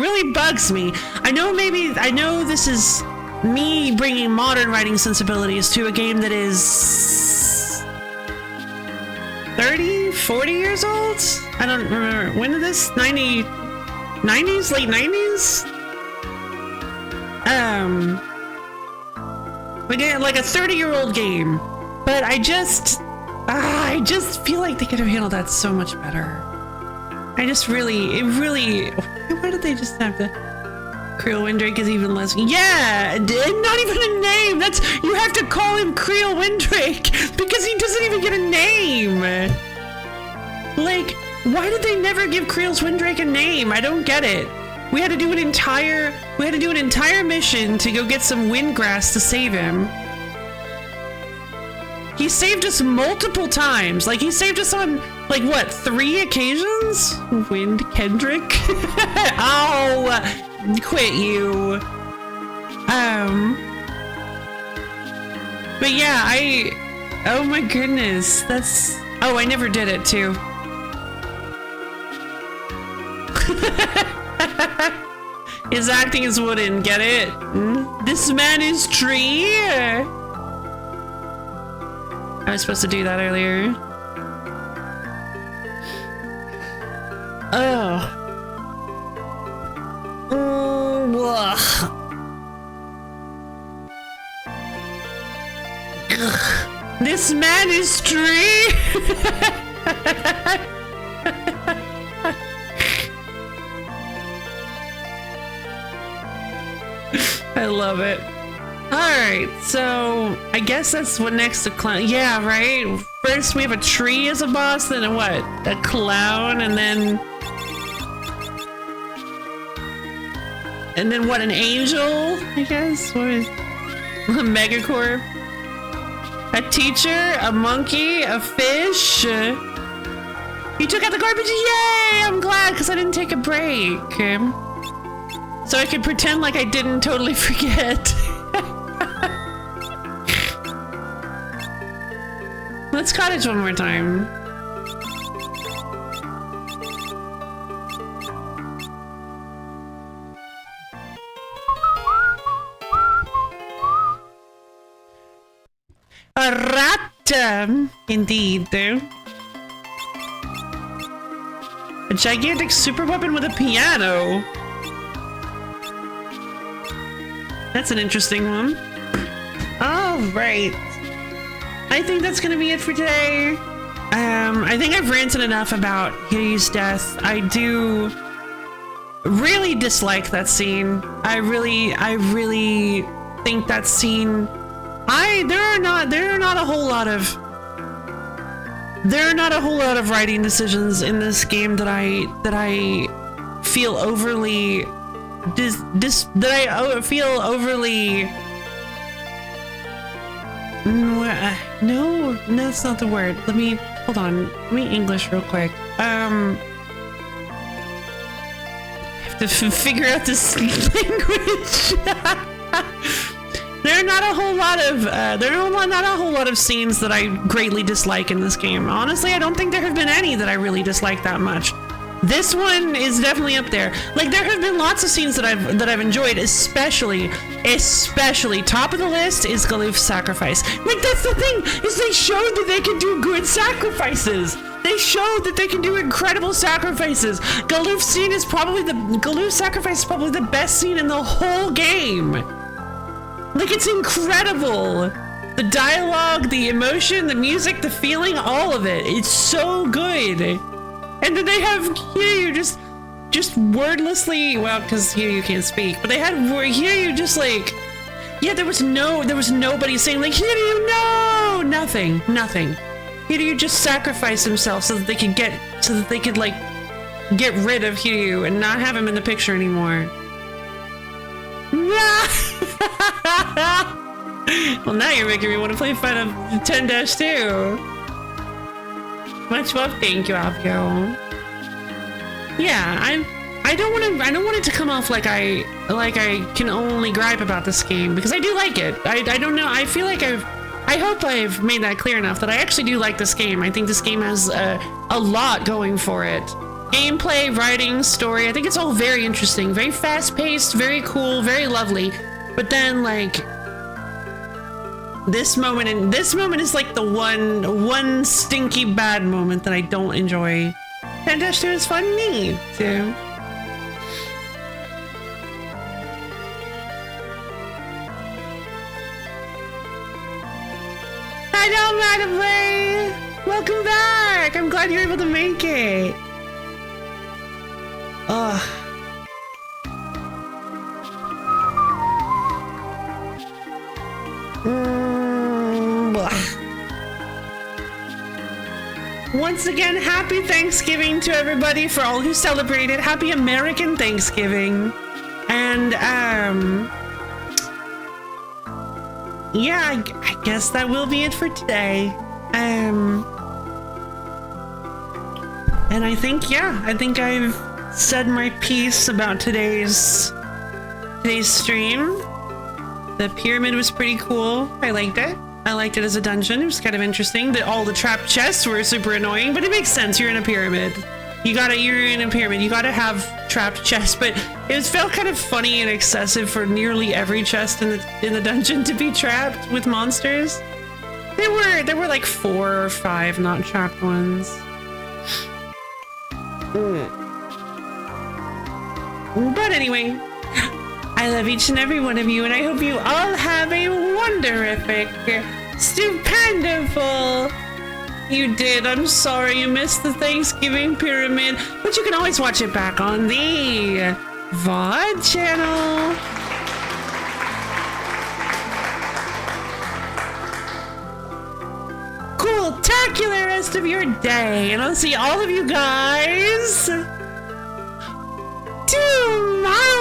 know this is me bringing modern writing sensibilities to a game that is 30, 40 years old? I don't remember. When did this? 90s? Late 90s? Like a 30-year-old game. But I just feel like they could have handled that so much better. Why did they just have to? Creel Windrake is even less. Yeah, not even a name. You have to call him Creel Windrake because he doesn't even get a name. Like, why did they never give Creel's Windrake a name? I don't get it. We had to do an entire mission to go get some windgrass to save him. He saved us multiple times. Like, he saved us on, like, what, 3 occasions? Wind Kendrick? Oh, quit you. But yeah, oh my goodness, oh, I never did it too. His acting is wooden, get it? This man is tree. I was supposed to do that earlier. Oh. This man is tree. I love it. Alright, so I guess that's what next to clown. Yeah, right? First we have a tree as a boss, then a clown, and then what, an angel, I guess? What is a megacorp? A teacher, a monkey, a fish. You took out the garbage, yay! I'm glad, because I didn't take a break. So I could pretend like I didn't totally forget. Let's cottage one more time. A rat, indeed. A gigantic super weapon with a piano. That's an interesting one. All right. I think that's gonna be it for today. I think I've ranted enough about Hiryu's death. I do really dislike that scene. I really think that scene. There are not a whole lot of writing decisions in this game that I feel overly feel overly. No, that's not the word. Hold on. Let me English real quick. I have to figure out this language. There are not a whole lot of scenes that I greatly dislike in this game. Honestly, I don't think there have been any that I really dislike that much. This one is definitely up there. Like, there have been lots of scenes that I've enjoyed, especially top of the list is Galoof's sacrifice. Like, that's the thing, is they showed that they can do good sacrifices. They showed that they can do incredible sacrifices. Galoof's sacrifice is probably the best scene in the whole game. Like, it's incredible. The dialogue, the emotion, the music, the feeling, all of it. It's so good. And then they have Hiryu just wordlessly, well, because Hiryu can't speak, but they had Hiryu just like, yeah, there was nobody saying like, Hiryu, no, nothing. Hiryu just sacrificed himself so that they could get like get rid of Hiryu and not have him in the picture anymore. Well, now you're making me want to play Final 10-2. Much love, thank you, Alpio. Yeah, I don't want it to come off like I can only gripe about this game, because I do like it. I don't know. I feel like I hope I've made that clear enough that I actually do like this game. I think this game has a lot going for it. Gameplay, writing, story. I think it's all very interesting, very fast-paced, very cool, very lovely. But then, like, This moment is like the one stinky bad moment that I don't enjoy. And Dash 2 is fun and neat. I know, Madam Ray! Welcome back! I'm glad you're able to make it. Ugh. Once again, happy Thanksgiving to everybody for all who celebrated. Happy American Thanksgiving. And, yeah, I guess that will be it for today. And I think, yeah, I think I've said my piece about today's stream. The pyramid was pretty cool. I liked it. I liked it as a dungeon. It was kind of interesting. All the trapped chests were super annoying, but it makes sense. You're in a pyramid. You're in a pyramid. You gotta have trapped chests, but it felt kind of funny and excessive for nearly every chest in the dungeon to be trapped with monsters. There were like 4 or 5 not trapped ones. But anyway, I love each and every one of you, and I hope you all have a wonderific, stupendiful. You did. I'm sorry you missed the Thanksgiving pyramid, but you can always watch it back on the VOD channel. Cool-tacular rest of your day, and I'll see all of you guys tomorrow.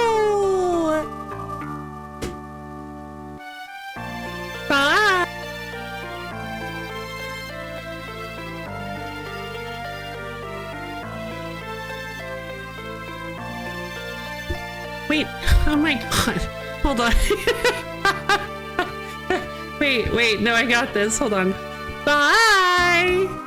Bye. Wait, oh my god. Hold on. Wait, no, I got this. Hold on. Bye.